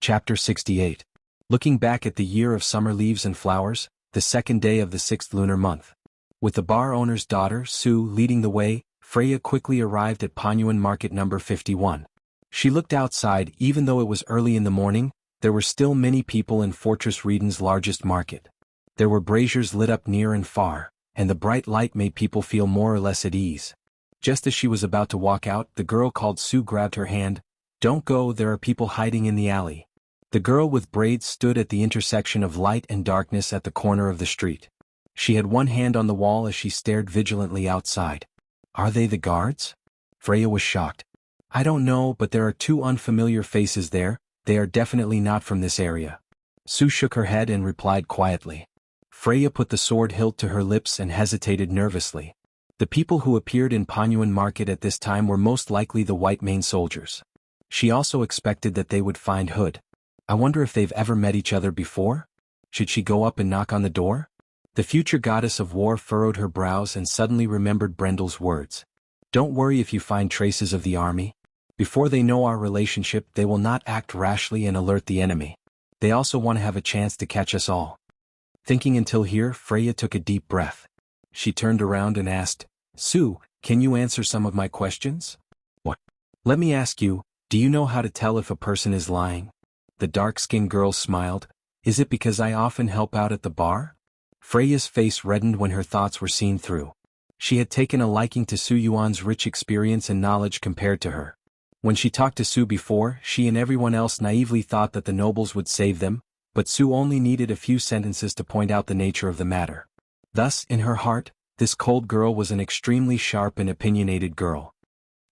Chapter 68. Looking back at the year of summer leaves and flowers, the second day of the 6th lunar month. With the bar owner's daughter, Sue, leading the way, Freya quickly arrived at Panyuan Market number 51. She looked outside. Even though it was early in the morning, there were still many people in Fortress Reden's largest market. There were braziers lit up near and far, and the bright light made people feel more or less at ease. Just as she was about to walk out, the girl called Sue grabbed her hand. "Don't go, there are people hiding in the alley." The girl with braids stood at the intersection of light and darkness at the corner of the street. She had one hand on the wall as she stared vigilantly outside. "Are they the guards?" Freya was shocked. "I don't know, but there are two unfamiliar faces there. They are definitely not from this area." Sue shook her head and replied quietly. Freya put the sword hilt to her lips and hesitated nervously. The people who appeared in Panyuan Market at this time were most likely the White Mane soldiers. She also expected that they would find Hood. I wonder if they've ever met each other before? Should she go up and knock on the door? The future goddess of war furrowed her brows and suddenly remembered Brendel's words. "Don't worry if you find traces of the army. Before they know our relationship, they will not act rashly and alert the enemy. They also want to have a chance to catch us all." Thinking until here, Freya took a deep breath. She turned around and asked, "Sue, can you answer some of my questions?" "What?" "Let me ask you, do you know how to tell if a person is lying?" The dark-skinned girl smiled. "Is it because I often help out at the bar?" Freya's face reddened when her thoughts were seen through. She had taken a liking to Su Yuan's rich experience and knowledge compared to her. When she talked to Su before, she and everyone else naively thought that the nobles would save them, but Su only needed a few sentences to point out the nature of the matter. Thus, in her heart, this cold girl was an extremely sharp and opinionated girl.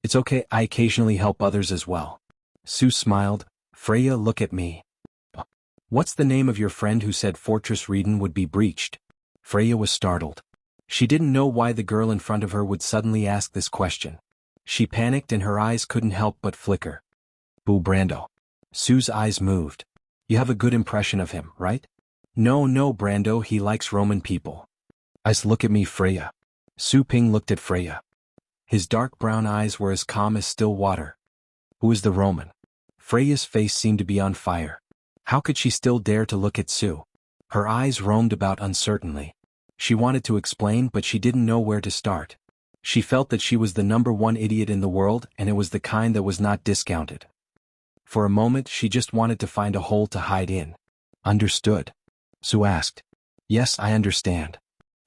"It's okay, I occasionally help others as well." Su smiled. "Freya, look at me. What's the name of your friend who said Fortress Reden would be breached?" Freya was startled. She didn't know why the girl in front of her would suddenly ask this question. She panicked and her eyes couldn't help but flicker. "Boo Brando." Sue's eyes moved. "You have a good impression of him, right?" No, Brando, he likes Roman people." "Eyes, look at me, Freya." Su Ping looked at Freya. His dark brown eyes were as calm as still water. "Who is the Roman?" Freya's face seemed to be on fire. How could she still dare to look at Sue? Her eyes roamed about uncertainly. She wanted to explain, but she didn't know where to start. She felt that she was the #1 idiot in the world, and it was the kind that was not discounted. For a moment she just wanted to find a hole to hide in. "Understood?" Sue asked. "Yes, I understand."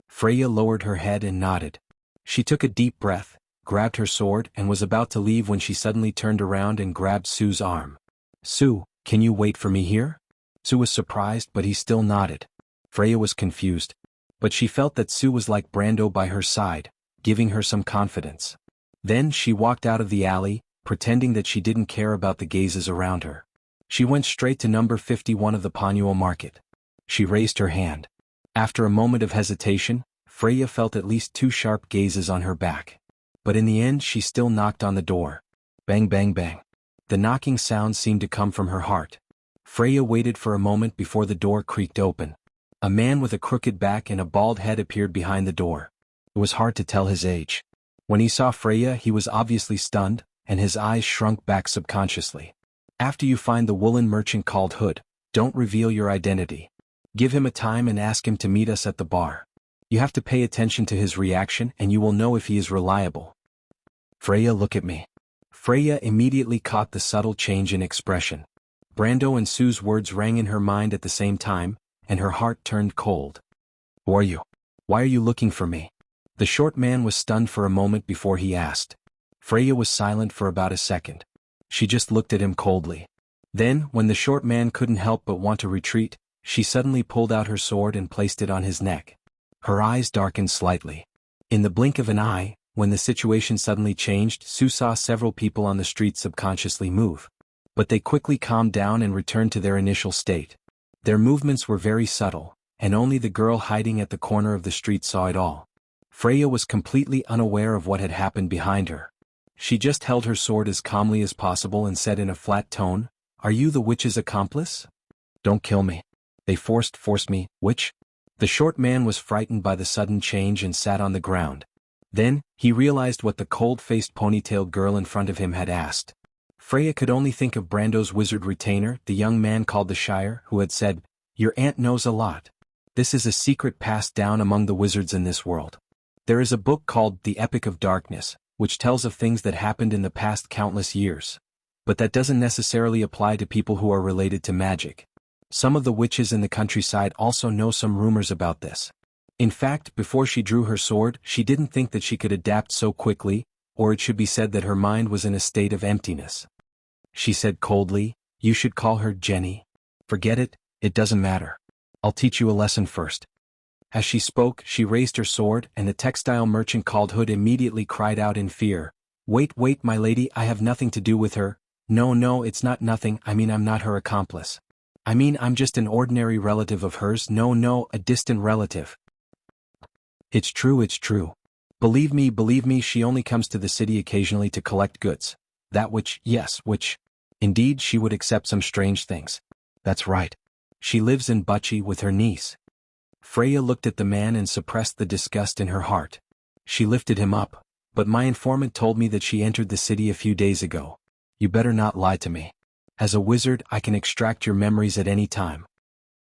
Freya lowered her head and nodded. She took a deep breath, grabbed her sword, and was about to leave when she suddenly turned around and grabbed Sue's arm. "Sue, can you wait for me here?" Sue was surprised, but he still nodded. Freya was confused, but she felt that Sue was like Brando by her side, giving her some confidence. Then she walked out of the alley, pretending that she didn't care about the gazes around her. She went straight to number 51 of the Panyuan Market. She raised her hand. After a moment of hesitation, Freya felt at least 2 sharp gazes on her back. But in the end she still knocked on the door. Bang, bang, bang. The knocking sound seemed to come from her heart. Freya waited for a moment before the door creaked open. A man with a crooked back and a bald head appeared behind the door. It was hard to tell his age. When he saw Freya, he was obviously stunned, and his eyes shrunk back subconsciously. "After you find the woolen merchant called Hood, don't reveal your identity. Give him a time and ask him to meet us at the bar. You have to pay attention to his reaction and you will know if he is reliable." "Freya, look at me." Freya immediately caught the subtle change in expression. Brando and Sue's words rang in her mind at the same time, and her heart turned cold. "Who are you? Why are you looking for me?" The short man was stunned for a moment before he asked. Freya was silent for about a second. She just looked at him coldly. Then, when the short man couldn't help but want to retreat, she suddenly pulled out her sword and placed it on his neck. Her eyes darkened slightly. In the blink of an eye, when the situation suddenly changed, Sue saw several people on the street subconsciously move. But they quickly calmed down and returned to their initial state. Their movements were very subtle, and only the girl hiding at the corner of the street saw it all. Freya was completely unaware of what had happened behind her. She just held her sword as calmly as possible and said in a flat tone, "Are you the witch's accomplice?" "Don't kill me. They forced me, witch?" The short man was frightened by the sudden change and sat on the ground. Then, he realized what the cold-faced ponytailed girl in front of him had asked. Freya could only think of Brando's wizard retainer, the young man called the Shire, who had said, "Your aunt knows a lot. This is a secret passed down among the wizards in this world. There is a book called The Epic of Darkness, which tells of things that happened in the past countless years. But that doesn't necessarily apply to people who are related to magic. Some of the witches in the countryside also know some rumors about this. In fact, before she drew her sword, she didn't think that she could adapt so quickly, or it should be said that her mind was in a state of emptiness." She said coldly, "You should call her Jenny. Forget it, it doesn't matter. I'll teach you a lesson first." As she spoke, she raised her sword, and the textile merchant called Hood immediately cried out in fear, "Wait, wait, my lady, I have nothing to do with her. No, no, it's not nothing, I mean I'm not her accomplice. I mean I'm just an ordinary relative of hers, no, no, a distant relative. It's true, it's true. Believe me, she only comes to the city occasionally to collect goods. That which, yes, which. Indeed, she would accept some strange things. That's right. She lives in Bucci with her niece." Freya looked at the man and suppressed the disgust in her heart. She lifted him up, "But my informant told me that she entered the city a few days ago. You better not lie to me. As a wizard, I can extract your memories at any time."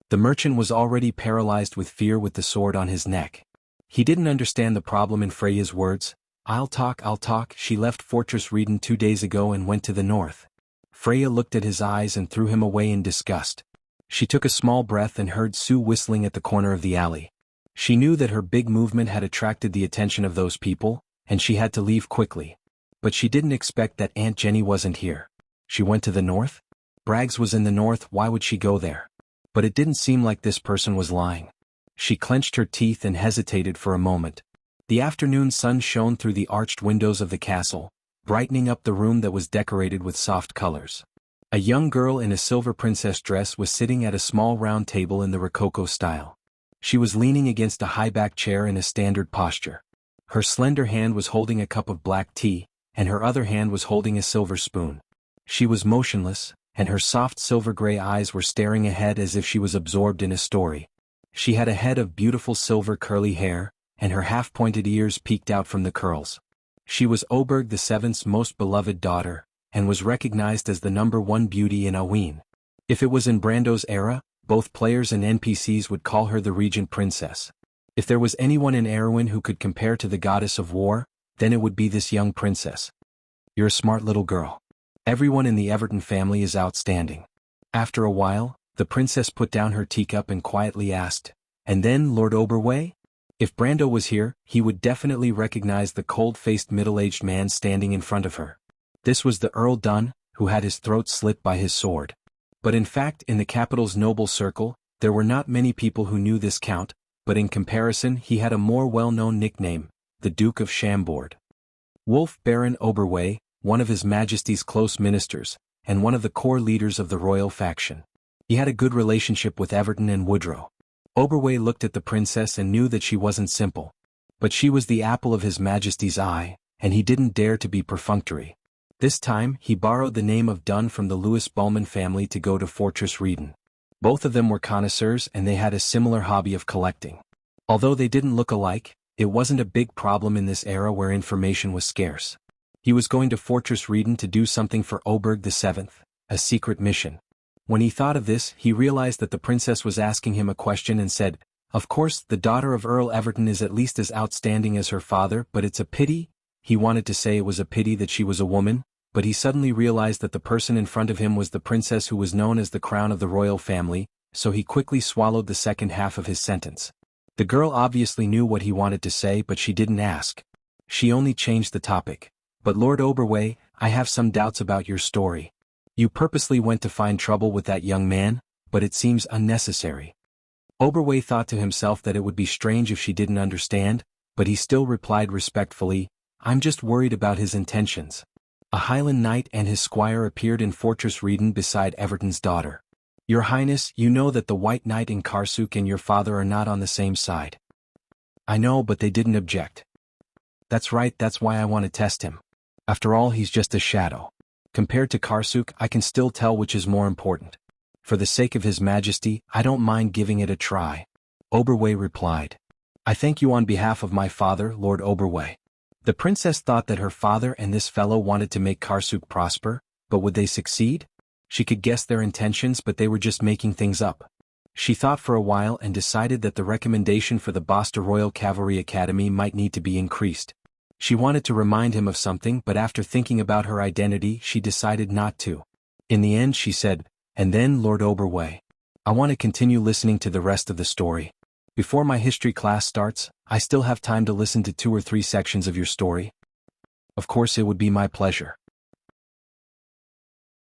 The merchant was already paralyzed with fear with the sword on his neck. He didn't understand the problem in Freya's words. I'll talk. She left Fortress Reden 2 days ago and went to the north." Freya looked at his eyes and threw him away in disgust. She took a small breath and heard Sue whistling at the corner of the alley. She knew that her big movement had attracted the attention of those people, and she had to leave quickly. But she didn't expect that Aunt Jenny wasn't here. She went to the north? Bragg's was in the north, why would she go there? But it didn't seem like this person was lying. She clenched her teeth and hesitated for a moment. The afternoon sun shone through the arched windows of the castle, brightening up the room that was decorated with soft colors. A young girl in a silver princess dress was sitting at a small round table in the Rococo style. She was leaning against a high-backed chair in a standard posture. Her slender hand was holding a cup of black tea, and her other hand was holding a silver spoon. She was motionless, and her soft silver-gray eyes were staring ahead as if she was absorbed in a story. She had a head of beautiful silver curly hair, and her half-pointed ears peeked out from the curls. She was Oberg VII's most beloved daughter, and was recognized as the #1 beauty in Aween. If it was in Brando's era, both players and NPCs would call her the Regent Princess. If there was anyone in Erewhon who could compare to the goddess of war, then it would be this young princess. You're a smart little girl. Everyone in the Everton family is outstanding. After a while, the princess put down her teacup and quietly asked, "And then, Lord Oberway?" If Brando was here, he would definitely recognize the cold-faced middle-aged man standing in front of her. This was the Earl Dunn, who had his throat slit by his sword. But in fact, in the capital's noble circle, there were not many people who knew this count, but in comparison he had a more well-known nickname, the Duke of Chambord. Wolf Baron Oberway, one of His Majesty's close ministers, and one of the core leaders of the royal faction. He had a good relationship with Everton and Woodrow. Oberway looked at the princess and knew that she wasn't simple. But she was the apple of His Majesty's eye, and he didn't dare to be perfunctory. This time, he borrowed the name of Dunn from the Lewis Bulman family to go to Fortress Reden. Both of them were connoisseurs and they had a similar hobby of collecting. Although they didn't look alike, it wasn't a big problem in this era where information was scarce. He was going to Fortress Reden to do something for Oberg VII, a secret mission. When he thought of this, he realized that the princess was asking him a question and said, "Of course, the daughter of Earl Everton is at least as outstanding as her father, but it's a pity." He wanted to say it was a pity that she was a woman, but he suddenly realized that the person in front of him was the princess who was known as the crown of the royal family, so he quickly swallowed the second half of his sentence. The girl obviously knew what he wanted to say, but she didn't ask. She only changed the topic. "But Lord Oberway, I have some doubts about your story. You purposely went to find trouble with that young man, but it seems unnecessary." Oberway thought to himself that it would be strange if she didn't understand, but he still replied respectfully, "I'm just worried about his intentions." A Highland knight and his squire appeared in Fortress Reden beside Everton's daughter. "Your Highness, you know that the White Knight in Karsuk and your father are not on the same side." "I know, but they didn't object." "That's right, that's why I want to test him. After all, he's just a shadow. Compared to Karsuk, I can still tell which is more important. For the sake of His Majesty, I don't mind giving it a try." Oberway replied. "I thank you on behalf of my father, Lord Oberway." The princess thought that her father and this fellow wanted to make Karsuk prosper, But would they succeed? She could guess their intentions, but they were just making things up. She thought for a while and decided that the recommendation for the Basta Royal Cavalry Academy might need to be increased. She wanted to remind him of something, but after thinking about her identity she decided not to. In the end she said, "And then Lord Oberway. I want to continue listening to the rest of the story. Before my history class starts, I still have time to listen to 2 or 3 sections of your story." "Of course, it would be my pleasure."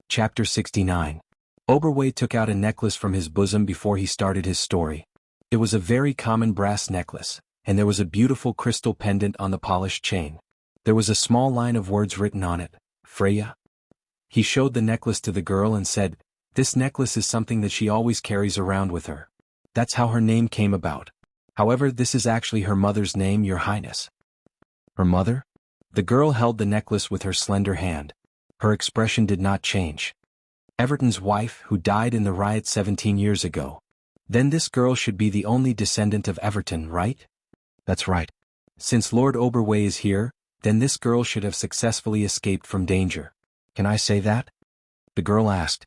Chapter 69. Oberway took out a necklace from his bosom before he started his story. It was a very common brass necklace, and there was a beautiful crystal pendant on the polished chain. There was a small line of words written on it, "Freya." He showed the necklace to the girl and said, "This necklace is something that she always carries around with her. That's how her name came about. However, this is actually her mother's name, Your Highness." "Her mother?" The girl held the necklace with her slender hand. Her expression did not change. "Everton's wife, who died in the riot 17 years ago. Then this girl should be the only descendant of Everton, right?" "That's right." "Since Lord Oberway is here, then this girl should have successfully escaped from danger. Can I say that?" the girl asked.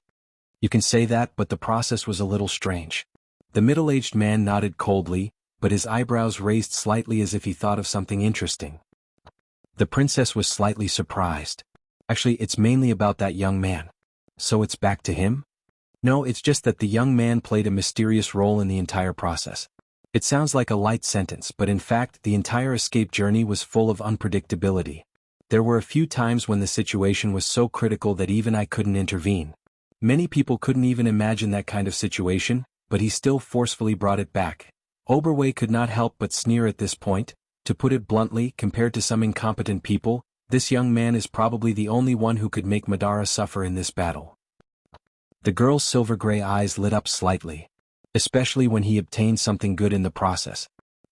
"You can say that, but the process was a little strange." The middle-aged man nodded coldly, but his eyebrows raised slightly as if he thought of something interesting. The princess was slightly surprised. "Actually, it's mainly about that young man." "So it's back to him?" "No, it's just that the young man played a mysterious role in the entire process." It sounds like a light sentence, but in fact the entire escape journey was full of unpredictability. There were a few times when the situation was so critical that even I couldn't intervene. Many people couldn't even imagine that kind of situation, but he still forcefully brought it back. Oberway could not help but sneer at this point. To put it bluntly, compared to some incompetent people, this young man is probably the only one who could make Madara suffer in this battle. The girl's silver-gray eyes lit up slightly. Especially when he obtained something good in the process.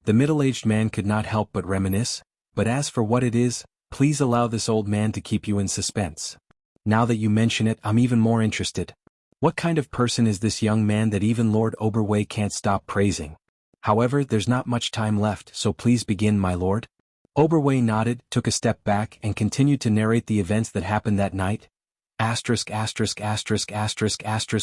The middle-aged man could not help but reminisce, "But as for what it is, please allow this old man to keep you in suspense. Now that you mention it, I'm even more interested. What kind of person is this young man that even Lord Oberway can't stop praising? However, there's not much time left, so please begin, my lord." Oberway nodded, took a step back, and continued to narrate the events that happened that night.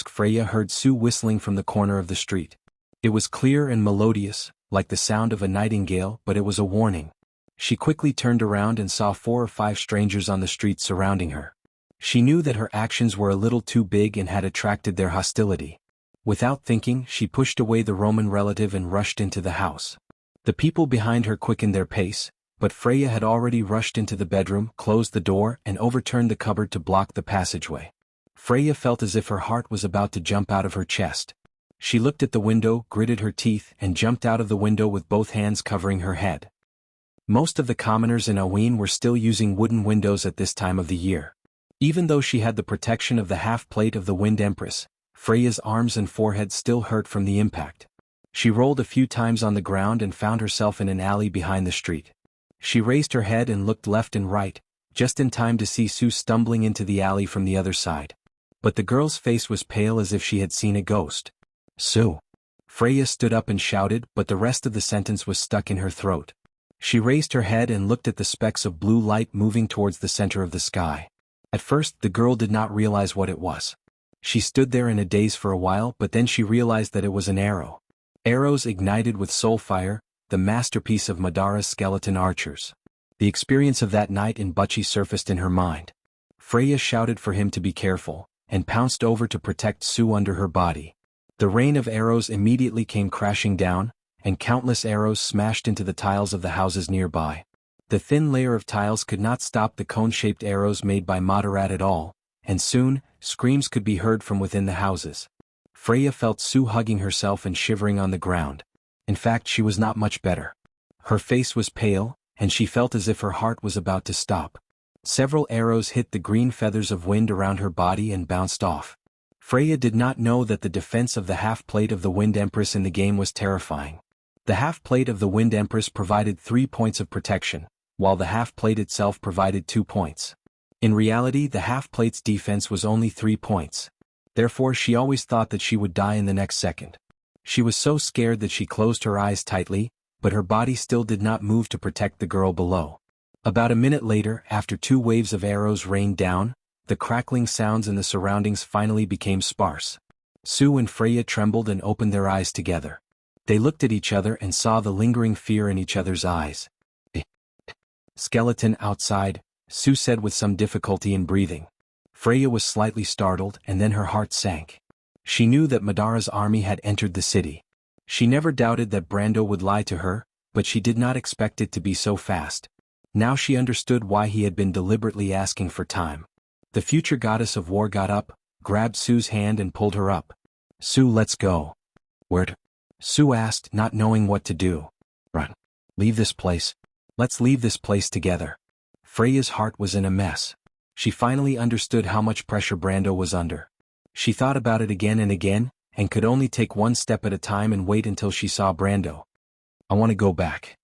Freya heard Sue whistling from the corner of the street. It was clear and melodious, like the sound of a nightingale, but it was a warning. She quickly turned around and saw 4 or 5 strangers on the street surrounding her. She knew that her actions were a little too big and had attracted their hostility. Without thinking, she pushed away the Roman relative and rushed into the house. The people behind her quickened their pace, but Freya had already rushed into the bedroom, closed the door, and overturned the cupboard to block the passageway. Freya felt as if her heart was about to jump out of her chest. She looked at the window, gritted her teeth, and jumped out of the window with both hands covering her head. Most of the commoners in Aoin were still using wooden windows at this time of the year. Even though she had the protection of the half-plate of the Wind Empress, Freya's arms and forehead still hurt from the impact. She rolled a few times on the ground and found herself in an alley behind the street. She raised her head and looked left and right, just in time to see Sue stumbling into the alley from the other side. But the girl's face was pale as if she had seen a ghost. "Sue!" Freya stood up and shouted, but the rest of the sentence was stuck in her throat. She raised her head and looked at the specks of blue light moving towards the center of the sky. At first, the girl did not realize what it was. She stood there in a daze for a while, but then she realized that it was an arrow. Arrows ignited with soul fire, the masterpiece of Madara's skeleton archers. The experience of that night in Butchie surfaced in her mind. Freya shouted for him to be careful, and pounced over to protect Sue under her body. The rain of arrows immediately came crashing down, and countless arrows smashed into the tiles of the houses nearby. The thin layer of tiles could not stop the cone-shaped arrows made by Madara at all, and soon, screams could be heard from within the houses. Freya felt Sue hugging herself and shivering on the ground. In fact, she was not much better. Her face was pale, and she felt as if her heart was about to stop. Several arrows hit the green feathers of wind around her body and bounced off. Freya did not know that the defense of the half-plate of the Wind Empress in the game was terrifying. The half-plate of the Wind Empress provided 3 points of protection, while the half-plate itself provided 2 points. In reality, the half-plate's defense was only 3 points. Therefore, she always thought that she would die in the next second. She was so scared that she closed her eyes tightly, but her body still did not move to protect the girl below. About a minute later, after 2 waves of arrows rained down, The crackling sounds in the surroundings finally became sparse. Sue and Freya trembled and opened their eyes together. They looked at each other and saw the lingering fear in each other's eyes. "Skeleton outside," Sue said with some difficulty in breathing. Freya was slightly startled, and then her heart sank. She knew that Madara's army had entered the city. She never doubted that Brando would lie to her, but she did not expect it to be so fast. Now she understood why he had been deliberately asking for time. The future goddess of war got up, grabbed Sue's hand and pulled her up. "Sue, let's go." "Where?" Sue asked, not knowing what to do. "Run. Leave this place. Let's leave this place together." Freya's heart was in a mess. She finally understood how much pressure Brando was under. She thought about it again and again, and could only take one step at a time and wait until she saw Brando. "I want to go back.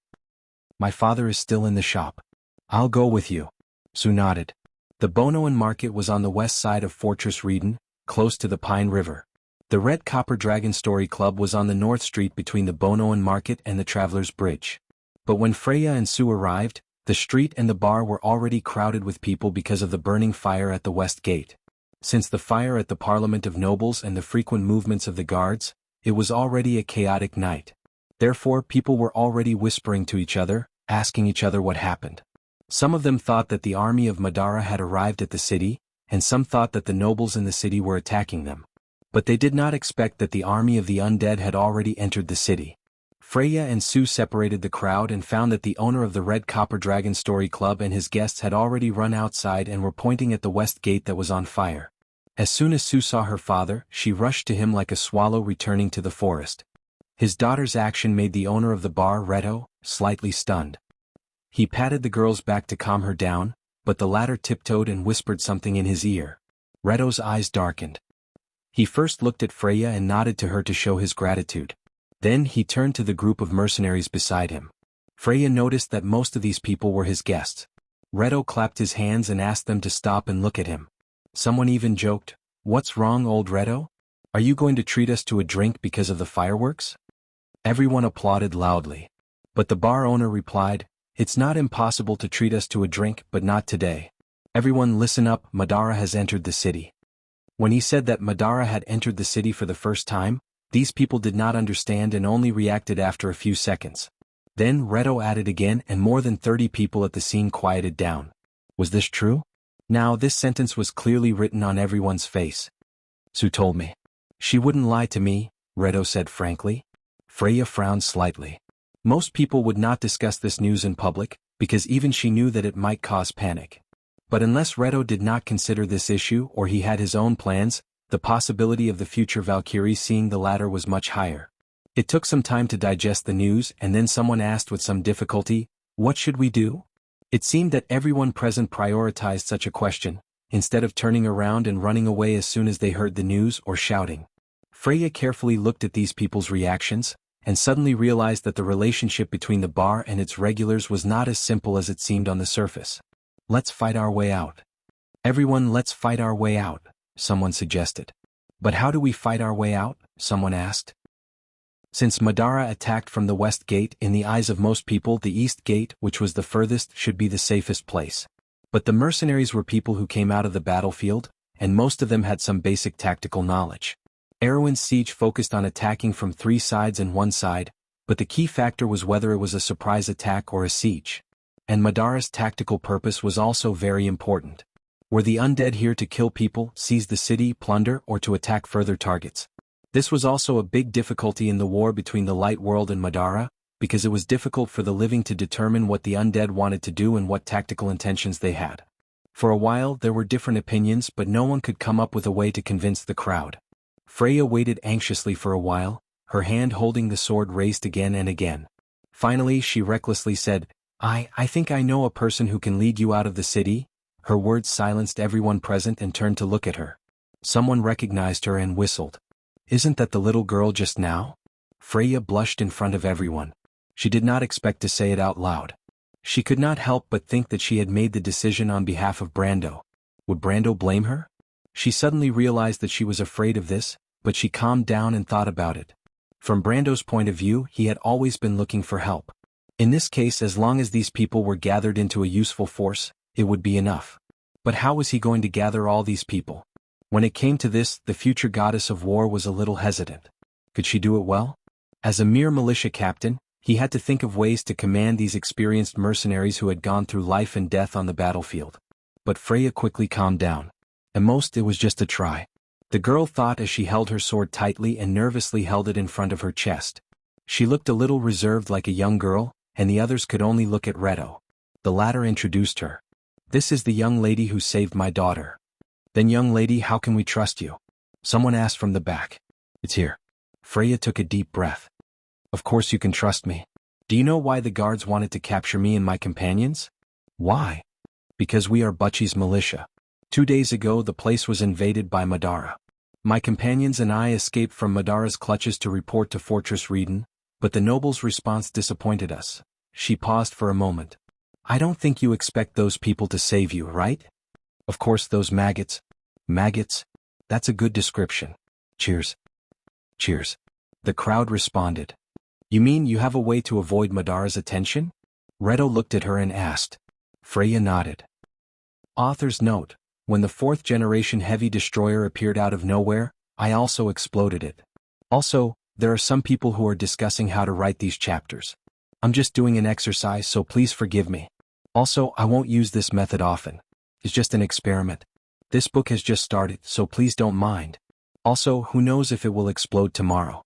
My father is still in the shop." "I'll go with you." Sue nodded. The Bonoan market was on the west side of Fortress Reedon, close to the Pine River. The Red Copper Dragon Story Club was on the north street between the Bonoan market and the Traveler's Bridge. But when Freya and Sue arrived, the street and the bar were already crowded with people because of the burning fire at the West Gate. Since the fire at the Parliament of Nobles and the frequent movements of the guards, it was already a chaotic night. Therefore, people were already whispering to each other, asking each other what happened. Some of them thought that the army of Madara had arrived at the city, and some thought that the nobles in the city were attacking them. But they did not expect that the army of the undead had already entered the city. Freya and Sue separated the crowd and found that the owner of the Red Copper Dragon Story Club and his guests had already run outside and were pointing at the west gate that was on fire. As soon as Sue saw her father, she rushed to him like a swallow returning to the forest. His daughter's action made the owner of the bar, Reto, slightly stunned. He patted the girl's back to calm her down, but the latter tiptoed and whispered something in his ear. Reto's eyes darkened. He first looked at Freya and nodded to her to show his gratitude. Then he turned to the group of mercenaries beside him. Freya noticed that most of these people were his guests. Reto clapped his hands and asked them to stop and look at him. Someone even joked, "What's wrong, old Reto? Are you going to treat us to a drink because of the fireworks?" Everyone applauded loudly. But the bar owner replied, "It's not impossible to treat us to a drink, but not today. Everyone listen up, Madara has entered the city." When he said that Madara had entered the city for the first time, these people did not understand and only reacted after a few seconds. Then Reto added again and more than 30 people at the scene quieted down. Was this true? Now this sentence was clearly written on everyone's face. "Sue told me. She wouldn't lie to me," Reto said frankly. Freya frowned slightly. Most people would not discuss this news in public, because even she knew that it might cause panic. But unless Reto did not consider this issue or he had his own plans, the possibility of the future Valkyrie seeing the latter was much higher. It took some time to digest the news, and then someone asked with some difficulty, "What should we do?" It seemed that everyone present prioritized such a question, instead of turning around and running away as soon as they heard the news or shouting. Freya carefully looked at these people's reactions, and suddenly realized that the relationship between the bar and its regulars was not as simple as it seemed on the surface. "Let's fight our way out. Everyone, let's fight our way out," someone suggested. "But how do we fight our way out?" someone asked. Since Madara attacked from the west gate, in the eyes of most people the east gate, which was the furthest, should be the safest place. But the mercenaries were people who came out of the battlefield, and most of them had some basic tactical knowledge. Erwin's siege focused on attacking from 3 sides and 1 side, but the key factor was whether it was a surprise attack or a siege. And Madara's tactical purpose was also very important. Were the undead here to kill people, seize the city, plunder, or to attack further targets? This was also a big difficulty in the war between the Light World and Madara, because it was difficult for the living to determine what the undead wanted to do and what tactical intentions they had. For a while there were different opinions, but no one could come up with a way to convince the crowd. Freya waited anxiously for a while, her hand holding the sword raised again and again. Finally she recklessly said, I think I know a person who can lead you out of the city." Her words silenced everyone present and turned to look at her. Someone recognized her and whistled. "Isn't that the little girl just now?" Freya blushed in front of everyone. She did not expect to say it out loud. She could not help but think that she had made the decision on behalf of Brando. Would Brando blame her? She suddenly realized that she was afraid of this, but she calmed down and thought about it. From Brando's point of view, he had always been looking for help. In this case, as long as these people were gathered into a useful force, it would be enough. But how was he going to gather all these people? When it came to this, the future goddess of war was a little hesitant. Could she do it well? As a mere militia captain, he had to think of ways to command these experienced mercenaries who had gone through life and death on the battlefield. But Freya quickly calmed down. At most it was just a try. The girl thought as she held her sword tightly and nervously held it in front of her chest. She looked a little reserved like a young girl, and the others could only look at Reto. The latter introduced her. "This is the young lady who saved my daughter." "Then young lady, how can we trust you?" someone asked from the back. "It's here." Freya took a deep breath. "Of course you can trust me. Do you know why the guards wanted to capture me and my companions?" "Why?" "Because we are Butchie's militia. 2 days ago the place was invaded by Madara. My companions and I escaped from Madara's clutches to report to Fortress Reeden, but the noble's response disappointed us." She paused for a moment. "I don't think you expect those people to save you, right?" "Of course those maggots." "Maggots? That's a good description." Cheers. Cheers. The crowd responded. "You mean you have a way to avoid Madara's attention?" Reto looked at her and asked. Freya nodded. Author's note: when the 4th generation heavy destroyer appeared out of nowhere, I also exploded it. Also, there are some people who are discussing how to write these chapters. I'm just doing an exercise, so please forgive me. Also, I won't use this method often. It's just an experiment. This book has just started, so please don't mind. Also, who knows if it will explode tomorrow.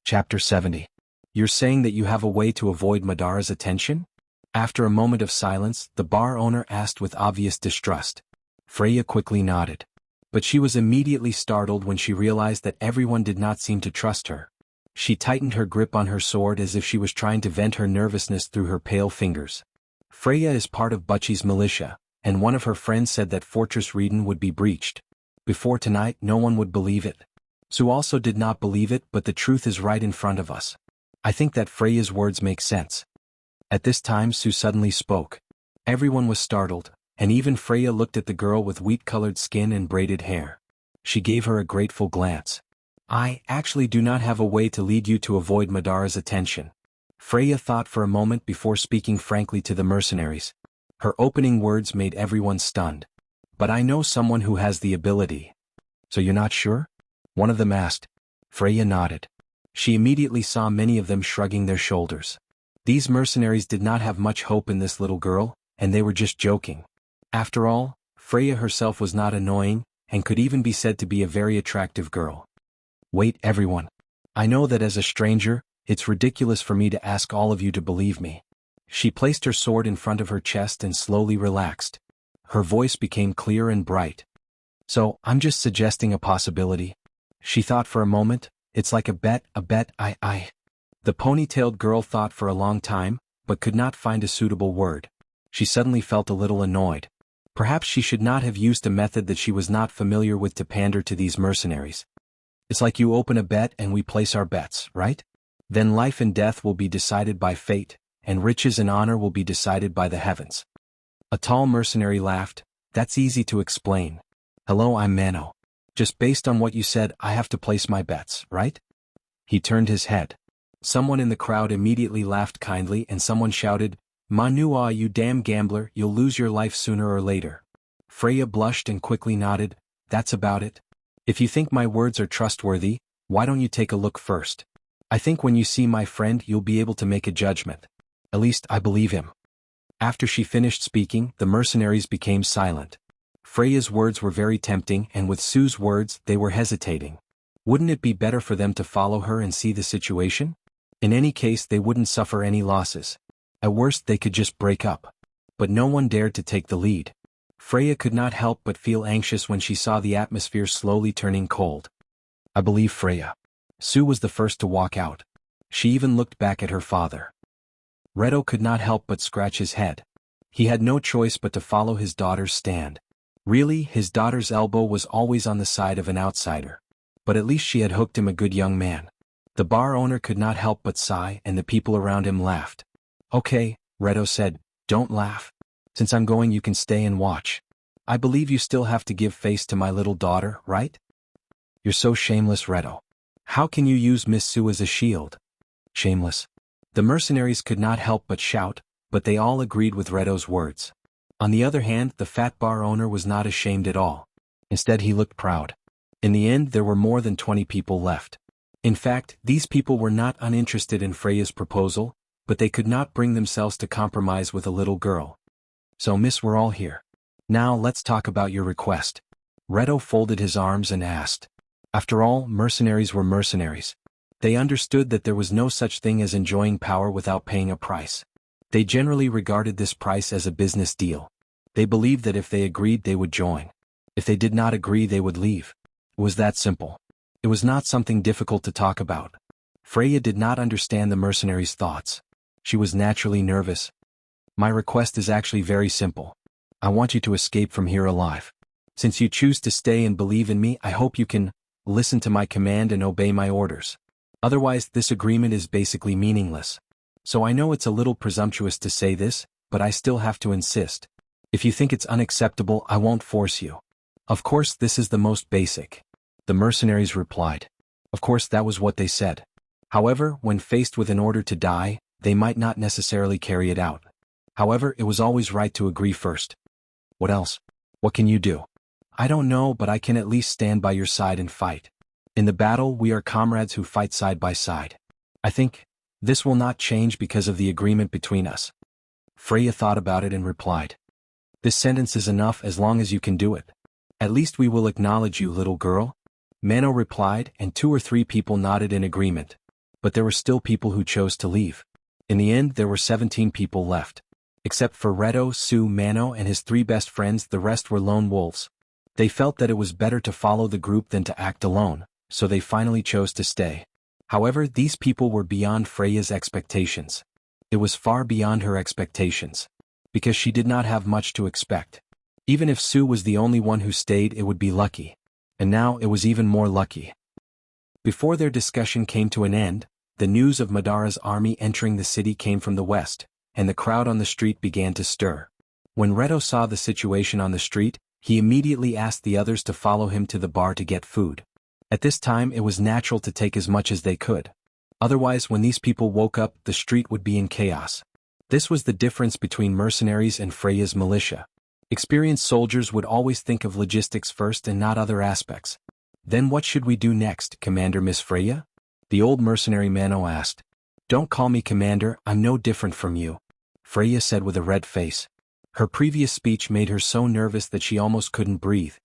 Chapter 70. You're saying that you have a way to avoid Madara's attention? After a moment of silence, the bar owner asked with obvious distrust. Freya quickly nodded. But she was immediately startled when she realized that everyone did not seem to trust her. She tightened her grip on her sword as if she was trying to vent her nervousness through her pale fingers. Freya is part of Butchie's militia, and one of her friends said that Fortress Reeden would be breached. Before tonight, no one would believe it. Sue also did not believe it, but the truth is right in front of us. I think that Freya's words make sense. At this time Sue suddenly spoke. Everyone was startled, and even Freya looked at the girl with wheat-colored skin and braided hair. She gave her a grateful glance. I actually do not have a way to lead you to avoid Madara's attention. Freya thought for a moment before speaking frankly to the mercenaries. Her opening words made everyone stunned. But I know someone who has the ability. So you're not sure? One of them asked. Freya nodded. She immediately saw many of them shrugging their shoulders. These mercenaries did not have much hope in this little girl, and they were just joking. After all, Freya herself was not annoying, and could even be said to be a very attractive girl. Wait, everyone. I know that as a stranger, it's ridiculous for me to ask all of you to believe me. She placed her sword in front of her chest and slowly relaxed. Her voice became clear and bright. So, I'm just suggesting a possibility. She thought for a moment. It's like a bet, I. The ponytailed girl thought for a long time, but could not find a suitable word. She suddenly felt a little annoyed. Perhaps she should not have used a method that she was not familiar with to pander to these mercenaries. It's like you open a bet and we place our bets, right? Then life and death will be decided by fate, and riches and honor will be decided by the heavens. A tall mercenary laughed. That's easy to explain. Hello, I'm Mano. Just based on what you said, I have to place my bets, right? He turned his head. Someone in the crowd immediately laughed kindly and someone shouted, Manua, you damn gambler, you'll lose your life sooner or later. Freya blushed and quickly nodded. That's about it. If you think my words are trustworthy, why don't you take a look first? I think when you see my friend you'll be able to make a judgment. At least I believe him. After she finished speaking, the mercenaries became silent. Freya's words were very tempting, and with Sue's words they were hesitating. Wouldn't it be better for them to follow her and see the situation? In any case they wouldn't suffer any losses. At worst they could just break up. But no one dared to take the lead. Freya could not help but feel anxious when she saw the atmosphere slowly turning cold. I believe Freya. Sue was the first to walk out. She even looked back at her father. Reto could not help but scratch his head. He had no choice but to follow his daughter's stand. Really, his daughter's elbow was always on the side of an outsider. But at least she had hooked him a good young man. The bar owner could not help but sigh, and the people around him laughed. Okay, Reto said, don't laugh. Since I'm going you can stay and watch. I believe you still have to give face to my little daughter, right? You're so shameless, Reto. How can you use Miss Sue as a shield? Shameless. The mercenaries could not help but shout, but they all agreed with Reto's words. On the other hand, the fat bar owner was not ashamed at all. Instead, he looked proud. In the end, there were more than 20 people left. In fact, these people were not uninterested in Freya's proposal, but they could not bring themselves to compromise with a little girl. So, miss, we're all here. Now let's talk about your request. Reto folded his arms and asked. After all, mercenaries were mercenaries. They understood that there was no such thing as enjoying power without paying a price. They generally regarded this price as a business deal. They believed that if they agreed they would join. If they did not agree they would leave. It was that simple. It was not something difficult to talk about. Freya did not understand the mercenaries' thoughts. She was naturally nervous. My request is actually very simple. I want you to escape from here alive. Since you choose to stay and believe in me, I hope you can listen to my command and obey my orders. Otherwise, this agreement is basically meaningless. So I know it's a little presumptuous to say this, but I still have to insist. If you think it's unacceptable, I won't force you. Of course, this is the most basic. The mercenaries replied. Of course, that was what they said. However, when faced with an order to die, they might not necessarily carry it out. However, it was always right to agree first. What else? What can you do? I don't know, but I can at least stand by your side and fight. In the battle, we are comrades who fight side by side. I think this will not change because of the agreement between us. Freya thought about it and replied. This sentence is enough as long as you can do it. At least we will acknowledge you, little girl. Mano replied, and 2 or 3 people nodded in agreement. But there were still people who chose to leave. In the end, there were 17 people left. Except for Reto, Sue, Mano, and his 3 best friends, the rest were lone wolves. They felt that it was better to follow the group than to act alone, so they finally chose to stay. However, these people were beyond Freya's expectations. It was far beyond her expectations. Because she did not have much to expect. Even if Sue was the only one who stayed, it would be lucky. And now it was even more lucky. Before their discussion came to an end, the news of Madara's army entering the city came from the west, and the crowd on the street began to stir. When Reto saw the situation on the street, he immediately asked the others to follow him to the bar to get food. At this time, it was natural to take as much as they could. Otherwise, when these people woke up, the street would be in chaos. This was the difference between mercenaries and Freya's militia. Experienced soldiers would always think of logistics first and not other aspects. Then what should we do next, Commander Miss Freya? The old mercenary Mano asked. Don't call me Commander, I'm no different from you, Freya said with a red face. Her previous speech made her so nervous that she almost couldn't breathe.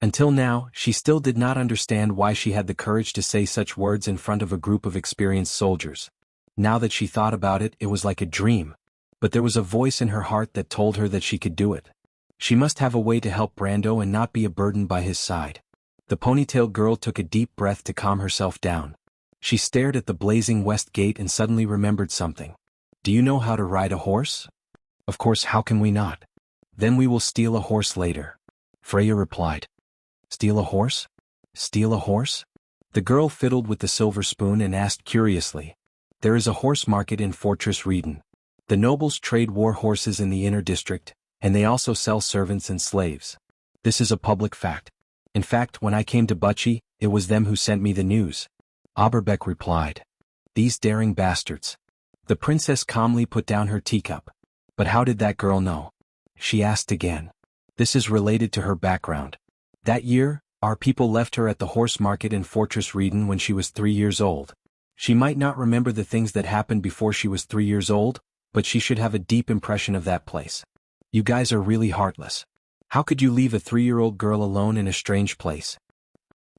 Until now, she still did not understand why she had the courage to say such words in front of a group of experienced soldiers. Now that she thought about it, it was like a dream. But there was a voice in her heart that told her that she could do it. She must have a way to help Brando and not be a burden by his side. The ponytail girl took a deep breath to calm herself down. She stared at the blazing west gate and suddenly remembered something. Do you know how to ride a horse? Of course, how can we not? Then we will steal a horse later, Freya replied. Steal a horse? Steal a horse? The girl fiddled with the silver spoon and asked curiously. There is a horse market in Fortress Reeden. The nobles trade war horses in the inner district, and they also sell servants and slaves. This is a public fact. In fact, when I came to Bucci, it was them who sent me the news. Aberbeck replied. These daring bastards. The princess calmly put down her teacup. But how did that girl know? She asked again. This is related to her background. That year, our people left her at the horse market in Fortress Reeden when she was 3 years old. She might not remember the things that happened before she was 3 years old, but she should have a deep impression of that place. You guys are really heartless. How could you leave a 3-year-old girl alone in a strange place?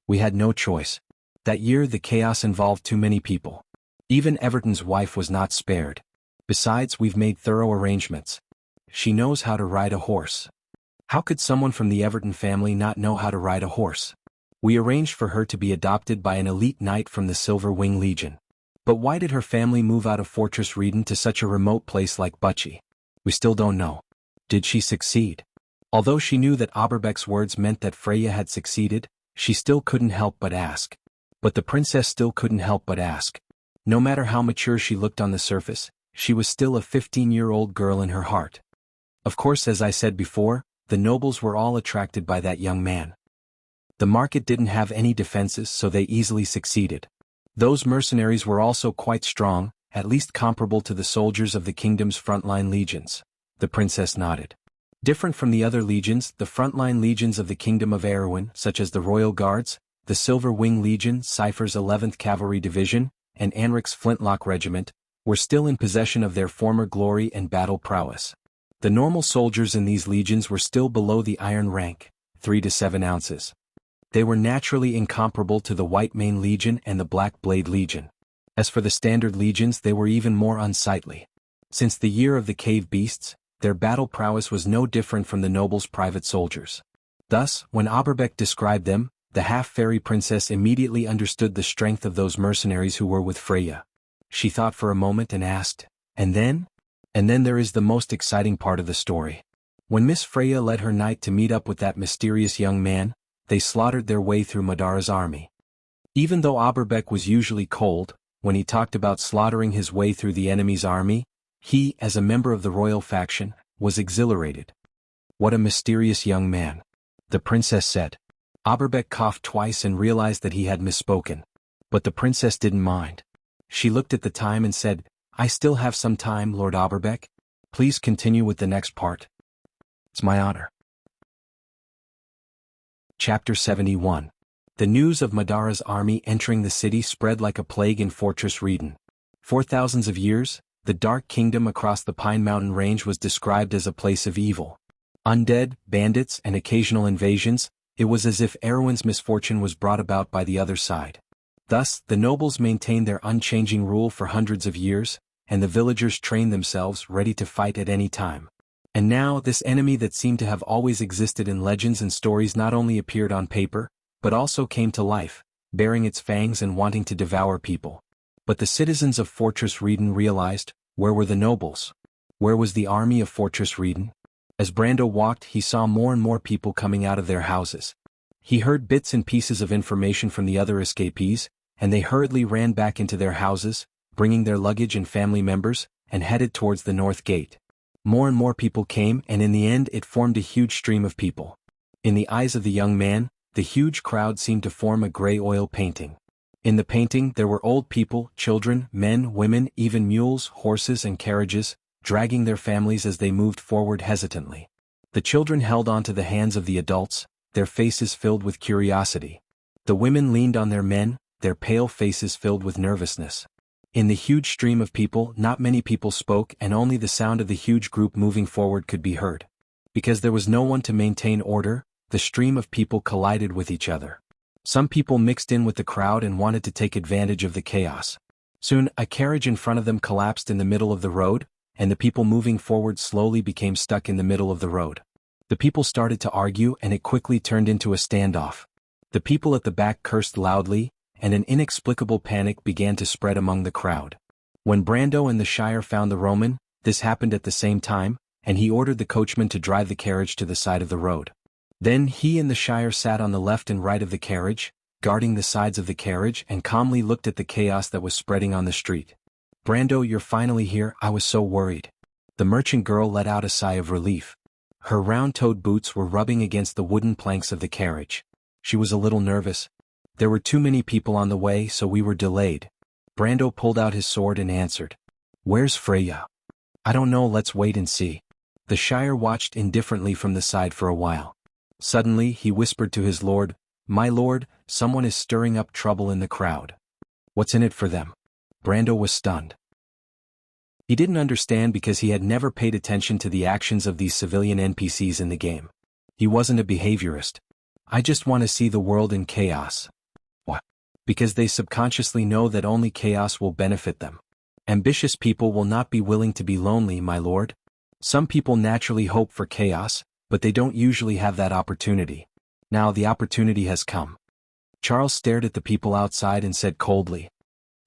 We had no choice. That year the chaos involved too many people. Even Everton's wife was not spared. Besides, we've made thorough arrangements. She knows how to ride a horse. How could someone from the Everton family not know how to ride a horse? We arranged for her to be adopted by an elite knight from the Silver Wing Legion. But why did her family move out of Fortress Reeden to such a remote place like Bucci? We still don't know. Did she succeed? Although she knew that Aberbeck's words meant that Freya had succeeded, she still couldn't help but ask. But the princess still couldn't help but ask. No matter how mature she looked on the surface, she was still a 15-year-old girl in her heart. Of course, as I said before, the nobles were all attracted by that young man. The market didn't have any defenses, so they easily succeeded. Those mercenaries were also quite strong, at least comparable to the soldiers of the kingdom's frontline legions. The princess nodded. Different from the other legions, the frontline legions of the Kingdom of Erewhon, such as the Royal Guards, the Silver Wing Legion, Cypher's 11th Cavalry Division, and Anric's Flintlock Regiment, were still in possession of their former glory and battle prowess. The normal soldiers in these legions were still below the iron rank, 3 to 7 ounces. They were naturally incomparable to the White Mane Legion and the Black Blade Legion. As for the standard legions, they were even more unsightly. Since the year of the cave beasts, their battle prowess was no different from the nobles' private soldiers. Thus, when Aberbeck described them, the half-fairy princess immediately understood the strength of those mercenaries who were with Freya. She thought for a moment and asked, "And then?" And then there is the most exciting part of the story. When Miss Freya led her knight to meet up with that mysterious young man, they slaughtered their way through Madara's army. Even though Aberbeck was usually cold, when he talked about slaughtering his way through the enemy's army, he, as a member of the royal faction, was exhilarated. "What a mysterious young man," the princess said. Aberbeck coughed twice and realized that he had misspoken. But the princess didn't mind. She looked at the time and said, "I still have some time, Lord Aberbeck. Please continue with the next part." "It's my honor." Chapter 71. The news of Madara's army entering the city spread like a plague in Fortress Reedon. For thousands of years, the Dark Kingdom across the Pine Mountain Range was described as a place of evil. Undead, bandits, and occasional invasions, it was as if Erewhon's misfortune was brought about by the other side. Thus, the nobles maintained their unchanging rule for hundreds of years, and the villagers trained themselves ready to fight at any time. And now, this enemy that seemed to have always existed in legends and stories not only appeared on paper, but also came to life, baring its fangs and wanting to devour people. But the citizens of Fortress Reedon realized, where were the nobles? Where was the army of Fortress Reedon? As Brando walked, he saw more and more people coming out of their houses. He heard bits and pieces of information from the other escapees, and they hurriedly ran back into their houses, bringing their luggage and family members, and headed towards the north gate. More and more people came, and in the end it formed a huge stream of people. In the eyes of the young man, the huge crowd seemed to form a gray oil painting. In the painting there were old people, children, men, women, even mules, horses and carriages, dragging their families as they moved forward hesitantly. The children held onto the hands of the adults, their faces filled with curiosity. The women leaned on their men, their pale faces filled with nervousness. In the huge stream of people, not many people spoke, and only the sound of the huge group moving forward could be heard. Because there was no one to maintain order, the stream of people collided with each other. Some people mixed in with the crowd and wanted to take advantage of the chaos. Soon, a carriage in front of them collapsed in the middle of the road, and the people moving forward slowly became stuck in the middle of the road. The people started to argue, and it quickly turned into a standoff. The people at the back cursed loudly, and an inexplicable panic began to spread among the crowd. When Brando and the Shire found the Roman, this happened at the same time, and he ordered the coachman to drive the carriage to the side of the road. Then he and the Shire sat on the left and right of the carriage, guarding the sides of the carriage, and calmly looked at the chaos that was spreading on the street. "Brando, you're finally here. I was so worried." The merchant girl let out a sigh of relief. Her round-toed boots were rubbing against the wooden planks of the carriage. She was a little nervous. "There were too many people on the way, so we were delayed." Brando pulled out his sword and answered, "Where's Freya?" "I don't know, let's wait and see." The Shire watched indifferently from the side for a while. Suddenly he whispered to his lord, "My lord, someone is stirring up trouble in the crowd." "What's in it for them?" Brando was stunned. He didn't understand because he had never paid attention to the actions of these civilian NPCs in the game. He wasn't a behaviorist. "I just want to see the world in chaos." "What?" "Because they subconsciously know that only chaos will benefit them. Ambitious people will not be willing to be lonely, my lord. Some people naturally hope for chaos, but they don't usually have that opportunity. Now the opportunity has come." Charles stared at the people outside and said coldly,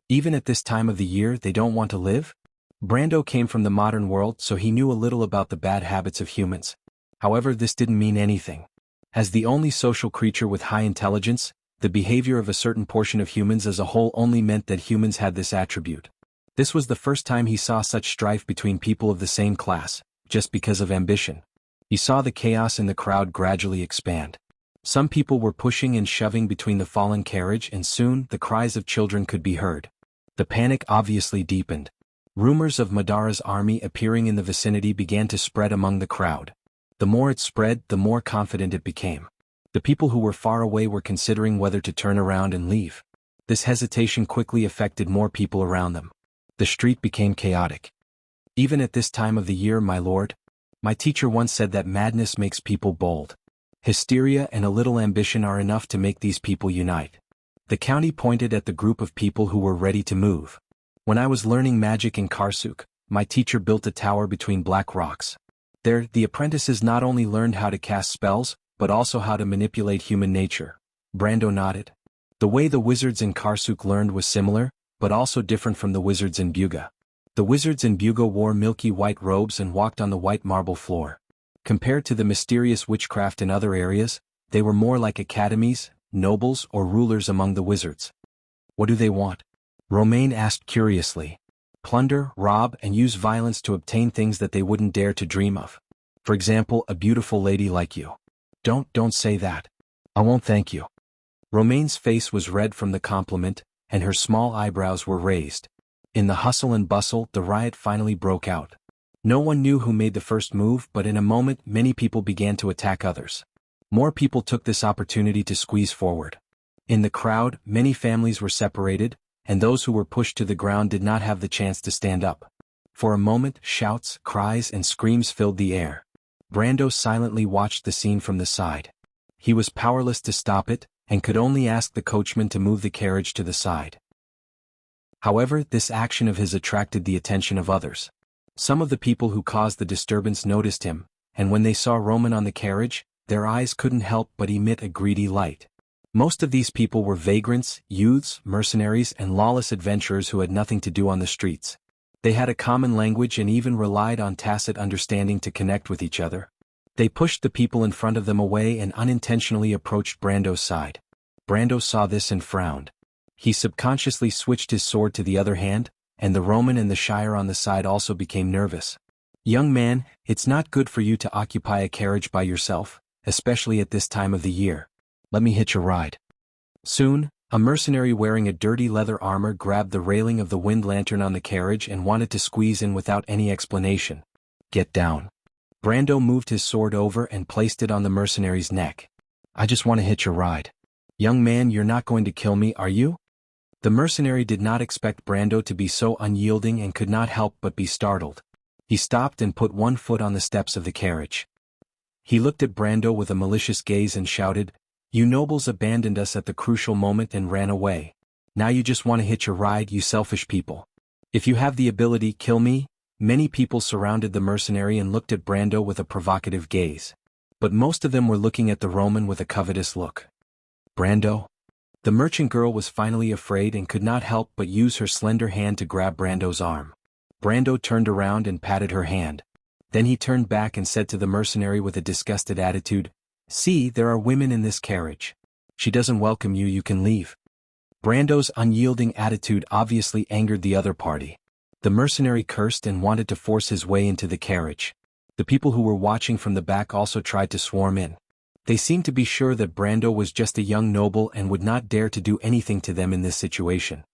"Even at this time of the year they don't want to live?" Brando came from the modern world, so he knew a little about the bad habits of humans. However, this didn't mean anything. As the only social creature with high intelligence, the behavior of a certain portion of humans as a whole only meant that humans had this attribute. This was the first time he saw such strife between people of the same class, just because of ambition. He saw the chaos in the crowd gradually expand. Some people were pushing and shoving between the fallen carriage, and soon the cries of children could be heard. The panic obviously deepened. Rumors of Madara's army appearing in the vicinity began to spread among the crowd. The more it spread, the more confident it became. The people who were far away were considering whether to turn around and leave. This hesitation quickly affected more people around them. The street became chaotic. Even at this time of the year, my lord, my teacher once said that madness makes people bold. Hysteria and a little ambition are enough to make these people unite. The county pointed at the group of people who were ready to move. When I was learning magic in Karsuk, my teacher built a tower between black rocks. There, the apprentices not only learned how to cast spells, but also how to manipulate human nature. Brando nodded. The way the wizards in Karsuk learned was similar, but also different from the wizards in Buga. The wizards in Buga wore milky white robes and walked on the white marble floor. Compared to the mysterious witchcraft in other areas, they were more like academies, nobles, or rulers among the wizards. What do they want? Romain asked curiously. Plunder, rob, and use violence to obtain things that they wouldn't dare to dream of. For example, a beautiful lady like you. Don't say that. I won't thank you. Romain's face was red from the compliment, and her small eyebrows were raised. In the hustle and bustle, the riot finally broke out. No one knew who made the first move, but in a moment many people began to attack others. More people took this opportunity to squeeze forward. In the crowd, many families were separated, and those who were pushed to the ground did not have the chance to stand up. For a moment, shouts, cries, and screams filled the air. Brando silently watched the scene from the side. He was powerless to stop it, and could only ask the coachman to move the carriage to the side. However, this action of his attracted the attention of others. Some of the people who caused the disturbance noticed him, and when they saw Roman on the carriage, their eyes couldn't help but emit a greedy light. Most of these people were vagrants, youths, mercenaries, and lawless adventurers who had nothing to do on the streets. They had a common language and even relied on tacit understanding to connect with each other. They pushed the people in front of them away and unintentionally approached Brando's side. Brando saw this and frowned. He subconsciously switched his sword to the other hand, and the Roman and the Shire on the side also became nervous. Young man, it's not good for you to occupy a carriage by yourself, especially at this time of the year. Let me hitch a ride. Soon, a mercenary wearing a dirty leather armor grabbed the railing of the wind lantern on the carriage and wanted to squeeze in without any explanation. Get down. Brando moved his sword over and placed it on the mercenary's neck. I just want to hitch a ride. Young man, you're not going to kill me, are you? The mercenary did not expect Brando to be so unyielding and could not help but be startled. He stopped and put one foot on the steps of the carriage. He looked at Brando with a malicious gaze and shouted, "You nobles abandoned us at the crucial moment and ran away. Now you just want to hitch a ride, you selfish people. If you have the ability, kill me." Many people surrounded the mercenary and looked at Brando with a provocative gaze. But most of them were looking at the Roman with a covetous look. Brando? The merchant girl was finally afraid and could not help but use her slender hand to grab Brando's arm. Brando turned around and patted her hand. Then he turned back and said to the mercenary with a disgusted attitude, "See, there are women in this carriage. She doesn't welcome you, you can leave." Brando's unyielding attitude obviously angered the other party. The mercenary cursed and wanted to force his way into the carriage. The people who were watching from the back also tried to swarm in. They seemed to be sure that Brando was just a young noble and would not dare to do anything to them in this situation.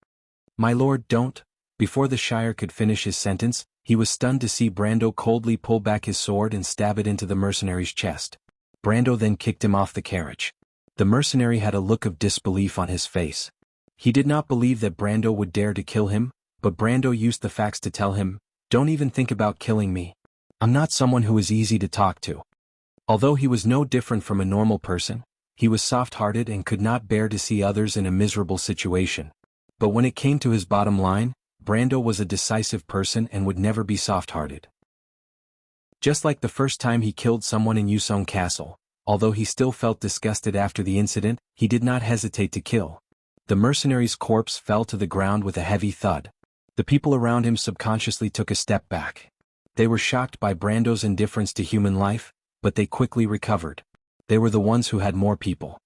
"My lord, don't." Before the Shire could finish his sentence, he was stunned to see Brando coldly pull back his sword and stab it into the mercenary's chest. Brando then kicked him off the carriage. The mercenary had a look of disbelief on his face. He did not believe that Brando would dare to kill him, but Brando used the facts to tell him, "Don't even think about killing me. I'm not someone who is easy to talk to." Although he was no different from a normal person, he was soft-hearted and could not bear to see others in a miserable situation. But when it came to his bottom line, Brando was a decisive person and would never be soft-hearted. Just like the first time he killed someone in Yusong Castle, although he still felt disgusted after the incident, he did not hesitate to kill. The mercenary's corpse fell to the ground with a heavy thud. The people around him subconsciously took a step back. They were shocked by Brando's indifference to human life, but they quickly recovered. They were the ones who had more people.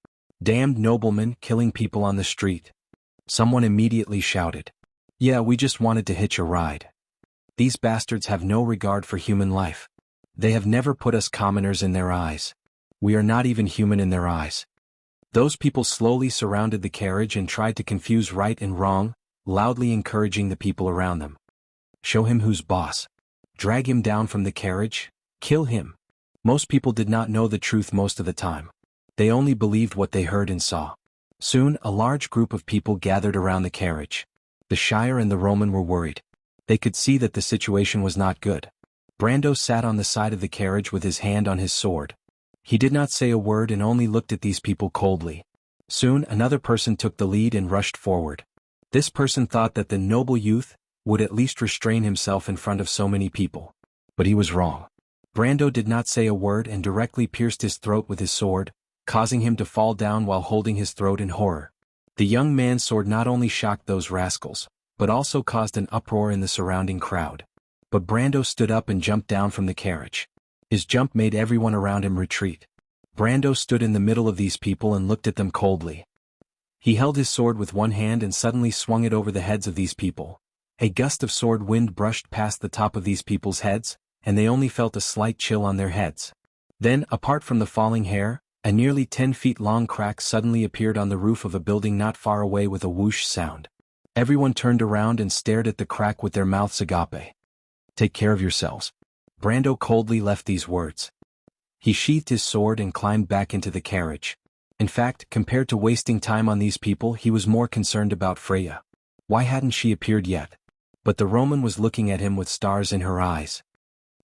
"Damned nobleman killing people on the street." Someone immediately shouted. "Yeah, we just wanted to hitch a ride. These bastards have no regard for human life. They have never put us commoners in their eyes. We are not even human in their eyes." Those people slowly surrounded the carriage and tried to confuse right and wrong, loudly encouraging the people around them. "Show him who's boss. Drag him down from the carriage. Kill him." Most people did not know the truth most of the time. They only believed what they heard and saw. Soon, a large group of people gathered around the carriage. The Shire and the Roman were worried. They could see that the situation was not good. Brando sat on the side of the carriage with his hand on his sword. He did not say a word and only looked at these people coldly. Soon, another person took the lead and rushed forward. This person thought that the noble youth would at least restrain himself in front of so many people. But he was wrong. Brando did not say a word and directly pierced his throat with his sword, causing him to fall down while holding his throat in horror. The young man's sword not only shocked those rascals, but also caused an uproar in the surrounding crowd. But Brando stood up and jumped down from the carriage. His jump made everyone around him retreat. Brando stood in the middle of these people and looked at them coldly. He held his sword with one hand and suddenly swung it over the heads of these people. A gust of sword wind brushed past the top of these people's heads, and they only felt a slight chill on their heads. Then, apart from the falling hair, a nearly 10 feet long crack suddenly appeared on the roof of a building not far away with a whoosh sound. Everyone turned around and stared at the crack with their mouths agape. "Take care of yourselves." Brando coldly left these words. He sheathed his sword and climbed back into the carriage. In fact, compared to wasting time on these people, he was more concerned about Freya. Why hadn't she appeared yet? But the Roman was looking at him with stars in her eyes.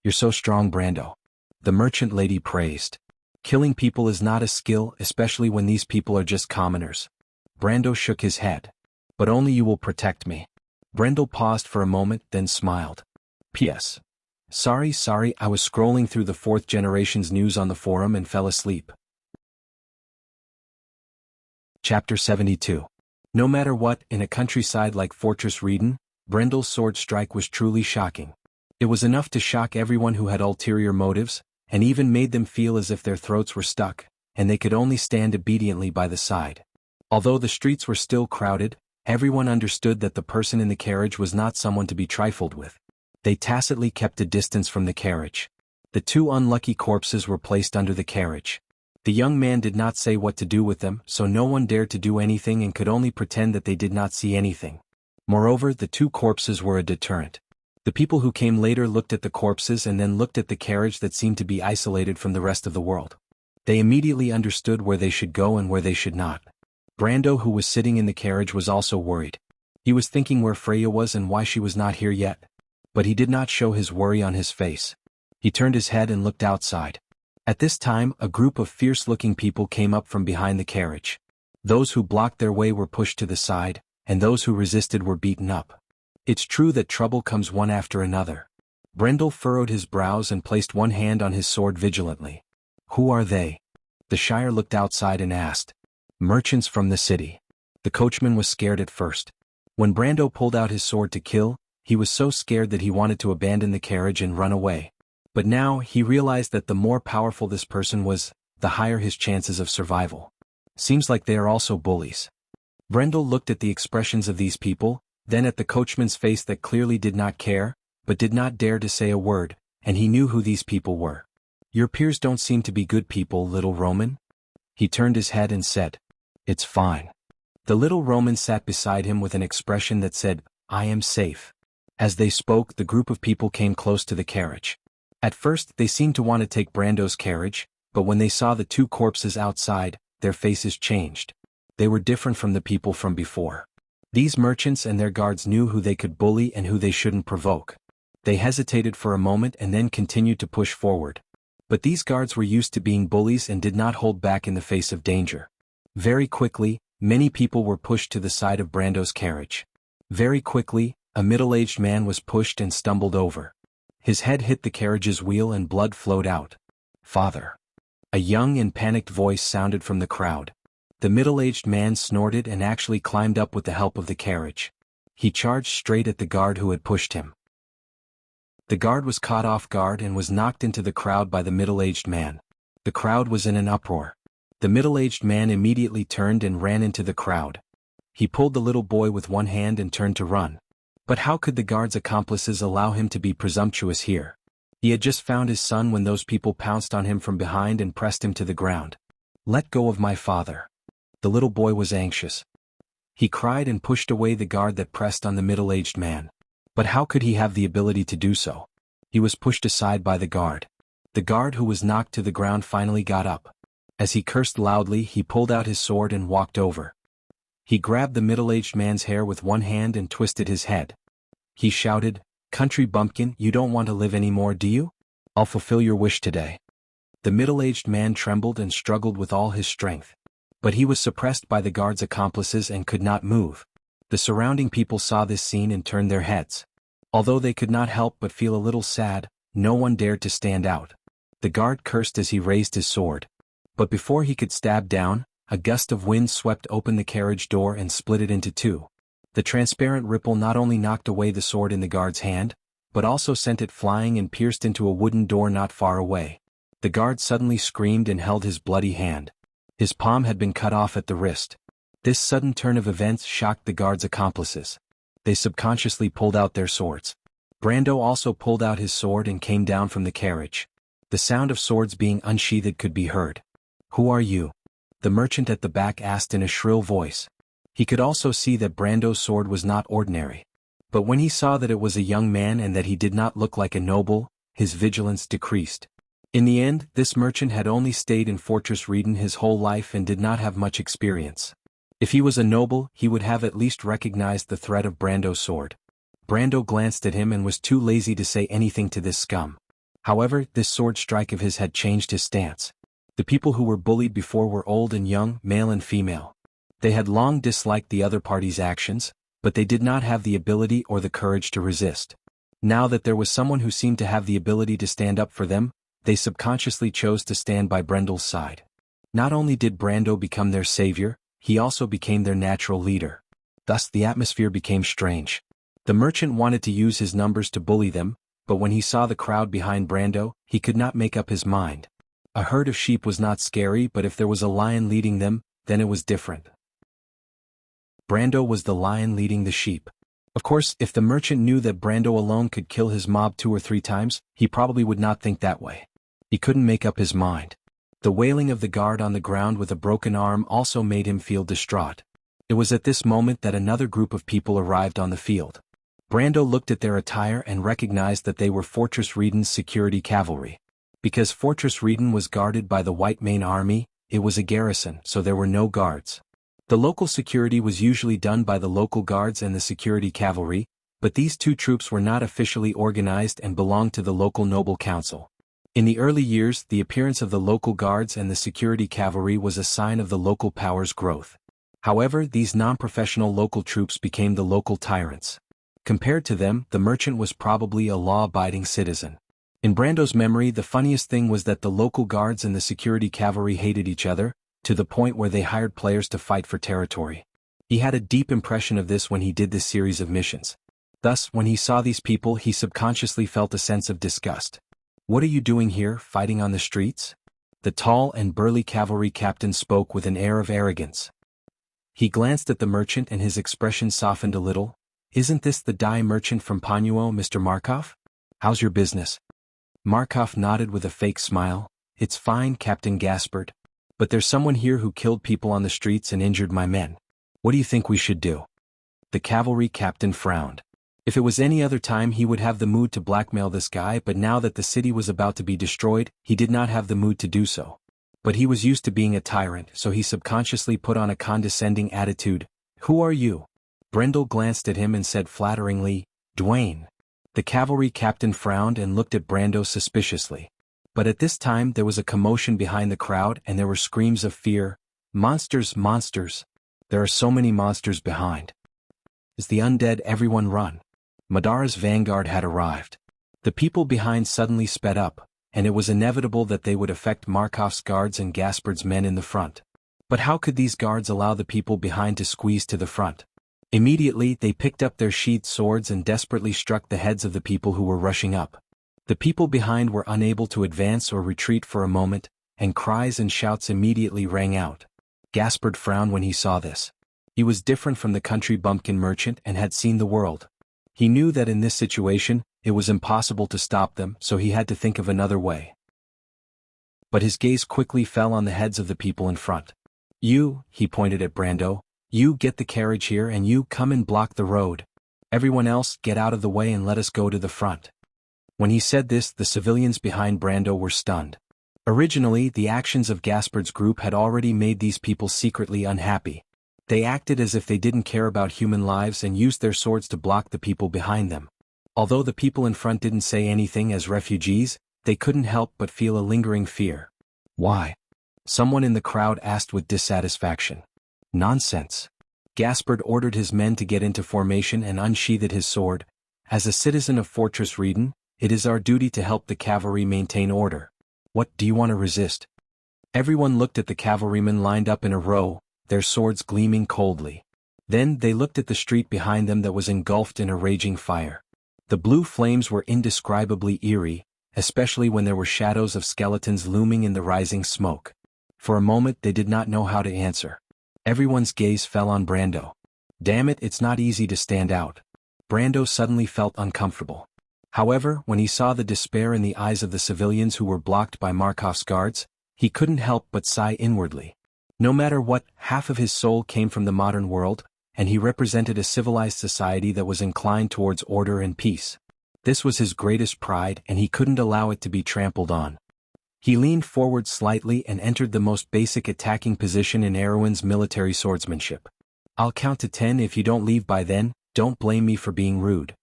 "You're so strong, Brando," the merchant lady praised. "Killing people is not a skill, especially when these people are just commoners." Brando shook his head. "But only you will protect me." Brando paused for a moment, then smiled. "P.S. Sorry, I was scrolling through the 4th generation's news on the forum and fell asleep." Chapter 72. No matter what, in a countryside like Fortress Reeden, Brendel's sword strike was truly shocking. It was enough to shock everyone who had ulterior motives, and even made them feel as if their throats were stuck, and they could only stand obediently by the side. Although the streets were still crowded, everyone understood that the person in the carriage was not someone to be trifled with. They tacitly kept a distance from the carriage. The 2 unlucky corpses were placed under the carriage. The young man did not say what to do with them, so no one dared to do anything and could only pretend that they did not see anything. Moreover, the 2 corpses were a deterrent. The people who came later looked at the corpses and then looked at the carriage that seemed to be isolated from the rest of the world. They immediately understood where they should go and where they should not. Brando, who was sitting in the carriage, was also worried. He was thinking where Freya was and why she was not here yet. But he did not show his worry on his face. He turned his head and looked outside. At this time, a group of fierce-looking people came up from behind the carriage. Those who blocked their way were pushed to the side, and those who resisted were beaten up. It's true that trouble comes one after another. Brendel furrowed his brows and placed one hand on his sword vigilantly. "Who are they?" The Shire looked outside and asked. "Merchants from the city." The coachman was scared at first. When Brando pulled out his sword to kill, he was so scared that he wanted to abandon the carriage and run away. But now, he realized that the more powerful this person was, the higher his chances of survival. Seems like they are also bullies. Brendel looked at the expressions of these people, then at the coachman's face that clearly did not care, but did not dare to say a word, and he knew who these people were. "Your peers don't seem to be good people, little Roman." He turned his head and said, "It's fine." The little Roman sat beside him with an expression that said, "I am safe." As they spoke, the group of people came close to the carriage. At first, they seemed to want to take Brando's carriage, but when they saw the 2 corpses outside, their faces changed. They were different from the people from before. These merchants and their guards knew who they could bully and who they shouldn't provoke. They hesitated for a moment and then continued to push forward. But these guards were used to being bullies and did not hold back in the face of danger. Very quickly, many people were pushed to the side of Brando's carriage. Very quickly, a middle-aged man was pushed and stumbled over. His head hit the carriage's wheel and blood flowed out. "Father." A young and panicked voice sounded from the crowd. The middle-aged man snorted and actually climbed up with the help of the carriage. He charged straight at the guard who had pushed him. The guard was caught off guard and was knocked into the crowd by the middle-aged man. The crowd was in an uproar. The middle-aged man immediately turned and ran into the crowd. He pulled the little boy with one hand and turned to run. But how could the guard's accomplices allow him to be presumptuous here? He had just found his son when those people pounced on him from behind and pressed him to the ground. "Let go of my father." The little boy was anxious. He cried and pushed away the guard that pressed on the middle-aged man. But how could he have the ability to do so? He was pushed aside by the guard. The guard who was knocked to the ground finally got up. As he cursed loudly, he pulled out his sword and walked over. He grabbed the middle-aged man's hair with one hand and twisted his head. He shouted, "Country bumpkin, you don't want to live anymore, do you? I'll fulfill your wish today." The middle-aged man trembled and struggled with all his strength. But he was suppressed by the guard's accomplices and could not move. The surrounding people saw this scene and turned their heads. Although they could not help but feel a little sad, no one dared to stand out. The guard cursed as he raised his sword. But before he could stab down, a gust of wind swept open the carriage door and split it into two. The transparent ripple not only knocked away the sword in the guard's hand, but also sent it flying and pierced into a wooden door not far away. The guard suddenly screamed and held his bloody hand. His palm had been cut off at the wrist. This sudden turn of events shocked the guard's accomplices. They subconsciously pulled out their swords. Brando also pulled out his sword and came down from the carriage. The sound of swords being unsheathed could be heard. "Who are you?" the merchant at the back asked in a shrill voice. He could also see that Brando's sword was not ordinary. But when he saw that it was a young man and that he did not look like a noble, his vigilance decreased. In the end, this merchant had only stayed in Fortress Reden his whole life and did not have much experience. If he was a noble, he would have at least recognized the threat of Brando's sword. Brando glanced at him and was too lazy to say anything to this scum. However, this sword strike of his had changed his stance. The people who were bullied before were old and young, male and female. They had long disliked the other party's actions, but they did not have the ability or the courage to resist. Now that there was someone who seemed to have the ability to stand up for them, they subconsciously chose to stand by Brando's side. Not only did Brando become their savior, he also became their natural leader. Thus the atmosphere became strange. The merchant wanted to use his numbers to bully them, but when he saw the crowd behind Brando, he could not make up his mind. A herd of sheep was not scary, but if there was a lion leading them, then it was different. Brando was the lion leading the sheep. Of course, if the merchant knew that Brando alone could kill his mob 2 or 3 times, he probably would not think that way. He couldn't make up his mind. The wailing of the guard on the ground with a broken arm also made him feel distraught. It was at this moment that another group of people arrived on the field. Brando looked at their attire and recognized that they were Fortress Reden's security cavalry. Because Fortress Reden was guarded by the White Main Army, it was a garrison, so there were no guards. The local security was usually done by the local guards and the security cavalry, but these two troops were not officially organized and belonged to the local noble council. In the early years, the appearance of the local guards and the security cavalry was a sign of the local power's growth. However, these non-professional local troops became the local tyrants. Compared to them, the merchant was probably a law-abiding citizen. In Brando's memory, the funniest thing was that the local guards and the security cavalry hated each other, to the point where they hired players to fight for territory. He had a deep impression of this when he did this series of missions. Thus, when he saw these people, he subconsciously felt a sense of disgust. "What are you doing here, fighting on the streets?" The tall and burly cavalry captain spoke with an air of arrogance. He glanced at the merchant and his expression softened a little. "Isn't this the dye merchant from Panuo, Mr. Markov? How's your business?" Markov nodded with a fake smile. "It's fine, Captain Gaspard. But there's someone here who killed people on the streets and injured my men. What do you think we should do?" The cavalry captain frowned. If it was any other time he would have the mood to blackmail this guy, but now that the city was about to be destroyed, he did not have the mood to do so. But he was used to being a tyrant, so he subconsciously put on a condescending attitude. "Who are you?" Brendel glanced at him and said flatteringly, "Dwayne." The cavalry captain frowned and looked at Brando suspiciously. But at this time there was a commotion behind the crowd and there were screams of fear. "Monsters, monsters! There are so many monsters behind. Is the undead? Everyone run." Madara's vanguard had arrived. The people behind suddenly sped up, and it was inevitable that they would affect Markov's guards and Gaspard's men in the front. But how could these guards allow the people behind to squeeze to the front? Immediately they picked up their sheathed swords and desperately struck the heads of the people who were rushing up. The people behind were unable to advance or retreat for a moment, and cries and shouts immediately rang out. Gaspard frowned when he saw this. He was different from the country bumpkin merchant and had seen the world. He knew that in this situation, it was impossible to stop them, so he had to think of another way. But his gaze quickly fell on the heads of the people in front. "You," he pointed at Brando, "you get the carriage here and you come and block the road. Everyone else, get out of the way and let us go to the front." When he said this, the civilians behind Brando were stunned. Originally, the actions of Gaspard's group had already made these people secretly unhappy. They acted as if they didn't care about human lives and used their swords to block the people behind them. Although the people in front didn't say anything as refugees, they couldn't help but feel a lingering fear. Why? Someone in the crowd asked with dissatisfaction. Nonsense. Gaspard ordered his men to get into formation and unsheathed his sword. As a citizen of Fortress Reden, it is our duty to help the cavalry maintain order. What do you want to resist? Everyone looked at the cavalrymen lined up in a row, their swords gleaming coldly. Then they looked at the street behind them that was engulfed in a raging fire. The blue flames were indescribably eerie, especially when there were shadows of skeletons looming in the rising smoke. For a moment they did not know how to answer. Everyone's gaze fell on Brando. Damn it, it's not easy to stand out. Brando suddenly felt uncomfortable. However, when he saw the despair in the eyes of the civilians who were blocked by Markov's guards, he couldn't help but sigh inwardly. No matter what, half of his soul came from the modern world, and he represented a civilized society that was inclined towards order and peace. This was his greatest pride, and he couldn't allow it to be trampled on. He leaned forward slightly and entered the most basic attacking position in Erwin's military swordsmanship. I'll count to 10 if you don't leave by then, don't blame me for being rude.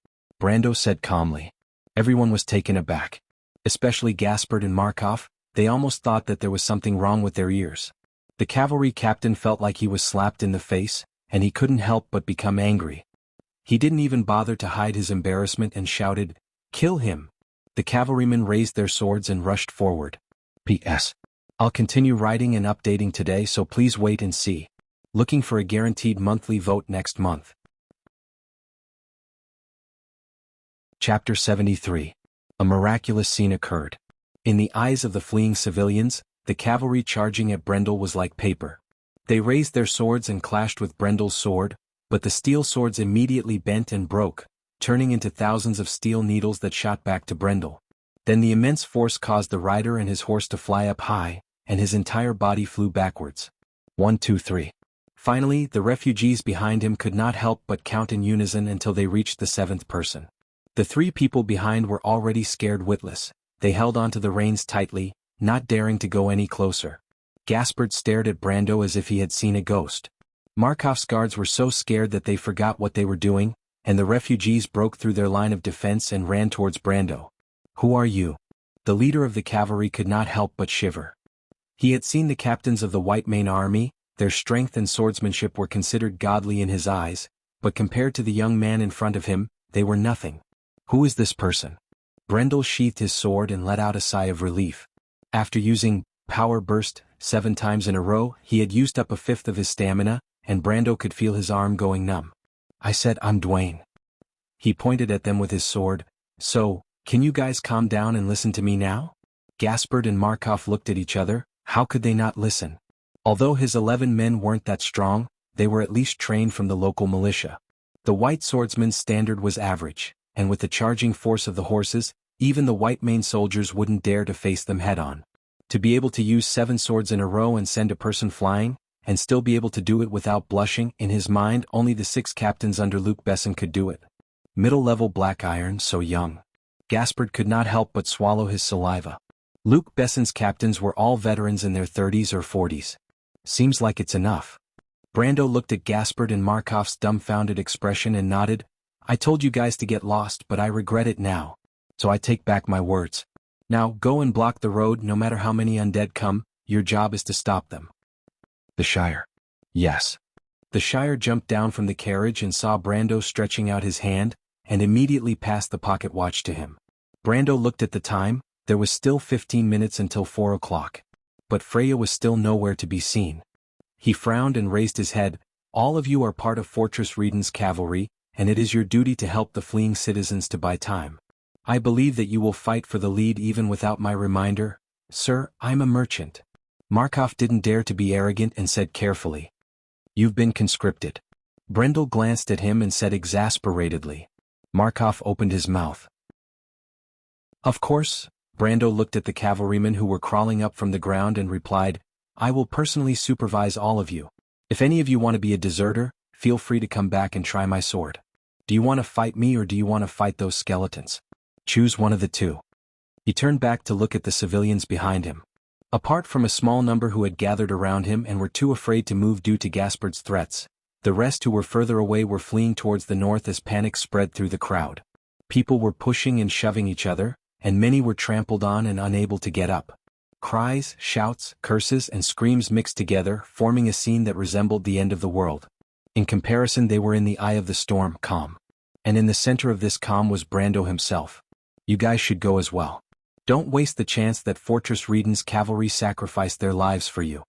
Brando said calmly. Everyone was taken aback. Especially Gaspard and Markov, they almost thought that there was something wrong with their ears. The cavalry captain felt like he was slapped in the face, and he couldn't help but become angry. He didn't even bother to hide his embarrassment and shouted, "Kill him!" The cavalrymen raised their swords and rushed forward. P.S. I'll continue writing and updating today, so please wait and see. Looking for a guaranteed monthly vote next month. Chapter 73. A miraculous scene occurred. In the eyes of the fleeing civilians, the cavalry charging at Brendel was like paper. They raised their swords and clashed with Brendel's sword, but the steel swords immediately bent and broke, turning into thousands of steel needles that shot back to Brendel. Then the immense force caused the rider and his horse to fly up high, and his entire body flew backwards. 1, 2, 3. Finally, the refugees behind him could not help but count in unison until they reached the 7th person. The 3 people behind were already scared witless. They held onto the reins tightly, not daring to go any closer. Gaspard stared at Brando as if he had seen a ghost. Markov's guards were so scared that they forgot what they were doing, and the refugees broke through their line of defense and ran towards Brando. Who are you? The leader of the cavalry could not help but shiver. He had seen the captains of the White Mane army, their strength and swordsmanship were considered godly in his eyes, but compared to the young man in front of him, they were nothing. Who is this person? Brendel sheathed his sword and let out a sigh of relief. After using Power Burst 7 times in a row, he had used up a fifth of his stamina, and Brando could feel his arm going numb. I said, I'm Dwayne. He pointed at them with his sword. So, can you guys calm down and listen to me now? Gaspard and Markov looked at each other. How could they not listen? Although his 11 men weren't that strong, they were at least trained from the local militia. The white swordsman's standard was average, and with the charging force of the horses, even the White Mane soldiers wouldn't dare to face them head-on. To be able to use 7 swords in a row and send a person flying, and still be able to do it without blushing, in his mind only the 6 captains under Luc Besson could do it. Middle-level black iron, so young. Gaspard could not help but swallow his saliva. Luc Besson's captains were all veterans in their 30s or 40s. Seems like it's enough. Brando looked at Gaspard and Markov's dumbfounded expression and nodded. I told you guys to get lost, but I regret it now. So I take back my words. Now go and block the road. No matter how many undead come, your job is to stop them. The Shire. Yes. The Shire jumped down from the carriage and saw Brando stretching out his hand, and immediately passed the pocket watch to him. Brando looked at the time. There was still 15 minutes until 4 o'clock. But Freya was still nowhere to be seen. He frowned and raised his head. All of you are part of Fortress Reden's cavalry, and it is your duty to help the fleeing citizens to buy time. I believe that you will fight for the lead even without my reminder. Sir, I'm a merchant. Markov didn't dare to be arrogant and said carefully. You've been conscripted. Brendel glanced at him and said exasperatedly. Markov opened his mouth. Of course. Brando looked at the cavalrymen who were crawling up from the ground and replied, I will personally supervise all of you. If any of you want to be a deserter, feel free to come back and try my sword. Do you want to fight me or do you want to fight those skeletons? Choose one of the two. He turned back to look at the civilians behind him. Apart from a small number who had gathered around him and were too afraid to move due to Gaspard's threats, the rest who were further away were fleeing towards the north as panic spread through the crowd. People were pushing and shoving each other, and many were trampled on and unable to get up. Cries, shouts, curses and screams mixed together, forming a scene that resembled the end of the world. In comparison, they were in the eye of the storm, calm. And in the center of this calm was Brando himself. You guys should go as well. Don't waste the chance that Fortress Reden's cavalry sacrificed their lives for you.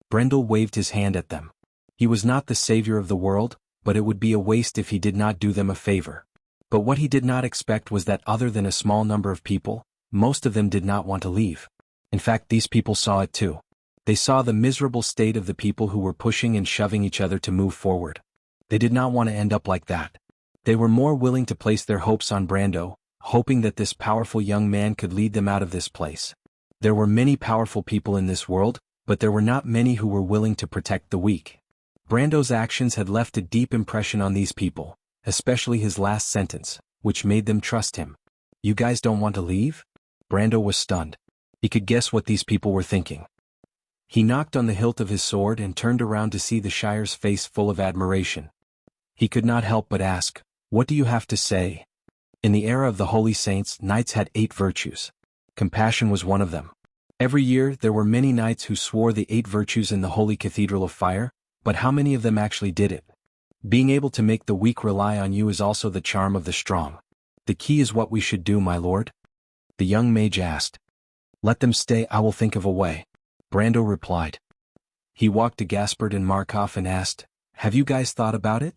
Brendel waved his hand at them. He was not the savior of the world, but it would be a waste if he did not do them a favor. But what he did not expect was that other than a small number of people, most of them did not want to leave. In fact, these people saw it too. They saw the miserable state of the people who were pushing and shoving each other to move forward. They did not want to end up like that. They were more willing to place their hopes on Brando, hoping that this powerful young man could lead them out of this place. There were many powerful people in this world, but there were not many who were willing to protect the weak. Brando's actions had left a deep impression on these people, especially his last sentence, which made them trust him. You guys don't want to leave? Brando was stunned. He could guess what these people were thinking. He knocked on the hilt of his sword and turned around to see the Shire's face full of admiration. He could not help but ask, "What do you have to say?" In the era of the Holy Saints, knights had 8 virtues. Compassion was one of them. Every year there were many knights who swore the 8 virtues in the Holy Cathedral of Fire, but how many of them actually did it? Being able to make the weak rely on you is also the charm of the strong. The key is what we should do, my lord? The young mage asked. Let them stay, I will think of a way. Brando replied. He walked to Gaspard and Markov and asked, Have you guys thought about it?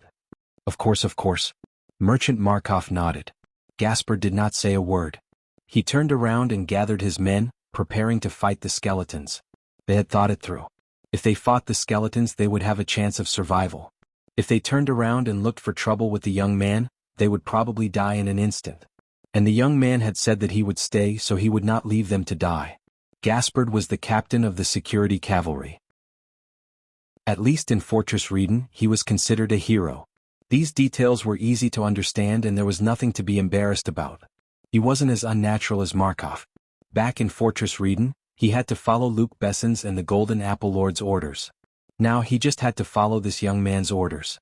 Of course. Merchant Markov nodded. Gaspard did not say a word. He turned around and gathered his men, preparing to fight the skeletons. They had thought it through. If they fought the skeletons, they would have a chance of survival. If they turned around and looked for trouble with the young man, they would probably die in an instant. And the young man had said that he would stay, so he would not leave them to die. Gaspard was the captain of the security cavalry. At least in Fortress Reden, he was considered a hero. These details were easy to understand and there was nothing to be embarrassed about. He wasn't as unnatural as Markov. Back in Fortress Reden, he had to follow Luke Besson's and the Golden Apple Lord's orders. Now he just had to follow this young man's orders.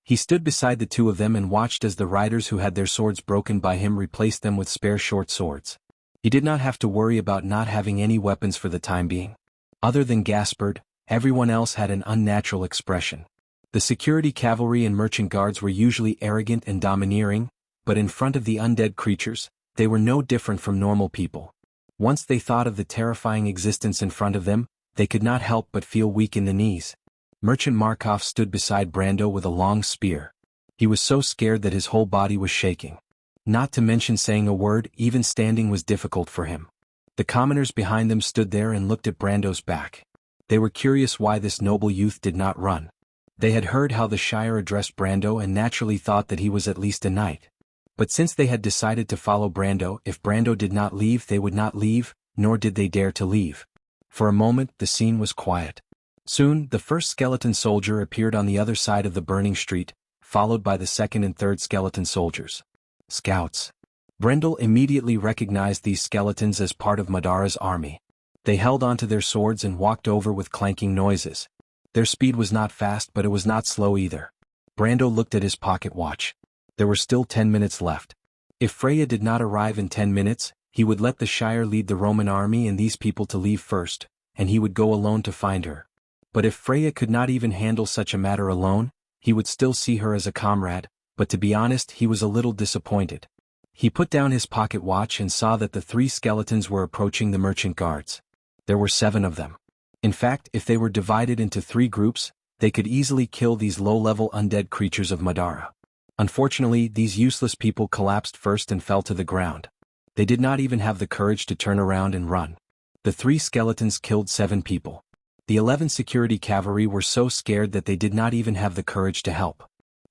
He stood beside the two of them and watched as the riders who had their swords broken by him replaced them with spare short swords. He did not have to worry about not having any weapons for the time being. Other than Gaspard, everyone else had an unnatural expression. The security cavalry and merchant guards were usually arrogant and domineering, but in front of the undead creatures, they were no different from normal people. Once they thought of the terrifying existence in front of them, they could not help but feel weak in the knees. Merchant Markov stood beside Brando with a long spear. He was so scared that his whole body was shaking. Not to mention saying a word, even standing was difficult for him. The commoners behind them stood there and looked at Brando's back. They were curious why this noble youth did not run. They had heard how the Shire addressed Brando and naturally thought that he was at least a knight. But since they had decided to follow Brando, if Brando did not leave, they would not leave, nor did they dare to leave. For a moment, the scene was quiet. Soon, the first skeleton soldier appeared on the other side of the burning street, followed by the second and third skeleton soldiers. Scouts. Brendel immediately recognized these skeletons as part of Madara's army. They held onto their swords and walked over with clanking noises. Their speed was not fast, but it was not slow either. Brando looked at his pocket watch. There were still 10 minutes left. If Freya did not arrive in 10 minutes, he would let the Shire lead the Roman army and these people to leave first, and he would go alone to find her. But if Freya could not even handle such a matter alone, he would still see her as a comrade, but to be honest, he was a little disappointed. He put down his pocket watch and saw that the 3 skeletons were approaching the merchant guards. There were 7 of them. In fact, if they were divided into 3 groups, they could easily kill these low-level undead creatures of Madara. Unfortunately, these useless people collapsed first and fell to the ground. They did not even have the courage to turn around and run. The 3 skeletons killed 7 people. The 11 security cavalry were so scared that they did not even have the courage to help.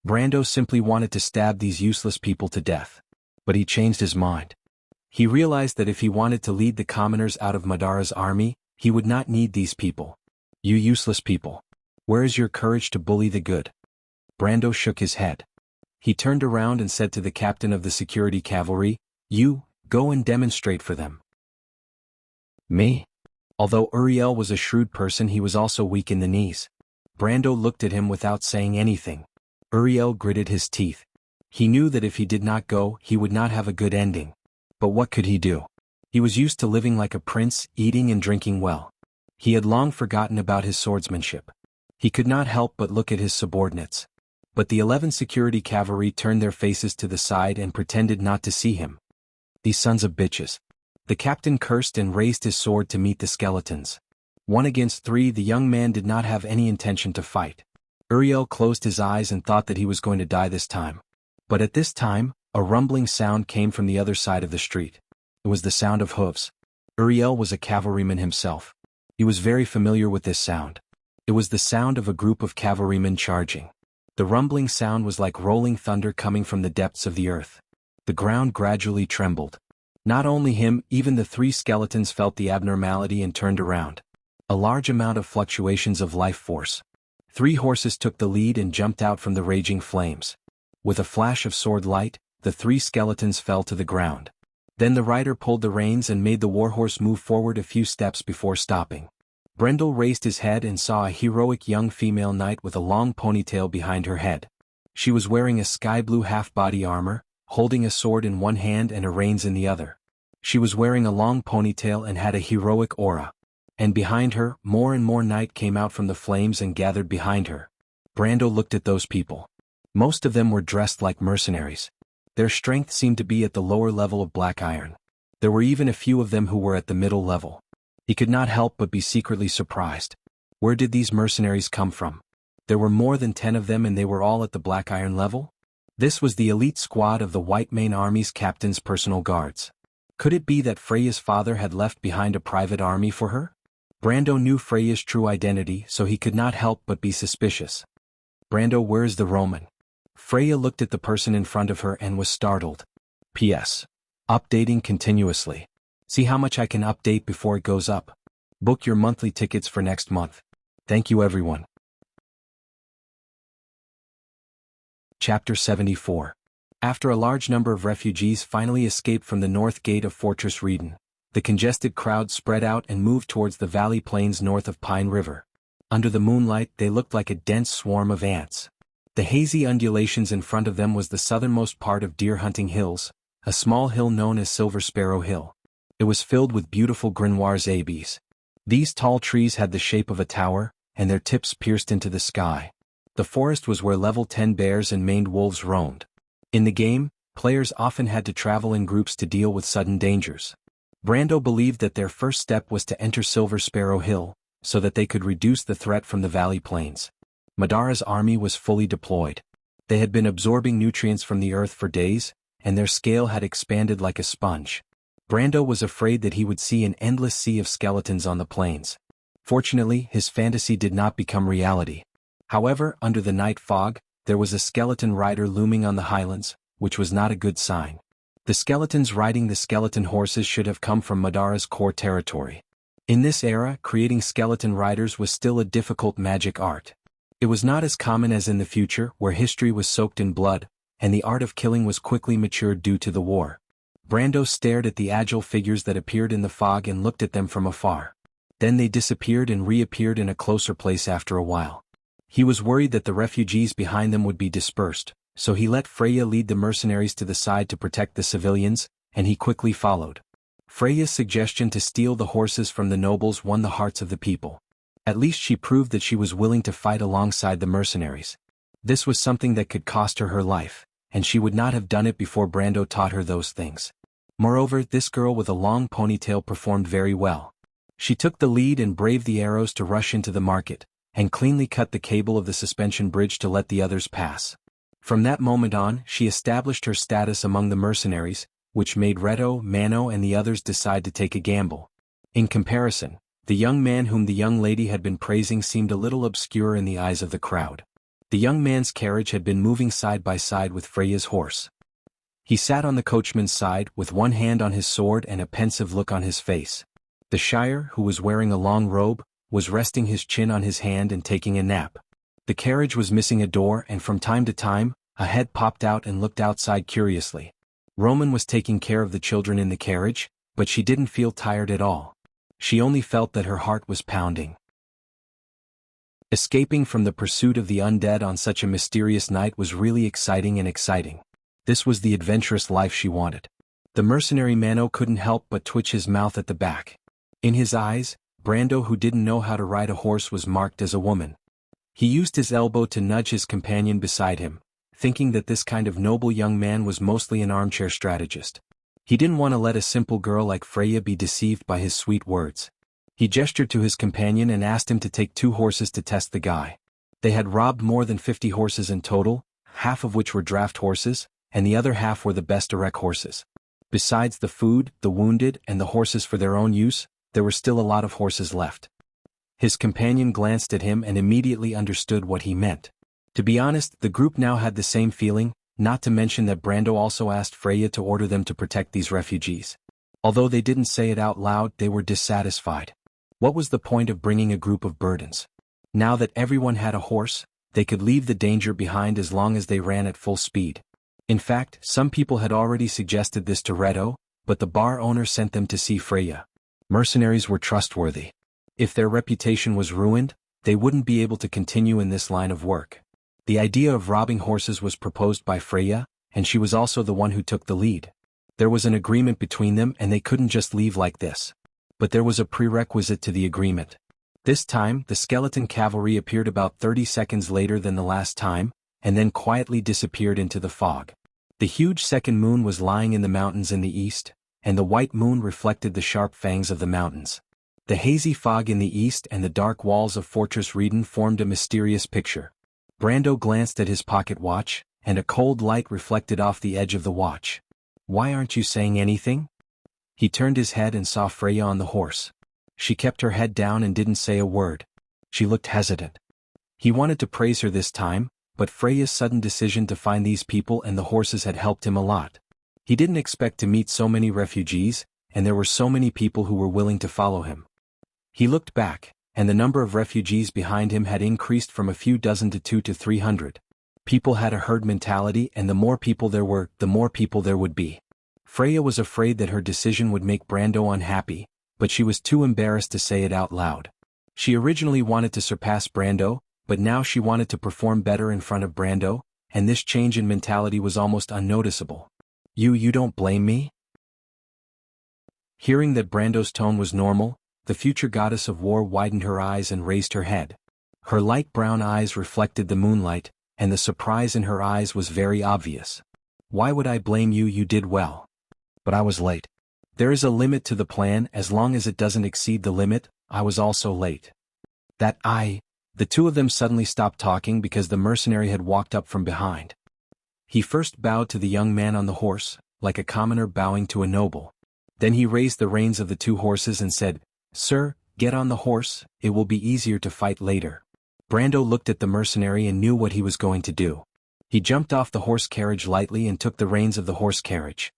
Brando simply wanted to stab these useless people to death. But he changed his mind. He realized that if he wanted to lead the commoners out of Madara's army, he would not need these people. You useless people. Where is your courage to bully the good? Brando shook his head. He turned around and said to the captain of the security cavalry, You, go and demonstrate for them. Me? Although Uriel was a shrewd person, he was also weak in the knees. Brando looked at him without saying anything. Uriel gritted his teeth. He knew that if he did not go, he would not have a good ending. But what could he do? He was used to living like a prince, eating and drinking well. He had long forgotten about his swordsmanship. He could not help but look at his subordinates. But the 11 security cavalry turned their faces to the side and pretended not to see him. These sons of bitches. The captain cursed and raised his sword to meet the skeletons. 1 against 3, the young man did not have any intention to fight. Uriel closed his eyes and thought that he was going to die this time. But at this time, a rumbling sound came from the other side of the street. It was the sound of hooves. Uriel was a cavalryman himself. He was very familiar with this sound. It was the sound of a group of cavalrymen charging. The rumbling sound was like rolling thunder coming from the depths of the earth. The ground gradually trembled. Not only him, even the 3 skeletons felt the abnormality and turned around. A large amount of fluctuations of life force. 3 horses took the lead and jumped out from the raging flames. With a flash of sword light, the 3 skeletons fell to the ground. Then the rider pulled the reins and made the warhorse move forward a few steps before stopping. Brendel raised his head and saw a heroic young female knight with a long ponytail behind her head. She was wearing a sky-blue half-body armor, holding a sword in one hand and a reins in the other. She was wearing a long ponytail and had a heroic aura. And behind her, more and more night came out from the flames and gathered behind her. Brando looked at those people. Most of them were dressed like mercenaries. Their strength seemed to be at the lower level of black iron. There were even a few of them who were at the middle level. He could not help but be secretly surprised. Where did these mercenaries come from? There were more than 10 of them and they were all at the black iron level? This was the elite squad of the White Mane Army's captain's personal guards. Could it be that Freya's father had left behind a private army for her? Brando knew Freya's true identity, so he could not help but be suspicious. Brando, where's the Roman? Freya looked at the person in front of her and was startled. P.S. Updating continuously. See how much I can update before it goes up. Book your monthly tickets for next month. Thank you everyone. Chapter 74. After a large number of refugees finally escaped from the north gate of Fortress Reeden, the congested crowd spread out and moved towards the valley plains north of Pine River. Under the moonlight they looked like a dense swarm of ants. The hazy undulations in front of them was the southernmost part of Deer Hunting Hills, a small hill known as Silver Sparrow Hill. It was filled with beautiful Grenoirs abies. These tall trees had the shape of a tower, and their tips pierced into the sky. The forest was where level 10 bears and maned wolves roamed. In the game, players often had to travel in groups to deal with sudden dangers. Brando believed that their first step was to enter Silver Sparrow Hill, so that they could reduce the threat from the valley plains. Madara's army was fully deployed. They had been absorbing nutrients from the earth for days, and their scale had expanded like a sponge. Brando was afraid that he would see an endless sea of skeletons on the plains. Fortunately, his fantasy did not become reality. However, under the night fog, there was a skeleton rider looming on the highlands, which was not a good sign. The skeletons riding the skeleton horses should have come from Madara's core territory. In this era, creating skeleton riders was still a difficult magic art. It was not as common as in the future, where history was soaked in blood, and the art of killing was quickly matured due to the war. Brando stared at the agile figures that appeared in the fog and looked at them from afar. Then they disappeared and reappeared in a closer place after a while. He was worried that the refugees behind them would be dispersed, so he let Freya lead the mercenaries to the side to protect the civilians, and he quickly followed. Freya's suggestion to steal the horses from the nobles won the hearts of the people. At least she proved that she was willing to fight alongside the mercenaries. This was something that could cost her her life, and she would not have done it before Brando taught her those things. Moreover, this girl with a long ponytail performed very well. She took the lead and braved the arrows to rush into the market, and cleanly cut the cable of the suspension bridge to let the others pass. From that moment on, she established her status among the mercenaries, which made Reto, Mano and the others decide to take a gamble. In comparison, the young man whom the young lady had been praising seemed a little obscure in the eyes of the crowd. The young man's carriage had been moving side by side with Freya's horse. He sat on the coachman's side with one hand on his sword and a pensive look on his face. The Shire, who was wearing a long robe, was resting his chin on his hand and taking a nap. The carriage was missing a door and from time to time, a head popped out and looked outside curiously. Roman was taking care of the children in the carriage, but she didn't feel tired at all. She only felt that her heart was pounding. Escaping from the pursuit of the undead on such a mysterious night was really exciting. This was the adventurous life she wanted. The mercenary Mano couldn't help but twitch his mouth at the back. In his eyes, Brando, who didn't know how to ride a horse, was marked as a woman. He used his elbow to nudge his companion beside him, thinking that this kind of noble young man was mostly an armchair strategist. He didn't want to let a simple girl like Freya be deceived by his sweet words. He gestured to his companion and asked him to take 2 horses to test the guy. They had robbed more than 50 horses in total, half of which were draft horses, and the other half were the best direct horses. Besides the food, the wounded, and the horses for their own use, there were still a lot of horses left. His companion glanced at him and immediately understood what he meant. To be honest, the group now had the same feeling, not to mention that Brando also asked Freya to order them to protect these refugees. Although they didn't say it out loud, they were dissatisfied. What was the point of bringing a group of burdens? Now that everyone had a horse, they could leave the danger behind as long as they ran at full speed. In fact, some people had already suggested this to Reto, but the bar owner sent them to see Freya. Mercenaries were trustworthy. If their reputation was ruined, they wouldn't be able to continue in this line of work. The idea of robbing horses was proposed by Freya, and she was also the one who took the lead. There was an agreement between them and they couldn't just leave like this. But there was a prerequisite to the agreement. This time, the skeleton cavalry appeared about 30 seconds later than the last time, and then quietly disappeared into the fog. The huge second moon was lying in the mountains in the east, and the white moon reflected the sharp fangs of the mountains. The hazy fog in the east and the dark walls of Fortress Reden formed a mysterious picture. Brando glanced at his pocket watch, and a cold light reflected off the edge of the watch. "Why aren't you saying anything?" He turned his head and saw Freya on the horse. She kept her head down and didn't say a word. She looked hesitant. He wanted to praise her this time, but Freya's sudden decision to find these people and the horses had helped him a lot. He didn't expect to meet so many refugees, and there were so many people who were willing to follow him. He looked back, and the number of refugees behind him had increased from a few dozen to 200 to 300. People had a herd mentality, and the more people there were, the more people there would be. Freya was afraid that her decision would make Brando unhappy, but she was too embarrassed to say it out loud. She originally wanted to surpass Brando, but now she wanted to perform better in front of Brando, and this change in mentality was almost unnoticeable. You don't blame me?" Hearing that Brando's tone was normal, the future goddess of war widened her eyes and raised her head. Her light brown eyes reflected the moonlight, and the surprise in her eyes was very obvious. "Why would I blame you? You did well. But I was late. There is a limit to the plan. As long as it doesn't exceed the limit, I was also late." The two of them suddenly stopped talking because the mercenary had walked up from behind. He first bowed to the young man on the horse, like a commoner bowing to a noble. Then he raised the reins of the 2 horses and said, "Sir, get on the horse, it will be easier to fight later." Brando looked at the mercenary and knew what he was going to do. He jumped off the horse carriage lightly and took the reins of the horse carriage.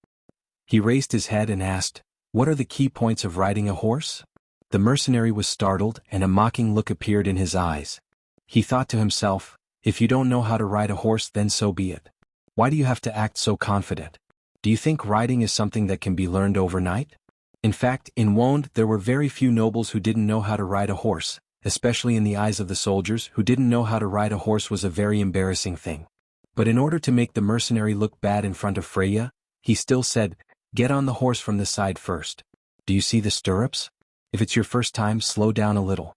He raised his head and asked, "What are the key points of riding a horse?" The mercenary was startled, and a mocking look appeared in his eyes. He thought to himself, "If you don't know how to ride a horse, then so be it. Why do you have to act so confident? Do you think riding is something that can be learned overnight?" In fact, in Wonde there were very few nobles who didn't know how to ride a horse, especially in the eyes of the soldiers who didn't know how to ride a horse was a very embarrassing thing. But in order to make the mercenary look bad in front of Freya, he still said, "Get on the horse from the side first. Do you see the stirrups? If it's your first time, slow down a little."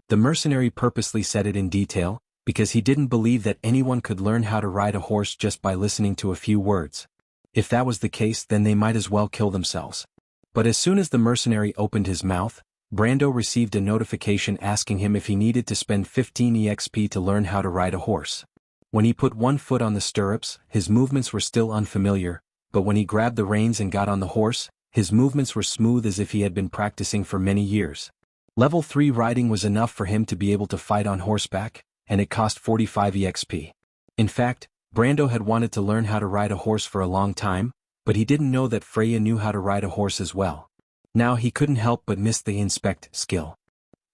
The mercenary purposely said it in detail, because he didn't believe that anyone could learn how to ride a horse just by listening to a few words. If that was the case, then they might as well kill themselves. But as soon as the mercenary opened his mouth, Brando received a notification asking him if he needed to spend 15 EXP to learn how to ride a horse. When he put one foot on the stirrups, his movements were still unfamiliar, but when he grabbed the reins and got on the horse, his movements were smooth as if he had been practicing for many years. Level 3 riding was enough for him to be able to fight on horseback, and it cost 45 EXP. In fact, Brando had wanted to learn how to ride a horse for a long time, but he didn't know that Freya knew how to ride a horse as well. Now he couldn't help but miss the inspect skill.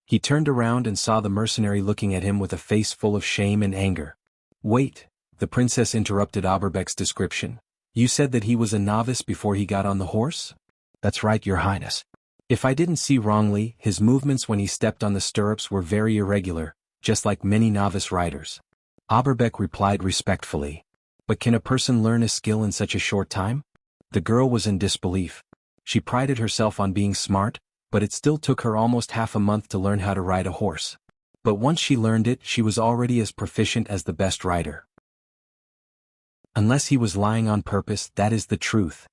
He turned around and saw the mercenary looking at him with a face full of shame and anger. "Wait," the princess interrupted Oberbeck's description. You said that he was a novice before he got on the horse? That's right, Your Highness. If I didn't see wrongly, his movements when he stepped on the stirrups were very irregular, just like many novice riders. Aberbeck replied respectfully. But can a person learn a skill in such a short time? The girl was in disbelief. She prided herself on being smart, but it still took her almost half a month to learn how to ride a horse. But once she learned it, she was already as proficient as the best rider. Unless he was lying on purpose, that is the truth.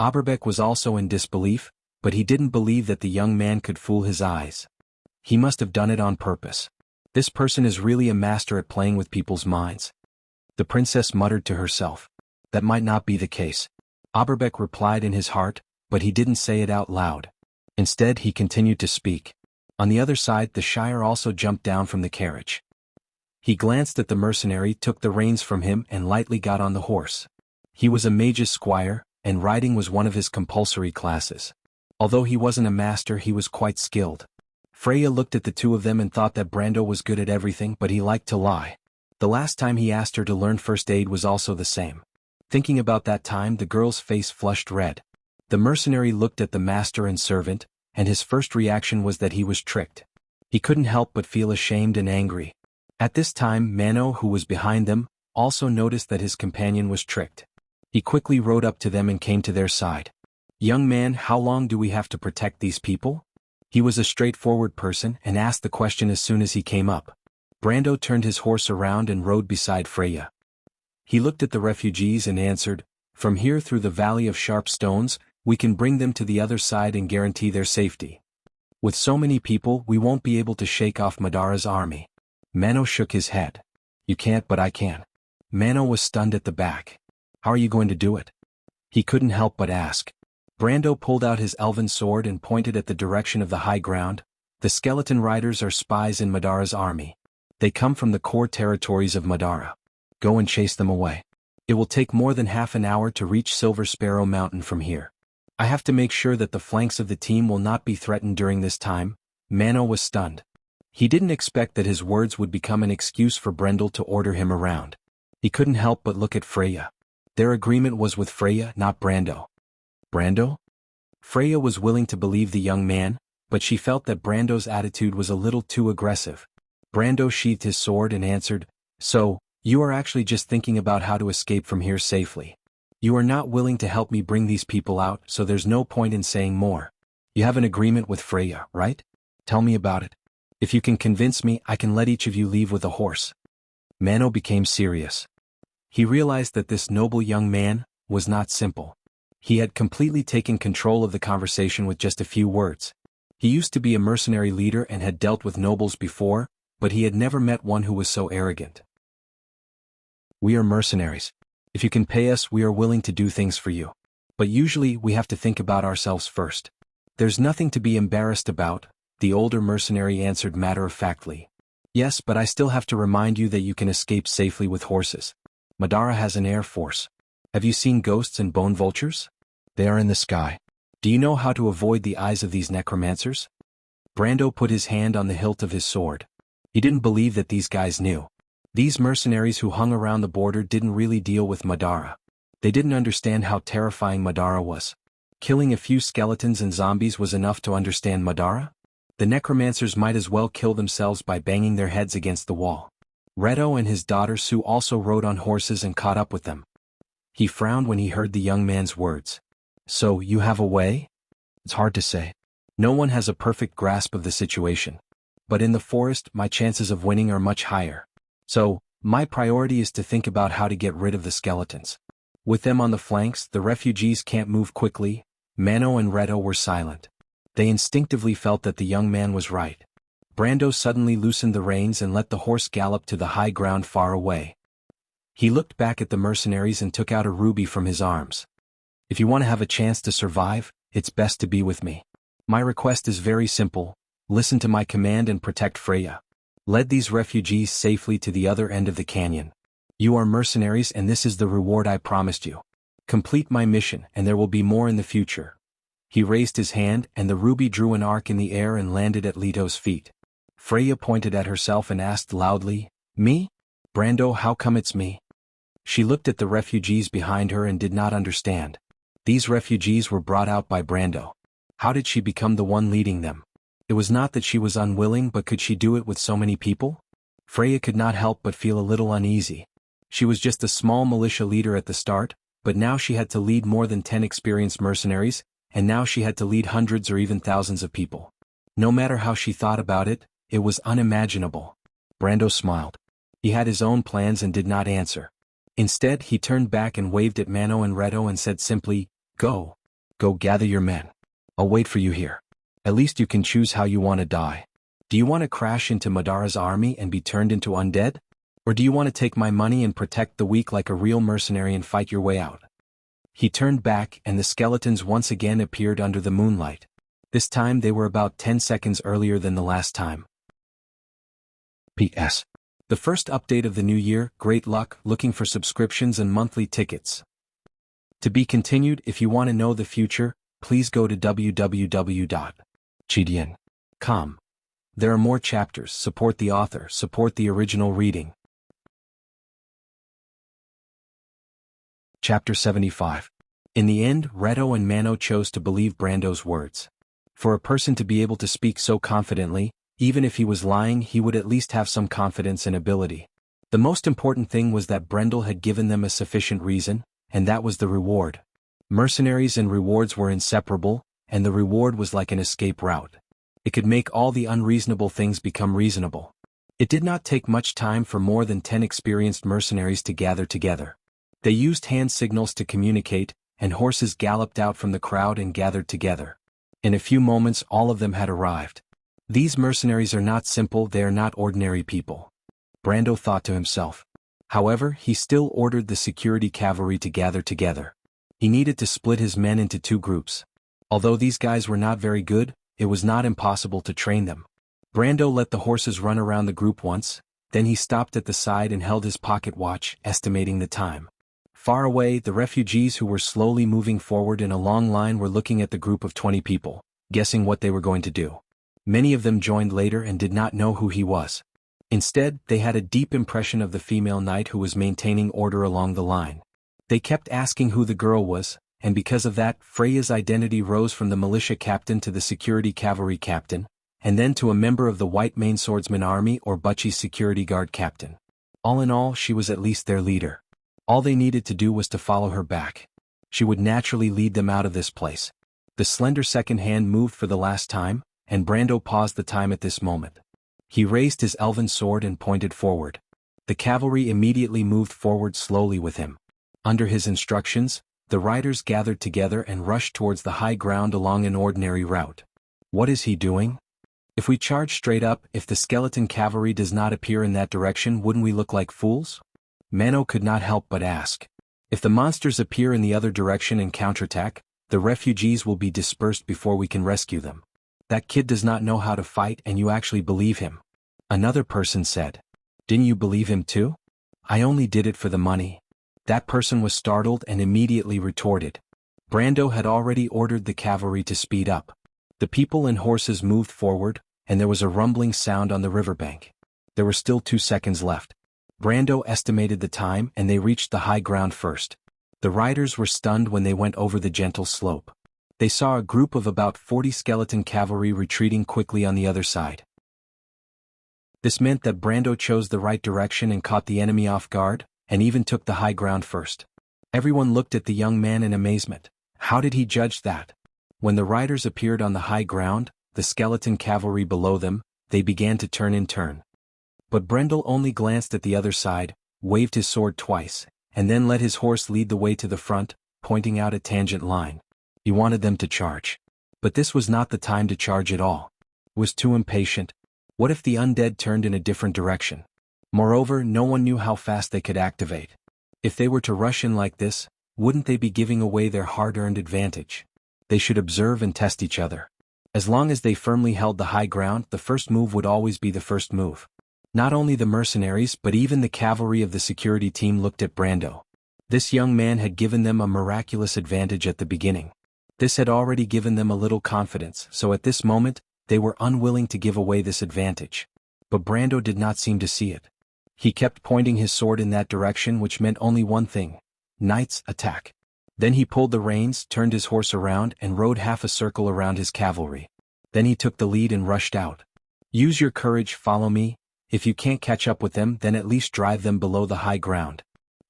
Aberbeck was also in disbelief, but he didn't believe that the young man could fool his eyes. He must have done it on purpose. This person is really a master at playing with people's minds. The princess muttered to herself. That might not be the case. Aberbeck replied in his heart, but he didn't say it out loud. Instead, he continued to speak. On the other side, the Shire also jumped down from the carriage. He glanced at the mercenary, took the reins from him, and lightly got on the horse. He was a mage's squire, and riding was one of his compulsory classes. Although he wasn't a master, he was quite skilled. Freya looked at the two of them and thought that Brando was good at everything, but he liked to lie. The last time he asked her to learn first aid was also the same. Thinking about that time, the girl's face flushed red. The mercenary looked at the master and servant, and his first reaction was that he was tricked. He couldn't help but feel ashamed and angry. At this time, Mano, who was behind them, also noticed that his companion was tricked. He quickly rode up to them and came to their side. Young man, how long do we have to protect these people? He was a straightforward person and asked the question as soon as he came up. Brando turned his horse around and rode beside Freya. He looked at the refugees and answered, From here through the Valley of Sharp Stones, we can bring them to the other side and guarantee their safety. With so many people, we won't be able to shake off Madara's army. Mano shook his head. You can't, but I can. Mano was stunned at the back. How are you going to do it? He couldn't help but ask. Brando pulled out his elven sword and pointed at the direction of the high ground. The skeleton riders are spies in Madara's army. They come from the core territories of Madara. Go and chase them away. It will take more than half an hour to reach Silver Sparrow Mountain from here. I have to make sure that the flanks of the team will not be threatened during this time. Mano was stunned. He didn't expect that his words would become an excuse for Brendel to order him around. He couldn't help but look at Freya. Their agreement was with Freya, not Brando. Brando? Freya was willing to believe the young man, but she felt that Brando's attitude was a little too aggressive. Brando sheathed his sword and answered, So, you are actually just thinking about how to escape from here safely. You are not willing to help me bring these people out, so there's no point in saying more. You have an agreement with Freya, right? Tell me about it. If you can convince me, I can let each of you leave with a horse. Mano became serious. He realized that this noble young man was not simple. He had completely taken control of the conversation with just a few words. He used to be a mercenary leader and had dealt with nobles before, but he had never met one who was so arrogant. We are mercenaries. If you can pay us, we are willing to do things for you. But usually we have to think about ourselves first. There's nothing to be embarrassed about, the older mercenary answered matter-of-factly. Yes, but I still have to remind you that you can escape safely with horses. Madara has an air force. Have you seen ghosts and bone vultures? They are in the sky. Do you know how to avoid the eyes of these necromancers? Brando put his hand on the hilt of his sword. He didn't believe that these guys knew. These mercenaries who hung around the border didn't really deal with Madara. They didn't understand how terrifying Madara was. Killing a few skeletons and zombies was enough to understand Madara? The necromancers might as well kill themselves by banging their heads against the wall. Reto and his daughter Sue also rode on horses and caught up with them. He frowned when he heard the young man's words. So, you have a way? It's hard to say. No one has a perfect grasp of the situation. But in the forest, my chances of winning are much higher. So, my priority is to think about how to get rid of the skeletons. With them on the flanks, the refugees can't move quickly. Mano and Reto were silent. They instinctively felt that the young man was right. Brando suddenly loosened the reins and let the horse gallop to the high ground far away. He looked back at the mercenaries and took out a ruby from his arms. If you want to have a chance to survive, it's best to be with me. My request is very simple. Listen to my command and protect Freya. Lead these refugees safely to the other end of the canyon. You are mercenaries and this is the reward I promised you. Complete my mission and there will be more in the future. He raised his hand and the ruby drew an arc in the air and landed at Leto's feet. Freya pointed at herself and asked loudly, Me? Brando, how come it's me? She looked at the refugees behind her and did not understand. These refugees were brought out by Brando. How did she become the one leading them? It was not that she was unwilling, but could she do it with so many people? Freya could not help but feel a little uneasy. She was just a small militia leader at the start, but now she had to lead more than 10 experienced mercenaries, and now she had to lead hundreds or even thousands of people. No matter how she thought about it, it was unimaginable. Brando smiled. He had his own plans and did not answer. Instead, he turned back and waved at Mano and Reto and said simply, "Go. Go gather your men. I'll wait for you here. At least you can choose how you want to die. Do you want to crash into Madara's army and be turned into undead? Or do you want to take my money and protect the weak like a real mercenary and fight your way out?" He turned back and the skeletons once again appeared under the moonlight. This time they were about 10 seconds earlier than the last time. P.S. The first update of the new year, great luck looking for subscriptions and monthly tickets. To be continued. If you want to know the future, please go to www.chidian.com. There are more chapters. Support the author, support the original reading. Chapter 75. In the end, Reto and Mano chose to believe Brando's words. For a person to be able to speak so confidently, even if he was lying, he would at least have some confidence and ability. The most important thing was that Brendel had given them a sufficient reason, and that was the reward. Mercenaries and rewards were inseparable, and the reward was like an escape route. It could make all the unreasonable things become reasonable. It did not take much time for more than 10 experienced mercenaries to gather together. They used hand signals to communicate, and horses galloped out from the crowd and gathered together. In a few moments all of them had arrived. These mercenaries are not simple, they are not ordinary people. Brando thought to himself. However, he still ordered the security cavalry to gather together. He needed to split his men into 2 groups. Although these guys were not very good, it was not impossible to train them. Brando let the horses run around the group once, then he stopped at the side and held his pocket watch, estimating the time. Far away, the refugees who were slowly moving forward in a long line were looking at the group of 20 people, guessing what they were going to do. Many of them joined later and did not know who he was. Instead, they had a deep impression of the female knight who was maintaining order along the line. They kept asking who the girl was, and because of that, Freya's identity rose from the militia captain to the security cavalry captain, and then to a member of the White Mane Swordsman Army or Butchie's security guard captain. All in all, she was at least their leader. All they needed to do was to follow her back. She would naturally lead them out of this place. The slender second hand moved for the last time, and Brando paused the time at this moment. He raised his elven sword and pointed forward. The cavalry immediately moved forward slowly with him. Under his instructions, the riders gathered together and rushed towards the high ground along an ordinary route. What is he doing? If we charge straight up, if the skeleton cavalry does not appear in that direction, wouldn't we look like fools? Mano could not help but ask. If the monsters appear in the other direction and counterattack, the refugees will be dispersed before we can rescue them. That kid does not know how to fight and you actually believe him. Another person said. Didn't you believe him too? I only did it for the money. That person was startled and immediately retorted. Brando had already ordered the cavalry to speed up. The people and horses moved forward, and there was a rumbling sound on the riverbank. There were still 2 seconds left. Brando estimated the time and they reached the high ground first. The riders were stunned when they went over the gentle slope. They saw a group of about 40 skeleton cavalry retreating quickly on the other side. This meant that Brando chose the right direction and caught the enemy off guard, and even took the high ground first. Everyone looked at the young man in amazement. How did he judge that? When the riders appeared on the high ground, the skeleton cavalry below them, they began to turn in turn. But Brendel only glanced at the other side, waved his sword twice, and then let his horse lead the way to the front, pointing out a tangent line. He wanted them to charge. But this was not the time to charge at all. It was too impatient. What if the undead turned in a different direction? Moreover, no one knew how fast they could activate. If they were to rush in like this, wouldn't they be giving away their hard-earned advantage? They should observe and test each other. As long as they firmly held the high ground, the first move would always be the first move. Not only the mercenaries but even the cavalry of the security team looked at Brando. This young man had given them a miraculous advantage at the beginning. This had already given them a little confidence, so at this moment, they were unwilling to give away this advantage. But Brando did not seem to see it. He kept pointing his sword in that direction, which meant only one thing: knights, attack. Then he pulled the reins, turned his horse around, and rode half a circle around his cavalry. Then he took the lead and rushed out. Use your courage, follow me. If you can't catch up with them, then at least drive them below the high ground.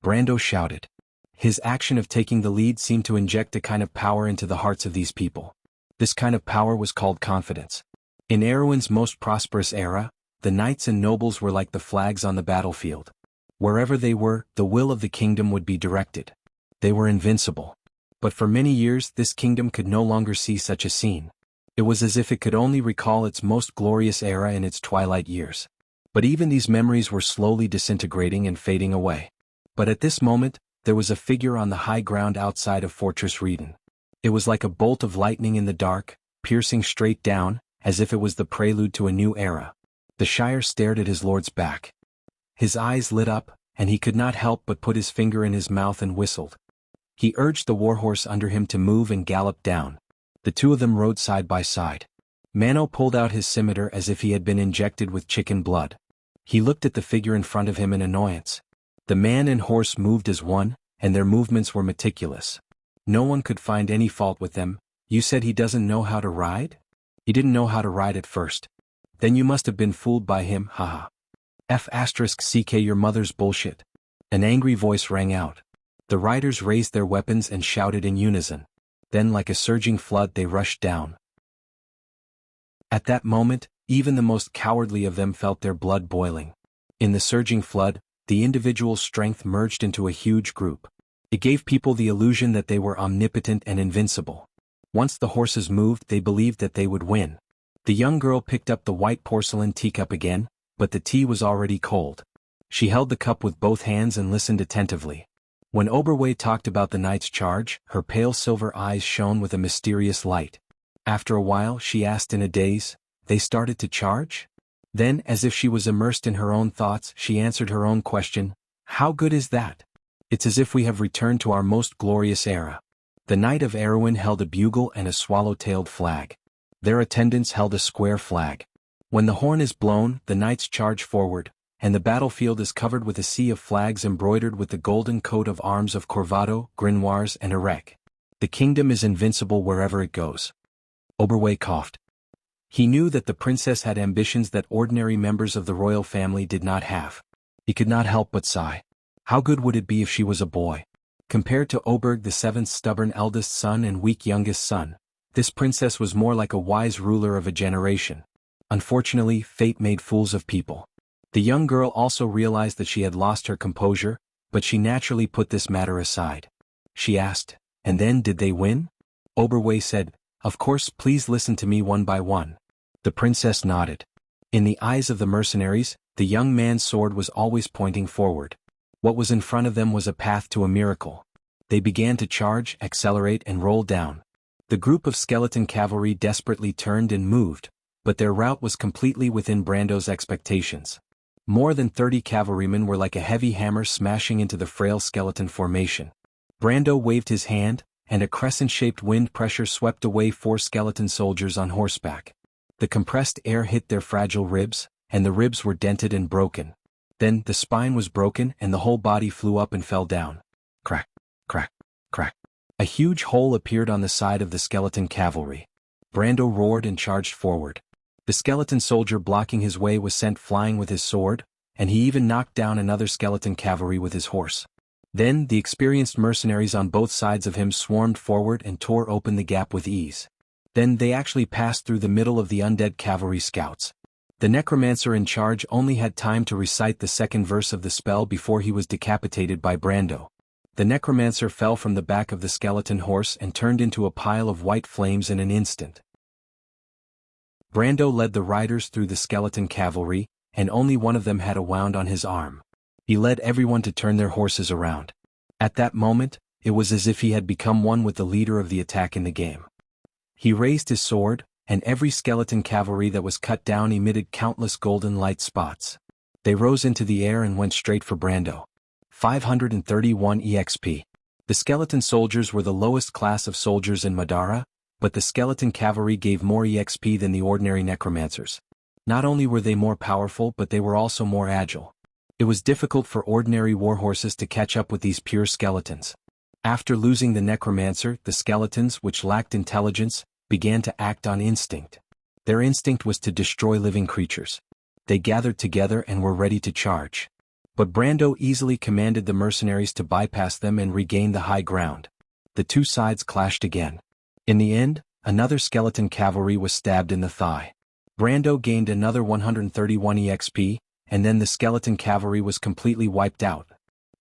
Brando shouted. His action of taking the lead seemed to inject a kind of power into the hearts of these people. This kind of power was called confidence. In Erwin's most prosperous era, the knights and nobles were like the flags on the battlefield. Wherever they were, the will of the kingdom would be directed. They were invincible. But for many years this kingdom could no longer see such a scene. It was as if it could only recall its most glorious era in its twilight years. But even these memories were slowly disintegrating and fading away. But at this moment, there was a figure on the high ground outside of Fortress Rieden. It was like a bolt of lightning in the dark, piercing straight down, as if it was the prelude to a new era. The Shire stared at his lord's back. His eyes lit up, and he could not help but put his finger in his mouth and whistled. He urged the warhorse under him to move and galloped down. The two of them rode side by side. Mano pulled out his scimitar as if he had been injected with chicken blood. He looked at the figure in front of him in annoyance. The man and horse moved as one, and their movements were meticulous. No one could find any fault with them. You said he doesn't know how to ride? He didn't know how to ride at first. Then you must have been fooled by him, haha. F***ck your mother's bullshit. An angry voice rang out. The riders raised their weapons and shouted in unison. Then like a surging flood they rushed down. At that moment, even the most cowardly of them felt their blood boiling. In the surging flood, the individual's strength merged into a huge group. It gave people the illusion that they were omnipotent and invincible. Once the horses moved, they believed that they would win. The young girl picked up the white porcelain teacup again, but the tea was already cold. She held the cup with both hands and listened attentively. When Oberway talked about the knight's charge, her pale silver eyes shone with a mysterious light. After a while, she asked in a daze, "They started to charge?" Then, as if she was immersed in her own thoughts, she answered her own question, "How good is that? It's as if we have returned to our most glorious era." The Knight of Erwin held a bugle and a swallow-tailed flag. Their attendants held a square flag. When the horn is blown, the knights charge forward, and the battlefield is covered with a sea of flags embroidered with the golden coat of arms of Corvado, Grinoires and Erech. The kingdom is invincible wherever it goes. Oberway coughed. He knew that the princess had ambitions that ordinary members of the royal family did not have. He could not help but sigh. How good would it be if she was a boy? Compared to Oberg the seventh's stubborn eldest son and weak youngest son, this princess was more like a wise ruler of a generation. Unfortunately, fate made fools of people. The young girl also realized that she had lost her composure, but she naturally put this matter aside. She asked, "And then did they win?" Oberway said, "Of course, please listen to me one by one." The princess nodded. In the eyes of the mercenaries, the young man's sword was always pointing forward. What was in front of them was a path to a miracle. They began to charge, accelerate and roll down. The group of skeleton cavalry desperately turned and moved, but their route was completely within Brando's expectations. More than 30 cavalrymen were like a heavy hammer smashing into the frail skeleton formation. Brando waved his hand, and a crescent-shaped wind pressure swept away 4 skeleton soldiers on horseback. The compressed air hit their fragile ribs, and the ribs were dented and broken. Then, the spine was broken and the whole body flew up and fell down. Crack, crack, crack. A huge hole appeared on the side of the skeleton cavalry. Brando roared and charged forward. The skeleton soldier blocking his way was sent flying with his sword, and he even knocked down another skeleton cavalry with his horse. Then, the experienced mercenaries on both sides of him swarmed forward and tore open the gap with ease. Then they actually passed through the middle of the undead cavalry scouts. The necromancer in charge only had time to recite the second verse of the spell before he was decapitated by Brando. The necromancer fell from the back of the skeleton horse and turned into a pile of white flames in an instant. Brando led the riders through the skeleton cavalry, and only one of them had a wound on his arm. He led everyone to turn their horses around. At that moment, it was as if he had become one with the leader of the attack in the game. He raised his sword, and every skeleton cavalry that was cut down emitted countless golden light spots. They rose into the air and went straight for Brando. 531 EXP. The skeleton soldiers were the lowest class of soldiers in Madara, but the skeleton cavalry gave more EXP than the ordinary necromancers. Not only were they more powerful but they were also more agile. It was difficult for ordinary warhorses to catch up with these pure skeletons. After losing the necromancer, the skeletons, which lacked intelligence, began to act on instinct. Their instinct was to destroy living creatures. They gathered together and were ready to charge. But Brando easily commanded the mercenaries to bypass them and regain the high ground. The two sides clashed again. In the end, another skeleton cavalry was stabbed in the thigh. Brando gained another 131 EXP, and then the skeleton cavalry was completely wiped out.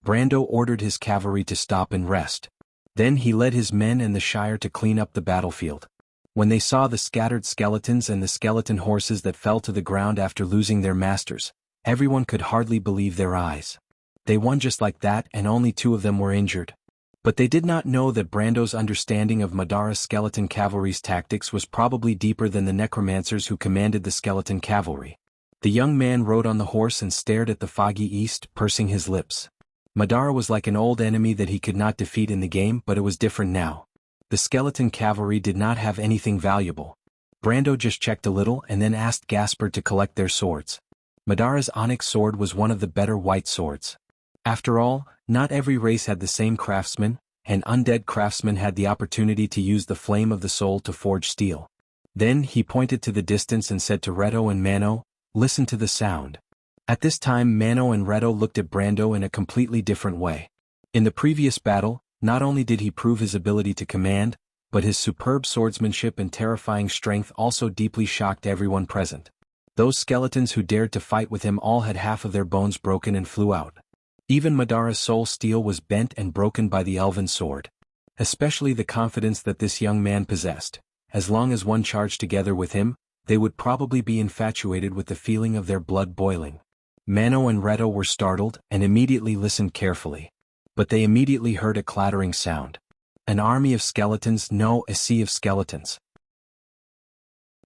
Brando ordered his cavalry to stop and rest. Then he led his men and the Shire to clean up the battlefield. When they saw the scattered skeletons and the skeleton horses that fell to the ground after losing their masters, everyone could hardly believe their eyes. They won just like that, and only 2 of them were injured. But they did not know that Brando's understanding of Madara's skeleton cavalry's tactics was probably deeper than the necromancers who commanded the skeleton cavalry. The young man rode on the horse and stared at the foggy east, pursing his lips. Madara was like an old enemy that he could not defeat in the game, but it was different now. The skeleton cavalry did not have anything valuable. Brando just checked a little and then asked Gaspard to collect their swords. Madara's onyx sword was one of the better white swords. After all, not every race had the same craftsman, and undead craftsmen had the opportunity to use the flame of the soul to forge steel. Then he pointed to the distance and said to Reto and Mano, "Listen to the sound." At this time Mano and Reto looked at Brando in a completely different way. In the previous battle, not only did he prove his ability to command, but his superb swordsmanship and terrifying strength also deeply shocked everyone present. Those skeletons who dared to fight with him all had half of their bones broken and flew out. Even Madara's soul steel was bent and broken by the elven sword. Especially the confidence that this young man possessed. As long as one charged together with him, they would probably be infatuated with the feeling of their blood boiling. Mano and Reto were startled and immediately listened carefully. But they immediately heard a clattering sound. An army of skeletons, no, a sea of skeletons.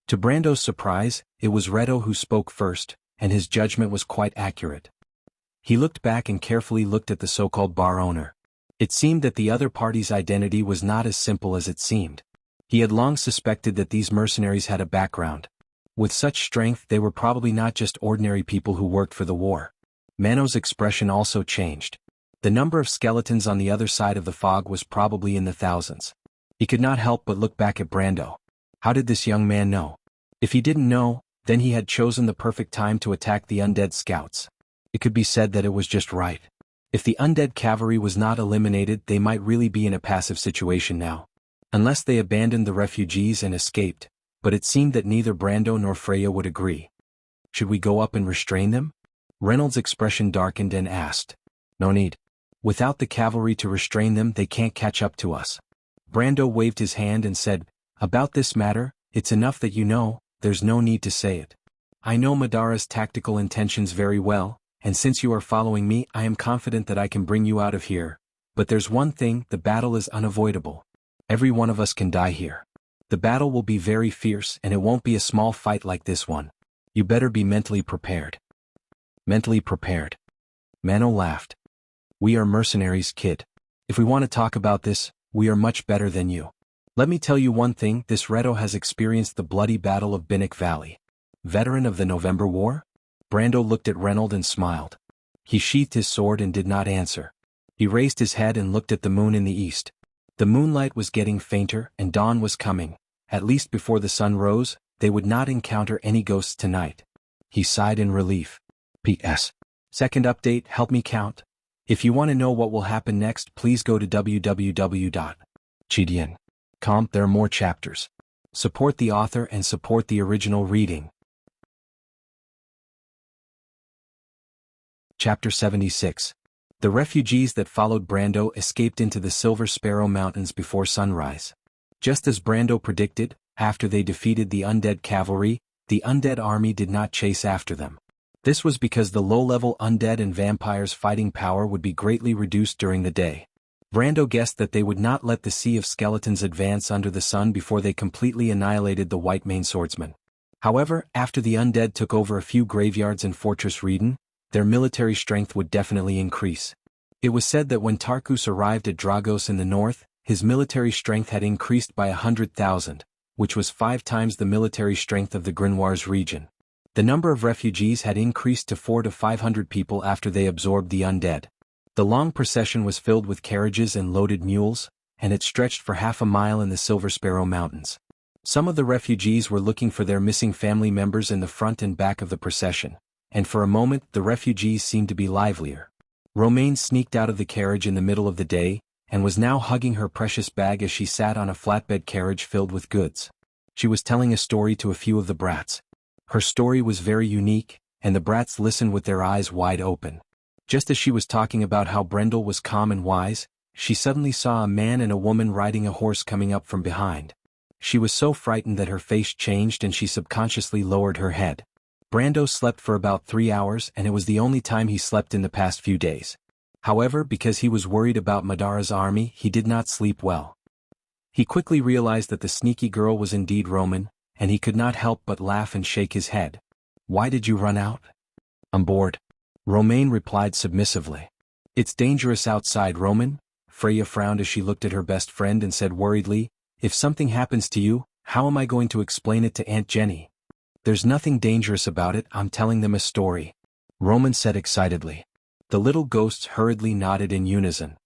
To Brando's surprise, it was Reto who spoke first, and his judgment was quite accurate. He looked back and carefully looked at the so-called bar owner. It seemed that the other party's identity was not as simple as it seemed. He had long suspected that these mercenaries had a background. With such strength, they were probably not just ordinary people who worked for the war. Mano's expression also changed. The number of skeletons on the other side of the fog was probably in the thousands. He could not help but look back at Brando. How did this young man know? If he didn't know, then he had chosen the perfect time to attack the undead scouts. It could be said that it was just right. If the undead cavalry was not eliminated, they might really be in a passive situation now. Unless they abandoned the refugees and escaped, but it seemed that neither Brando nor Freya would agree. Should we go up and restrain them? Reynolds' expression darkened and asked. No need. Without the cavalry to restrain them, they can't catch up to us. Brando waved his hand and said, About this matter, it's enough that you know, there's no need to say it. I know Madara's tactical intentions very well, and since you are following me, I am confident that I can bring you out of here. But there's one thing, the battle is unavoidable. Every one of us can die here. The battle will be very fierce, and it won't be a small fight like this one. You better be mentally prepared. Mentally prepared. Mano laughed. We are mercenaries, kid. If we want to talk about this, we are much better than you. Let me tell you one thing, this Reto has experienced the bloody battle of Binnock Valley. Veteran of the November War? Brando looked at Reynolds and smiled. He sheathed his sword and did not answer. He raised his head and looked at the moon in the east. The moonlight was getting fainter and dawn was coming. At least before the sun rose, they would not encounter any ghosts tonight. He sighed in relief. P.S. Second update, help me count. If you want to know what will happen next, please go to www.chidian.com. There are more chapters. Support the author and support the original reading. Chapter 76. The refugees that followed Brando escaped into the Silver Sparrow Mountains before sunrise. Just as Brando predicted, after they defeated the undead cavalry, the undead army did not chase after them. This was because the low-level undead and vampires' fighting power would be greatly reduced during the day. Brando guessed that they would not let the sea of skeletons advance under the sun before they completely annihilated the White Mane swordsmen. However, after the undead took over a few graveyards in Fortress Reden, their military strength would definitely increase. It was said that when Tarkus arrived at Dragos in the north, his military strength had increased by 100,000, which was 5 times the military strength of the Grimoires region. The number of refugees had increased to 400 to 500 people after they absorbed the undead. The long procession was filled with carriages and loaded mules, and it stretched for half a mile in the Silver Sparrow Mountains. Some of the refugees were looking for their missing family members in the front and back of the procession, and for a moment the refugees seemed to be livelier. Romaine sneaked out of the carriage in the middle of the day, and was now hugging her precious bag as she sat on a flatbed carriage filled with goods. She was telling a story to a few of the brats. Her story was very unique, and the brats listened with their eyes wide open. Just as she was talking about how Brendel was calm and wise, she suddenly saw a man and a woman riding a horse coming up from behind. She was so frightened that her face changed and she subconsciously lowered her head. Brando slept for about 3 hours, and it was the only time he slept in the past few days. However, because he was worried about Madara's army, he did not sleep well. He quickly realized that the sneaky girl was indeed Roman, and he could not help but laugh and shake his head. "Why did you run out?" "I'm bored," Romaine replied submissively. "It's dangerous outside, Roman." Freya frowned as she looked at her best friend and said worriedly, "If something happens to you, how am I going to explain it to Aunt Jenny?" "There's nothing dangerous about it, I'm telling them a story," Roman said excitedly. The little ghosts hurriedly nodded in unison.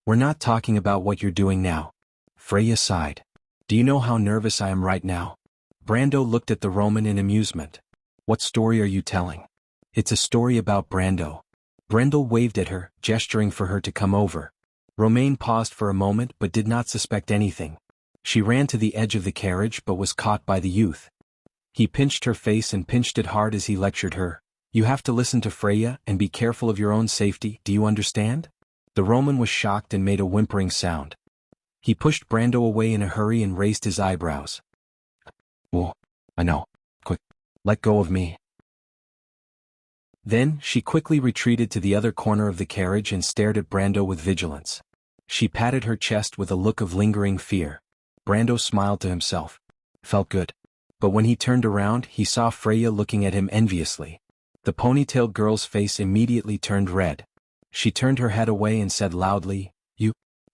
"We're not talking about what you're doing now." Freya sighed. "Do you know how nervous I am right now?" Brando looked at the Roman in amusement. "What story are you telling?" "It's a story about Brando." Brendel waved at her, gesturing for her to come over. Romaine paused for a moment but did not suspect anything. She ran to the edge of the carriage but was caught by the youth. He pinched her face and pinched it hard as he lectured her. "You have to listen to Freya and be careful of your own safety, do you understand?" The Roman was shocked and made a whimpering sound. He pushed Brando away in a hurry and raised his eyebrows. "Oh, I know. Quick, let go of me." Then, she quickly retreated to the other corner of the carriage and stared at Brando with vigilance. She patted her chest with a look of lingering fear. Brando smiled to himself. Felt good. But when he turned around, he saw Freya looking at him enviously. The ponytailed girl's face immediately turned red. She turned her head away and said loudly,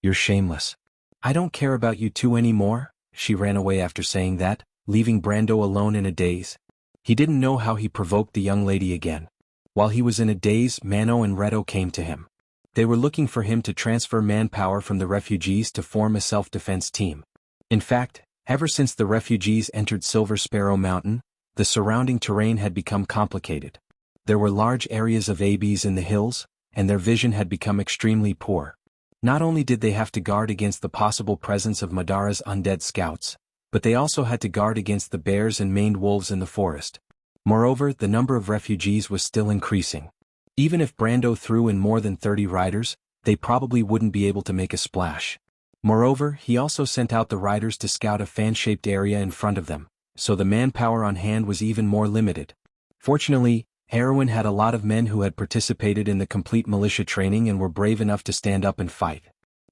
You're shameless. I don't care about you two anymore." She ran away after saying that, leaving Brando alone in a daze. He didn't know how he provoked the young lady again. While he was in a daze, Mano and Reto came to him. They were looking for him to transfer manpower from the refugees to form a self-defense team. In fact, ever since the refugees entered Silver Sparrow Mountain, the surrounding terrain had become complicated. There were large areas of ABs in the hills, and their vision had become extremely poor. Not only did they have to guard against the possible presence of Madara's undead scouts, but they also had to guard against the bears and maned wolves in the forest. Moreover, the number of refugees was still increasing. Even if Brando threw in more than 30 riders, they probably wouldn't be able to make a splash. Moreover, he also sent out the riders to scout a fan-shaped area in front of them, so the manpower on hand was even more limited. Fortunately, Erwin had a lot of men who had participated in the complete militia training and were brave enough to stand up and fight.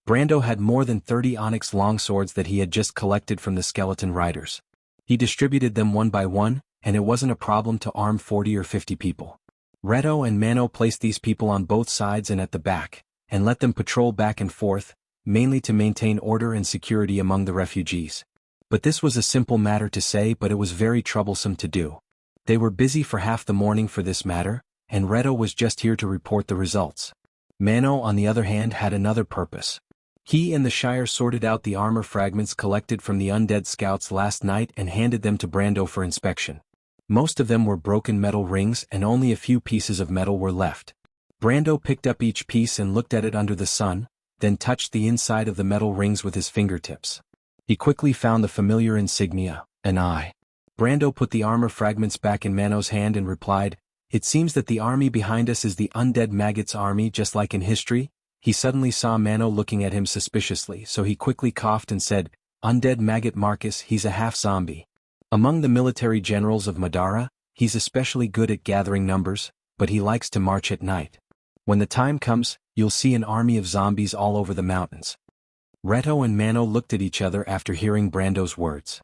Brando had more than 30 onyx longswords that he had just collected from the skeleton riders. He distributed them one by one, and it wasn't a problem to arm 40 or 50 people. Reto and Mano placed these people on both sides and at the back, and let them patrol back and forth, mainly to maintain order and security among the refugees. But this was a simple matter to say, but it was very troublesome to do. They were busy for half the morning for this matter, and Reto was just here to report the results. Mano, on the other hand, had another purpose. He and the Shire sorted out the armor fragments collected from the undead scouts last night and handed them to Brando for inspection. Most of them were broken metal rings and only a few pieces of metal were left. Brando picked up each piece and looked at it under the sun, then touched the inside of the metal rings with his fingertips. He quickly found the familiar insignia, an eye. Brando put the armor fragments back in Mano's hand and replied, "It seems that the army behind us is the undead maggots army, just like in history." He suddenly saw Mano looking at him suspiciously, so he quickly coughed and said, "Undead maggot Marcus, he's a half-zombie. Among the military generals of Madara, he's especially good at gathering numbers, but he likes to march at night. When the time comes, you'll see an army of zombies all over the mountains." Reto and Mano looked at each other after hearing Brando's words.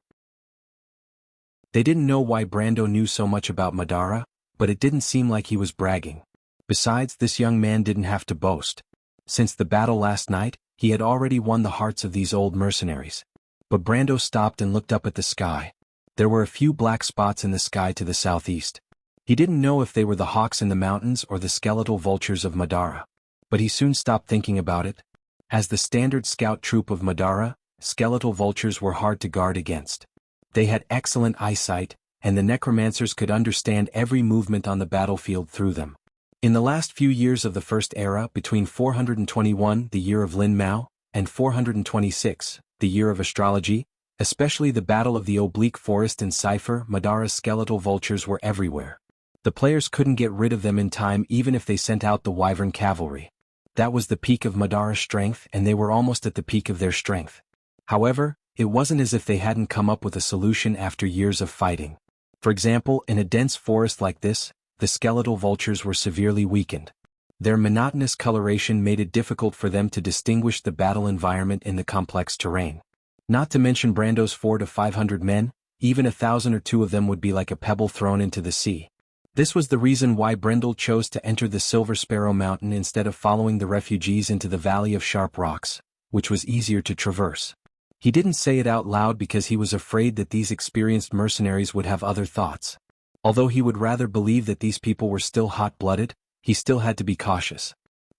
They didn't know why Brando knew so much about Madara, but it didn't seem like he was bragging. Besides, this young man didn't have to boast. Since the battle last night, he had already won the hearts of these old mercenaries. But Brando stopped and looked up at the sky. There were a few black spots in the sky to the southeast. He didn't know if they were the hawks in the mountains or the skeletal vultures of Madara. But he soon stopped thinking about it. As the standard scout troop of Madara, skeletal vultures were hard to guard against. They had excellent eyesight, and the necromancers could understand every movement on the battlefield through them. In the last few years of the First Era, between 421, the year of Lin Mao, and 426, the year of astrology, especially the Battle of the Oblique Forest in Cypher, Madara's skeletal vultures were everywhere. The players couldn't get rid of them in time even if they sent out the Wyvern cavalry. That was the peak of Madara's strength, and they were almost at the peak of their strength. However, it wasn't as if they hadn't come up with a solution after years of fighting. For example, in a dense forest like this, the skeletal vultures were severely weakened. Their monotonous coloration made it difficult for them to distinguish the battle environment in the complex terrain. Not to mention Brando's 400 to 500 men, even 1,000 or 2 of them would be like a pebble thrown into the sea. This was the reason why Brendel chose to enter the Silver Sparrow Mountain instead of following the refugees into the Valley of Sharp Rocks, which was easier to traverse. He didn't say it out loud because he was afraid that these experienced mercenaries would have other thoughts. Although he would rather believe that these people were still hot-blooded, he still had to be cautious.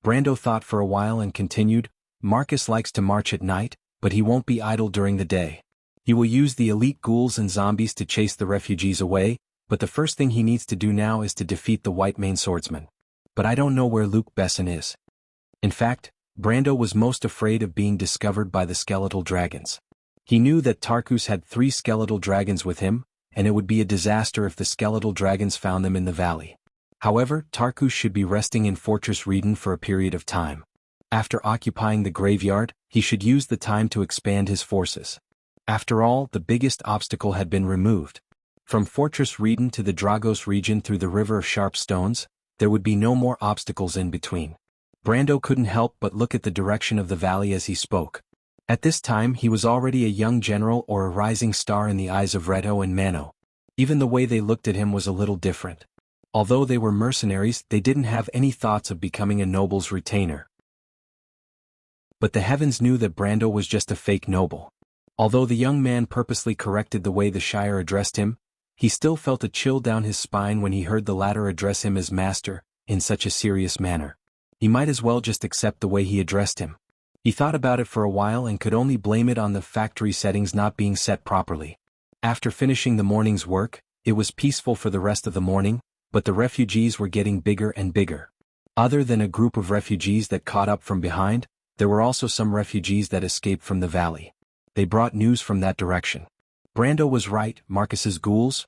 Brando thought for a while and continued, Marcus likes to march at night, but he won't be idle during the day. He will use the elite ghouls and zombies to chase the refugees away, but the first thing he needs to do now is to defeat the White Mane Swordsman. But I don't know where Luke Besson is. In fact, Brando was most afraid of being discovered by the skeletal dragons. He knew that Tarkus had 3 skeletal dragons with him, and it would be a disaster if the skeletal dragons found them in the valley. However, Tarkus should be resting in Fortress Redan for a period of time. After occupying the graveyard, he should use the time to expand his forces. After all, the biggest obstacle had been removed. From Fortress Redan to the Dragos region through the River of Sharp Stones, there would be no more obstacles in between. Brando couldn't help but look at the direction of the valley as he spoke. At this time he was already a young general or a rising star in the eyes of Reto and Mano. Even the way they looked at him was a little different. Although they were mercenaries, they didn't have any thoughts of becoming a noble's retainer. But the heavens knew that Brando was just a fake noble. Although the young man purposely corrected the way the Shire addressed him, he still felt a chill down his spine when he heard the latter address him as master, in such a serious manner. He might as well just accept the way he addressed him. He thought about it for a while and could only blame it on the factory settings not being set properly. After finishing the morning's work, it was peaceful for the rest of the morning, but the refugees were getting bigger and bigger. Other than a group of refugees that caught up from behind, there were also some refugees that escaped from the valley. They brought news from that direction. Brando was right, Marcus's ghouls,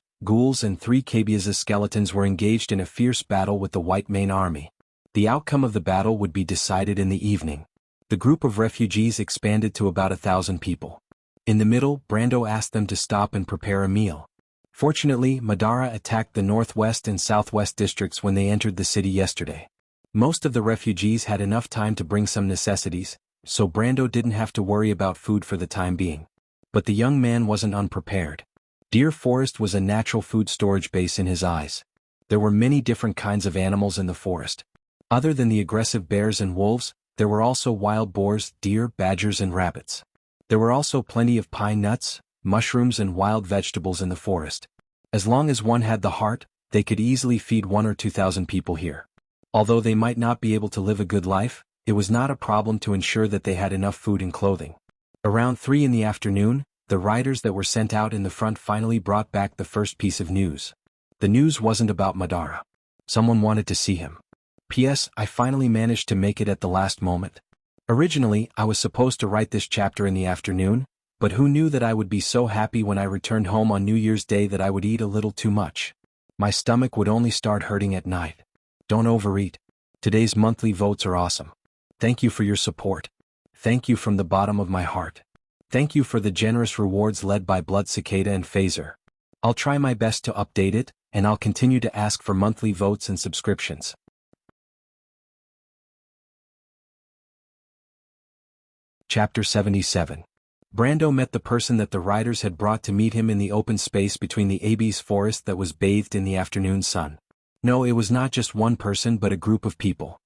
and 3 Cabia's skeletons were engaged in a fierce battle with the White Mane army. The outcome of the battle would be decided in the evening. The group of refugees expanded to about 1,000 people. In the middle, Brando asked them to stop and prepare a meal. Fortunately, Madara attacked the northwest and southwest districts when they entered the city yesterday. Most of the refugees had enough time to bring some necessities, so Brando didn't have to worry about food for the time being. But the young man wasn't unprepared. Deer Forest was a natural food storage base in his eyes. There were many different kinds of animals in the forest. Other than the aggressive bears and wolves, there were also wild boars, deer, badgers and rabbits. There were also plenty of pine nuts, mushrooms and wild vegetables in the forest. As long as one had the heart, they could easily feed 1,000 or 2,000 people here. Although they might not be able to live a good life, it was not a problem to ensure that they had enough food and clothing. Around 3 in the afternoon, the riders that were sent out in the front finally brought back the first piece of news. The news wasn't about Madara. Someone wanted to see him. P.S. I finally managed to make it at the last moment. Originally, I was supposed to write this chapter in the afternoon, but who knew that I would be so happy when I returned home on New Year's Day that I would eat a little too much. My stomach would only start hurting at night. Don't overeat. Today's monthly votes are awesome. Thank you for your support. Thank you from the bottom of my heart. Thank you for the generous rewards led by Blood Cicada and Phaser. I'll try my best to update it, and I'll continue to ask for monthly votes and subscriptions. Chapter 77. Brando met the person that the riders had brought to meet him in the open space between the Abyss forest that was bathed in the afternoon sun. No, it was not just one person but a group of people.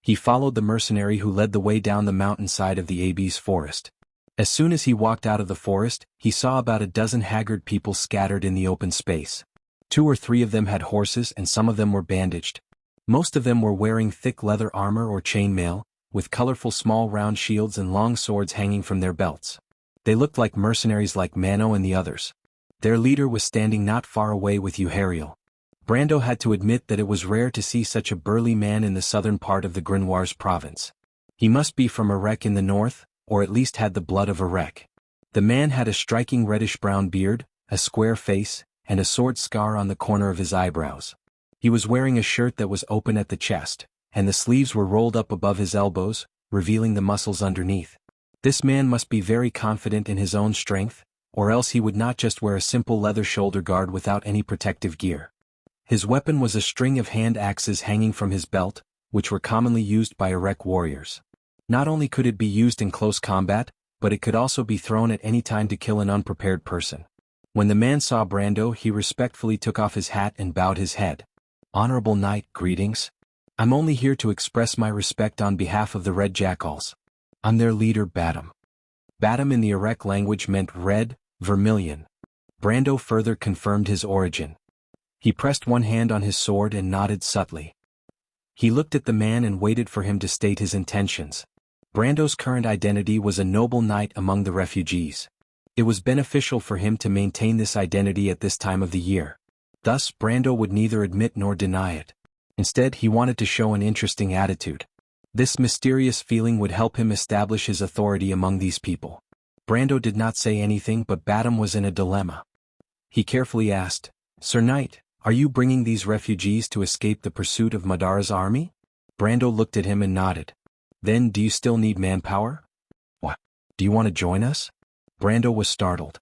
He followed the mercenary who led the way down the mountainside of the Abyss forest. As soon as he walked out of the forest, he saw about a dozen haggard people scattered in the open space. 2 or 3 of them had horses and some of them were bandaged. Most of them were wearing thick leather armor or chainmail, with colorful small round shields and long swords hanging from their belts. They looked like mercenaries like Mano and the others. Their leader was standing not far away with Euhariel. Brando had to admit that it was rare to see such a burly man in the southern part of the Grenoires province. He must be from Erech in the north, or at least had the blood of Erech. The man had a striking reddish-brown beard, a square face, and a sword scar on the corner of his eyebrows. He was wearing a shirt that was open at the chest, and the sleeves were rolled up above his elbows, revealing the muscles underneath. This man must be very confident in his own strength, or else he would not just wear a simple leather shoulder guard without any protective gear. His weapon was a string of hand axes hanging from his belt, which were commonly used by Erech warriors. Not only could it be used in close combat, but it could also be thrown at any time to kill an unprepared person. When the man saw Brando, he respectfully took off his hat and bowed his head. "Honorable knight, greetings. I'm only here to express my respect on behalf of the Red Jackals. I'm their leader, Badam." Badam in the Erech language meant red, vermilion. Brando further confirmed his origin. He pressed one hand on his sword and nodded subtly. He looked at the man and waited for him to state his intentions. Brando's current identity was a noble knight among the refugees. It was beneficial for him to maintain this identity at this time of the year. Thus, Brando would neither admit nor deny it. Instead, he wanted to show an interesting attitude. This mysterious feeling would help him establish his authority among these people. Brando did not say anything, but Badam was in a dilemma. He carefully asked, "Sir Knight, are you bringing these refugees to escape the pursuit of Madara's army?" Brando looked at him and nodded. "Then do you still need manpower? What? Do you want to join us?" Brando was startled.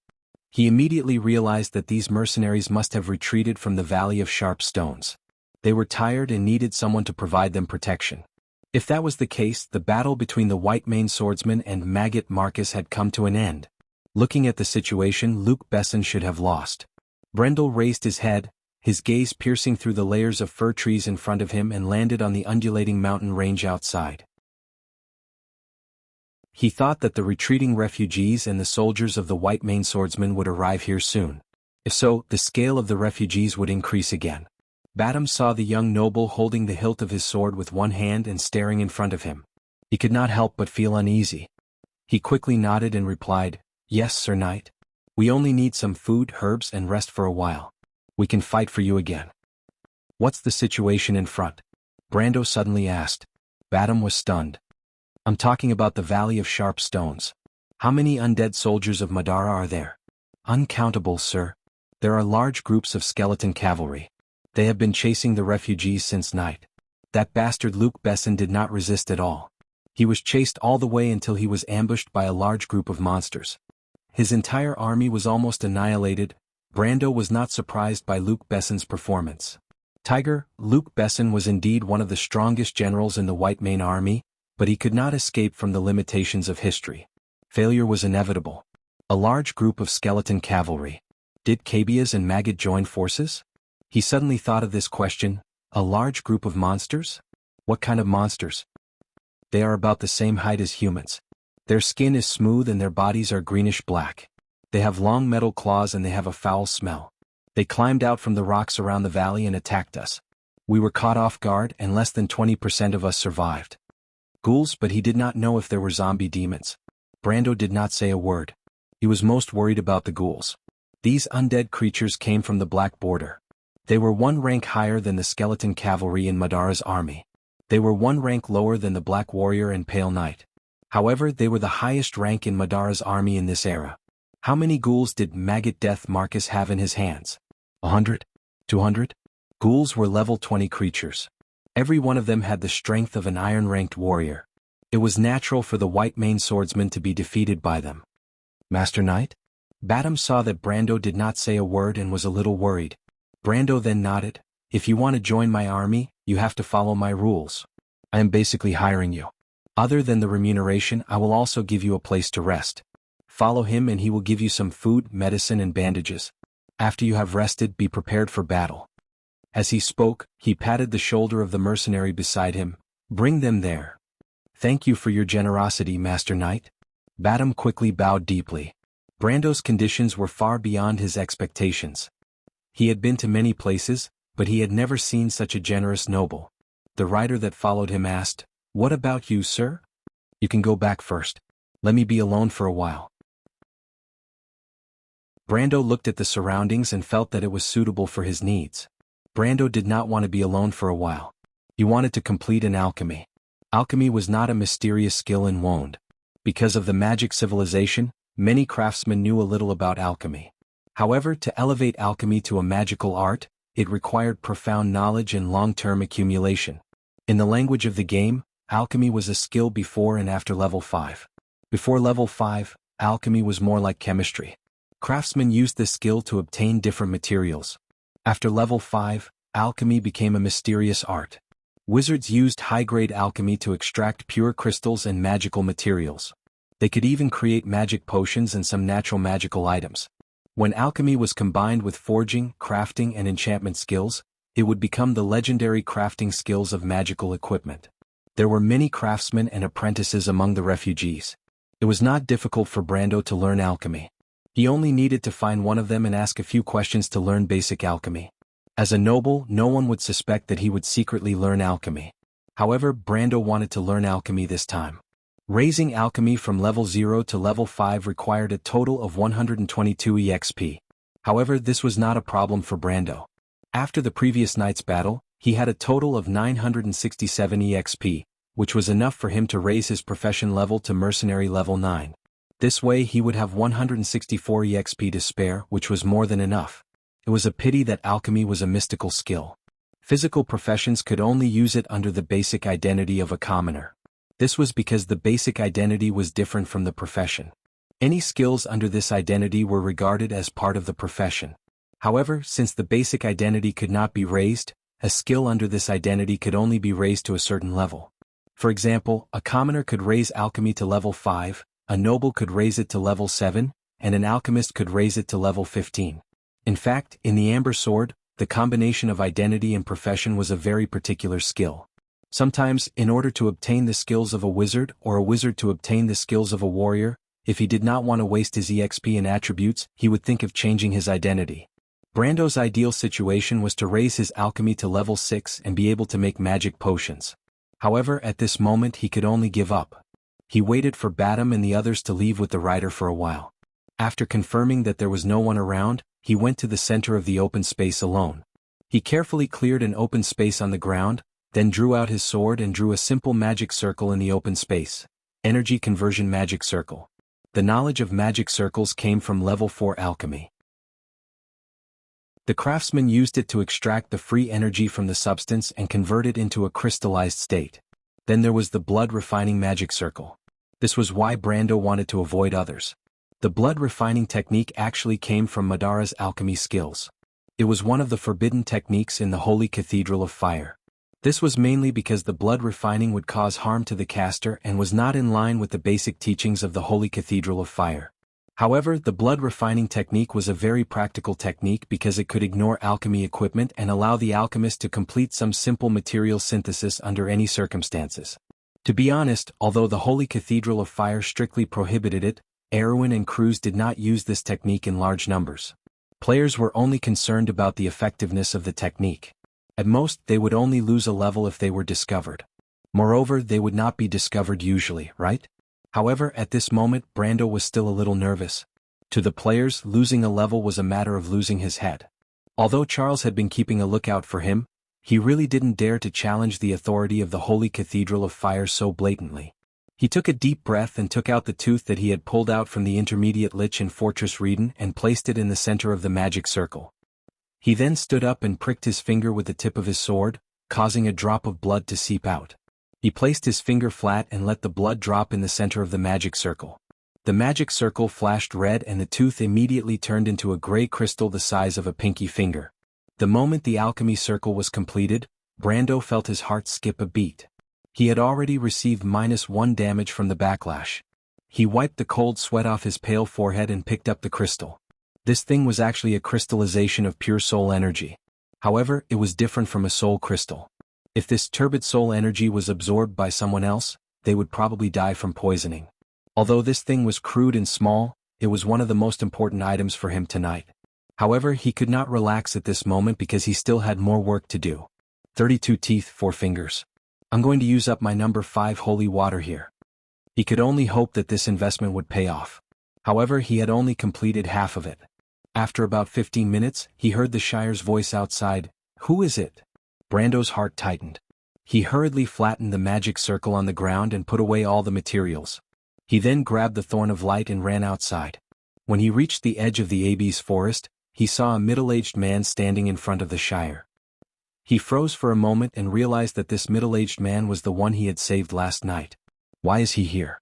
He immediately realized that these mercenaries must have retreated from the Valley of Sharp Stones. They were tired and needed someone to provide them protection. If that was the case, the battle between the White-Maned Swordsman and Maggot Marcus had come to an end. Looking at the situation, Luc Besson should have lost. Brendel raised his head, his gaze piercing through the layers of fir trees in front of him, and landed on the undulating mountain range outside. He thought that the retreating refugees and the soldiers of the White-Maned Swordsman would arrive here soon. If so, the scale of the refugees would increase again. Badam saw the young noble holding the hilt of his sword with one hand and staring in front of him. He could not help but feel uneasy. He quickly nodded and replied, "Yes, Sir Knight. We only need some food, herbs, and rest for a while. We can fight for you again." "What's the situation in front?" Brando suddenly asked. Badam was stunned. "I'm talking about the Valley of Sharp Stones. How many undead soldiers of Madara are there?" "Uncountable, sir. There are large groups of skeleton cavalry. They have been chasing the refugees since night. That bastard Luc Besson did not resist at all. He was chased all the way until he was ambushed by a large group of monsters. His entire army was almost annihilated." Brando was not surprised by Luc Besson's performance. Luc Besson was indeed one of the strongest generals in the White-Mane army, but he could not escape from the limitations of history. Failure was inevitable. A large group of skeleton cavalry. Did Cabias and Maggot join forces? He suddenly thought of this question. A large group of monsters? What kind of monsters? They are about the same height as humans. Their skin is smooth and their bodies are greenish-black. They have long metal claws and they have a foul smell. They climbed out from the rocks around the valley and attacked us. We were caught off guard and less than 20% of us survived. Ghouls, but he did not know if there were zombie demons. Brando did not say a word. He was most worried about the ghouls. These undead creatures came from the Black Border. They were one rank higher than the skeleton cavalry in Madara's army. They were one rank lower than the Black Warrior and Pale Knight. However, they were the highest rank in Madara's army in this era. How many ghouls did Maggot Death Marcus have in his hands? 100? 200? Ghouls were level 20 creatures. Every one of them had the strength of an iron-ranked warrior. It was natural for the White-Maned Swordsman to be defeated by them. "Master Knight?" Badam saw that Brando did not say a word and was a little worried. Brando then nodded. "If you want to join my army, you have to follow my rules. I am basically hiring you. Other than the remuneration, I will also give you a place to rest. Follow him and he will give you some food, medicine, and bandages. After you have rested, be prepared for battle." As he spoke, he patted the shoulder of the mercenary beside him. "Bring them there." "Thank you for your generosity, Master Knight." Badam quickly bowed deeply. Brando's conditions were far beyond his expectations. He had been to many places, but he had never seen such a generous noble. The rider that followed him asked, "What about you, sir?" "You can go back first. Let me be alone for a while." Brando looked at the surroundings and felt that it was suitable for his needs. Brando did not want to be alone for a while. He wanted to complete an alchemy. Alchemy was not a mysterious skill in Wond. Because of the magic civilization, many craftsmen knew a little about alchemy. However, to elevate alchemy to a magical art, it required profound knowledge and long-term accumulation. In the language of the game, alchemy was a skill before and after level 5. Before level 5, alchemy was more like chemistry. Craftsmen used this skill to obtain different materials. After level 5, alchemy became a mysterious art. Wizards used high-grade alchemy to extract pure crystals and magical materials. They could even create magic potions and some natural magical items. When alchemy was combined with forging, crafting, and enchantment skills, it would become the legendary crafting skills of magical equipment. There were many craftsmen and apprentices among the refugees. It was not difficult for Brando to learn alchemy. He only needed to find one of them and ask a few questions to learn basic alchemy. As a noble, no one would suspect that he would secretly learn alchemy. However, Brando wanted to learn alchemy this time. Raising alchemy from level 0 to level 5 required a total of 122 EXP. However, this was not a problem for Brando. After the previous night's battle, he had a total of 967 EXP, which was enough for him to raise his profession level to mercenary level 9. This way he would have 164 EXP to spare, which was more than enough. It was a pity that alchemy was a mystical skill. Physical professions could only use it under the basic identity of a commoner. This was because the basic identity was different from the profession. Any skills under this identity were regarded as part of the profession. However, since the basic identity could not be raised, a skill under this identity could only be raised to a certain level. For example, a commoner could raise alchemy to level 5, a noble could raise it to level 7, and an alchemist could raise it to level 15. In fact, in the Amber Sword, the combination of identity and profession was a very particular skill. Sometimes, in order to obtain the skills of a wizard or a wizard to obtain the skills of a warrior, if he did not want to waste his EXP and attributes, he would think of changing his identity. Brando's ideal situation was to raise his alchemy to level 6 and be able to make magic potions. However, at this moment he could only give up. He waited for Batum and the others to leave with the rider for a while. After confirming that there was no one around, he went to the center of the open space alone. He carefully cleared an open space on the ground, then drew out his sword and drew a simple magic circle in the open space. Energy Conversion Magic Circle. The knowledge of magic circles came from level 4 alchemy. The craftsman used it to extract the free energy from the substance and convert it into a crystallized state. Then there was the blood refining magic circle. This was why Brando wanted to avoid others. The blood refining technique actually came from Madara's alchemy skills. It was one of the forbidden techniques in the Holy Cathedral of Fire. This was mainly because the blood refining would cause harm to the caster and was not in line with the basic teachings of the Holy Cathedral of Fire. However, the blood refining technique was a very practical technique because it could ignore alchemy equipment and allow the alchemist to complete some simple material synthesis under any circumstances. To be honest, although the Holy Cathedral of Fire strictly prohibited it, Erwin and crews did not use this technique in large numbers. Players were only concerned about the effectiveness of the technique. At most, they would only lose a level if they were discovered. Moreover, they would not be discovered usually, right? However, at this moment, Brando was still a little nervous. To the players, losing a level was a matter of losing his head. Although Charles had been keeping a lookout for him, he really didn't dare to challenge the authority of the Holy Cathedral of Fire so blatantly. He took a deep breath and took out the tooth that he had pulled out from the intermediate lich in Fortress Reden and placed it in the center of the magic circle. He then stood up and pricked his finger with the tip of his sword, causing a drop of blood to seep out. He placed his finger flat and let the blood drop in the center of the magic circle. The magic circle flashed red and the tooth immediately turned into a gray crystal the size of a pinky finger. The moment the alchemy circle was completed, Brando felt his heart skip a beat. He had already received -1 damage from the backlash. He wiped the cold sweat off his pale forehead and picked up the crystal. This thing was actually a crystallization of pure soul energy. However, it was different from a soul crystal. If this turbid soul energy was absorbed by someone else, they would probably die from poisoning. Although this thing was crude and small, it was one of the most important items for him tonight. However, he could not relax at this moment because he still had more work to do. 32 teeth, 4 fingers. I'm going to use up my number 5 holy water here. He could only hope that this investment would pay off. However, he had only completed half of it. After about 15 minutes, he heard the Shire's voice outside. Who is it? Brando's heart tightened. He hurriedly flattened the magic circle on the ground and put away all the materials. He then grabbed the Thorn of Light and ran outside. When he reached the edge of the Abyss forest, he saw a middle-aged man standing in front of the Shire. He froze for a moment and realized that this middle-aged man was the one he had saved last night. Why is he here?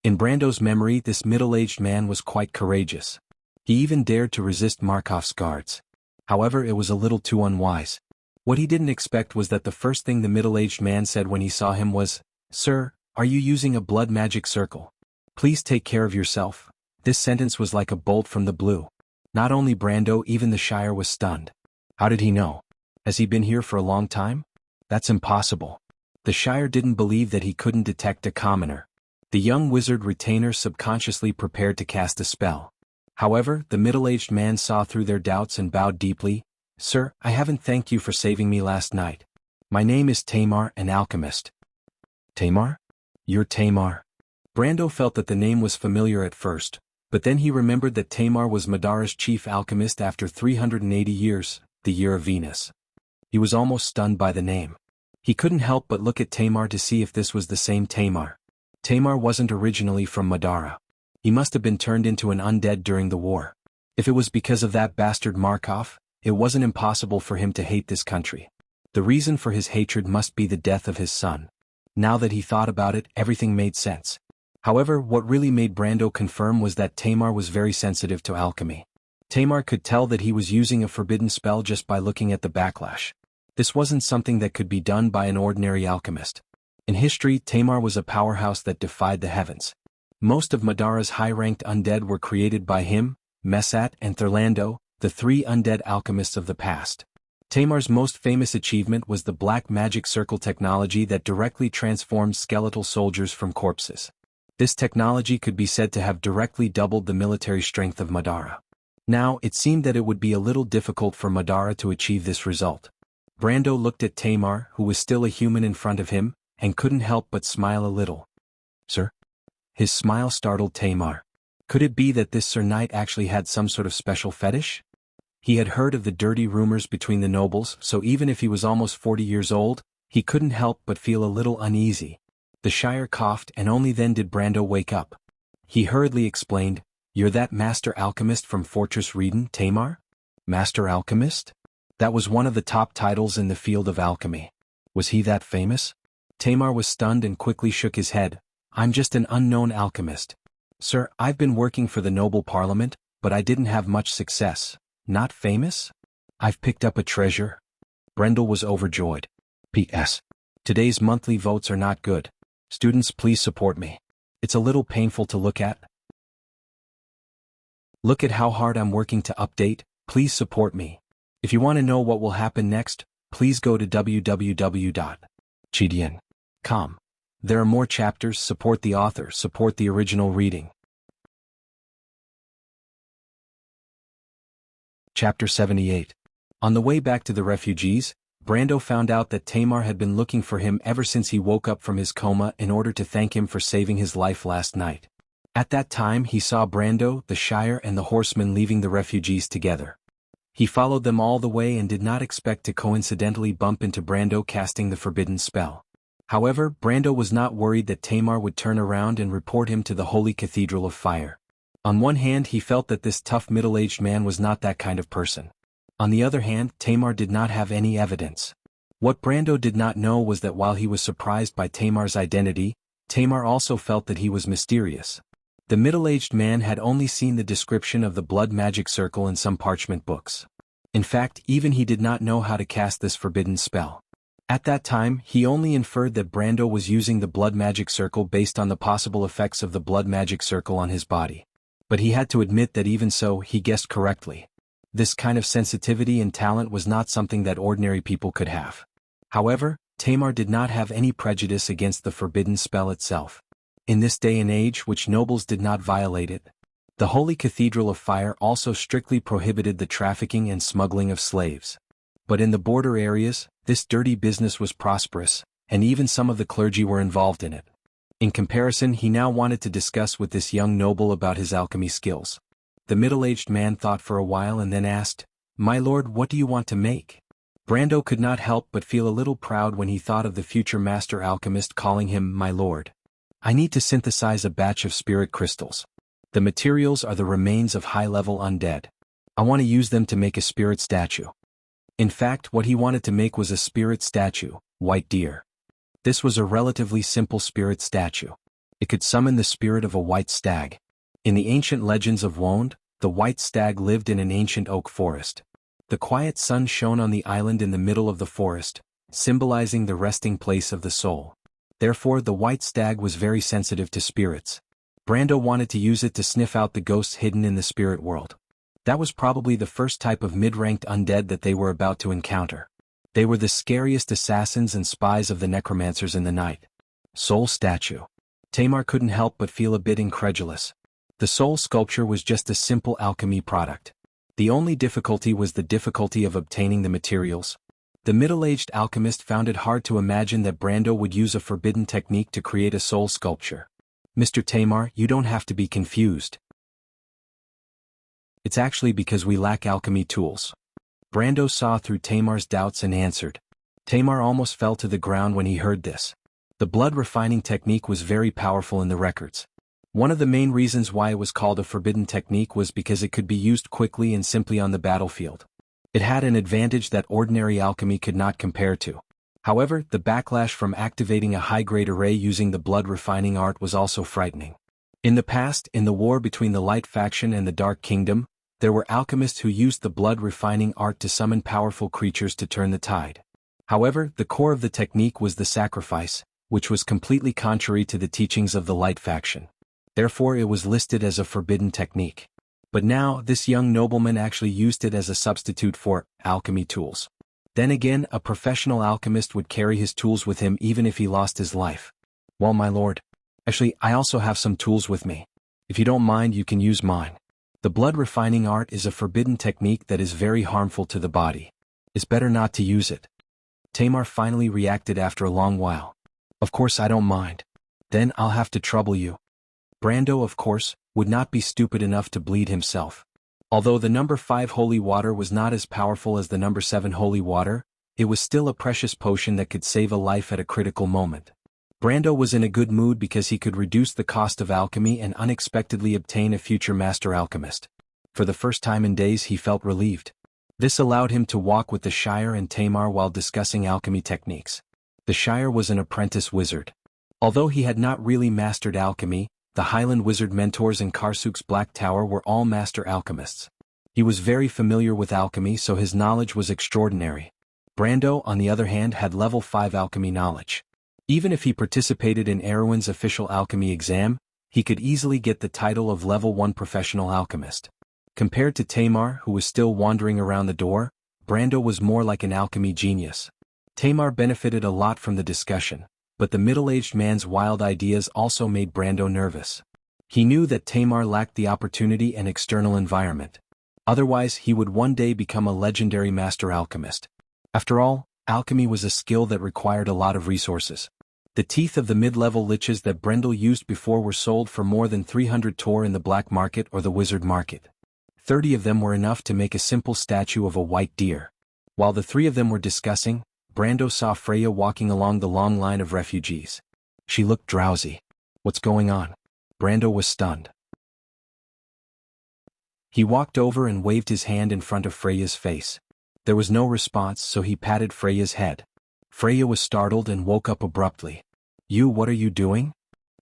In Brando's memory, this middle-aged man was quite courageous. He even dared to resist Markov's guards. However, it was a little too unwise. What he didn't expect was that the first thing the middle-aged man said when he saw him was, "Sir, are you using a blood magic circle? Please take care of yourself." This sentence was like a bolt from the blue. Not only Brando, even the Shire was stunned. How did he know? Has he been here for a long time? That's impossible. The Shire didn't believe that he couldn't detect a commoner. The young wizard retainer subconsciously prepared to cast a spell. However, the middle-aged man saw through their doubts and bowed deeply. "Sir, I haven't thanked you for saving me last night. My name is Tamar, an alchemist." Tamar? You're Tamar? Brando felt that the name was familiar at first, but then he remembered that Tamar was Madara's chief alchemist after 380 years, the year of Venus. He was almost stunned by the name. He couldn't help but look at Tamar to see if this was the same Tamar. Tamar wasn't originally from Madara. He must have been turned into an undead during the war. If it was because of that bastard Markov, it wasn't impossible for him to hate this country. The reason for his hatred must be the death of his son. Now that he thought about it, everything made sense. However, what really made Brando confirm was that Tamar was very sensitive to alchemy. Tamar could tell that he was using a forbidden spell just by looking at the backlash. This wasn't something that could be done by an ordinary alchemist. In history, Tamar was a powerhouse that defied the heavens. Most of Madara's high-ranked undead were created by him, Mesat, and Thurlando, the 3 undead alchemists of the past. Tamar's most famous achievement was the black magic circle technology that directly transformed skeletal soldiers from corpses. This technology could be said to have directly doubled the military strength of Madara. Now, it seemed that it would be a little difficult for Madara to achieve this result. Brando looked at Tamar, who was still a human in front of him, and couldn't help but smile a little. "Sir?" His smile startled Tamar. Could it be that this Sir Knight actually had some sort of special fetish? He had heard of the dirty rumors between the nobles, so even if he was almost 40 years old, he couldn't help but feel a little uneasy. The Shire coughed, and only then did Brando wake up. He hurriedly explained, "You're that master alchemist from Fortress Reden, Tamar?" Master alchemist? That was one of the top titles in the field of alchemy. Was he that famous? Tamar was stunned and quickly shook his head. "I'm just an unknown alchemist. Sir, I've been working for the noble parliament, but I didn't have much success. Not famous? I've picked up a treasure." Brendel was overjoyed. "P.S. Today's monthly votes are not good. Students, please support me. It's a little painful to look at. Look at how hard I'm working to update. Please support me. If you want to know what will happen next, please go to www.chidian.com. There are more chapters. Support the author, support the original reading." Chapter 78. On the way back to the refugees, Brando found out that Tamar had been looking for him ever since he woke up from his coma in order to thank him for saving his life last night. At that time he saw Brando, the Shire and the horsemen leaving the refugees together. He followed them all the way and did not expect to coincidentally bump into Brando casting the forbidden spell. However, Brando was not worried that Tamar would turn around and report him to the Holy Cathedral of Fire. On one hand, he felt that this tough middle-aged man was not that kind of person. On the other hand, Tamar did not have any evidence. What Brando did not know was that while he was surprised by Tamar's identity, Tamar also felt that he was mysterious. The middle-aged man had only seen the description of the blood magic circle in some parchment books. In fact, even he did not know how to cast this forbidden spell. At that time, he only inferred that Brando was using the blood magic circle based on the possible effects of the blood magic circle on his body. But he had to admit that even so, he guessed correctly. This kind of sensitivity and talent was not something that ordinary people could have. However, Tamar did not have any prejudice against the forbidden spell itself. In this day and age which nobles did not violate it. The Holy Cathedral of Fire also strictly prohibited the trafficking and smuggling of slaves. But in the border areas, this dirty business was prosperous, and even some of the clergy were involved in it. In comparison, he now wanted to discuss with this young noble about his alchemy skills. The middle-aged man thought for a while and then asked, "My lord, what do you want to make?" Brando could not help but feel a little proud when he thought of the future master alchemist calling him "my lord." "I need to synthesize a batch of spirit crystals. The materials are the remains of high-level undead. I want to use them to make a spirit statue." In fact, what he wanted to make was a spirit statue, white deer. This was a relatively simple spirit statue. It could summon the spirit of a white stag. In the ancient legends of Wonde, the white stag lived in an ancient oak forest. The quiet sun shone on the island in the middle of the forest, symbolizing the resting place of the soul. Therefore, the white stag was very sensitive to spirits. Brando wanted to use it to sniff out the ghosts hidden in the spirit world. That was probably the first type of mid-ranked undead that they were about to encounter. They were the scariest assassins and spies of the necromancers in the night. Soul statue. Tamar couldn't help but feel a bit incredulous. The soul sculpture was just a simple alchemy product. The only difficulty was the difficulty of obtaining the materials. The middle-aged alchemist found it hard to imagine that Brando would use a forbidden technique to create a soul sculpture. "Mr. Tamar, you don't have to be confused. It's actually because we lack alchemy tools." Brando saw through Tamar's doubts and answered. Tamar almost fell to the ground when he heard this. The blood refining technique was very powerful in the records. One of the main reasons why it was called a forbidden technique was because it could be used quickly and simply on the battlefield. It had an advantage that ordinary alchemy could not compare to. However, the backlash from activating a high-grade array using the blood refining art was also frightening. In the past, in the war between the Light Faction and the Dark Kingdom, there were alchemists who used the blood refining art to summon powerful creatures to turn the tide. However, the core of the technique was the sacrifice, which was completely contrary to the teachings of the Light Faction. Therefore, it was listed as a forbidden technique. But now, this young nobleman actually used it as a substitute for alchemy tools. Then again, a professional alchemist would carry his tools with him even if he lost his life. "Well, my lord. Actually, I also have some tools with me. If you don't mind, you can use mine. The blood refining art is a forbidden technique that is very harmful to the body. It's better not to use it." Tamar finally reacted after a long while. "Of course I don't mind. Then I'll have to trouble you." Brando, of course, would not be stupid enough to bleed himself. Although the number 5 holy water was not as powerful as the number 7 holy water, it was still a precious potion that could save a life at a critical moment. Brando was in a good mood because he could reduce the cost of alchemy and unexpectedly obtain a future master alchemist. For the first time in days he felt relieved. This allowed him to walk with the Shire and Tamar while discussing alchemy techniques. The Shire was an apprentice wizard. Although he had not really mastered alchemy, the Highland wizard mentors in Karsuk's Black Tower were all master alchemists. He was very familiar with alchemy, so his knowledge was extraordinary. Brando, on the other hand, had level 5 alchemy knowledge. Even if he participated in Erwin's official alchemy exam, he could easily get the title of level 1 professional alchemist. Compared to Tamar, who was still wandering around the door, Brando was more like an alchemy genius. Tamar benefited a lot from the discussion, but the middle-aged man's wild ideas also made Brando nervous. He knew that Tamar lacked the opportunity and external environment. Otherwise, he would one day become a legendary master alchemist. After all, alchemy was a skill that required a lot of resources. The teeth of the mid-level liches that Brendel used before were sold for more than 300 tor in the black market or the wizard market. 30 of them were enough to make a simple statue of a white deer. While the 3 of them were discussing, Brando saw Freya walking along the long line of refugees. She looked drowsy. "What's going on?" Brando was stunned. He walked over and waved his hand in front of Freya's face. There was no response, so he patted Freya's head. Freya was startled and woke up abruptly. What are you doing?"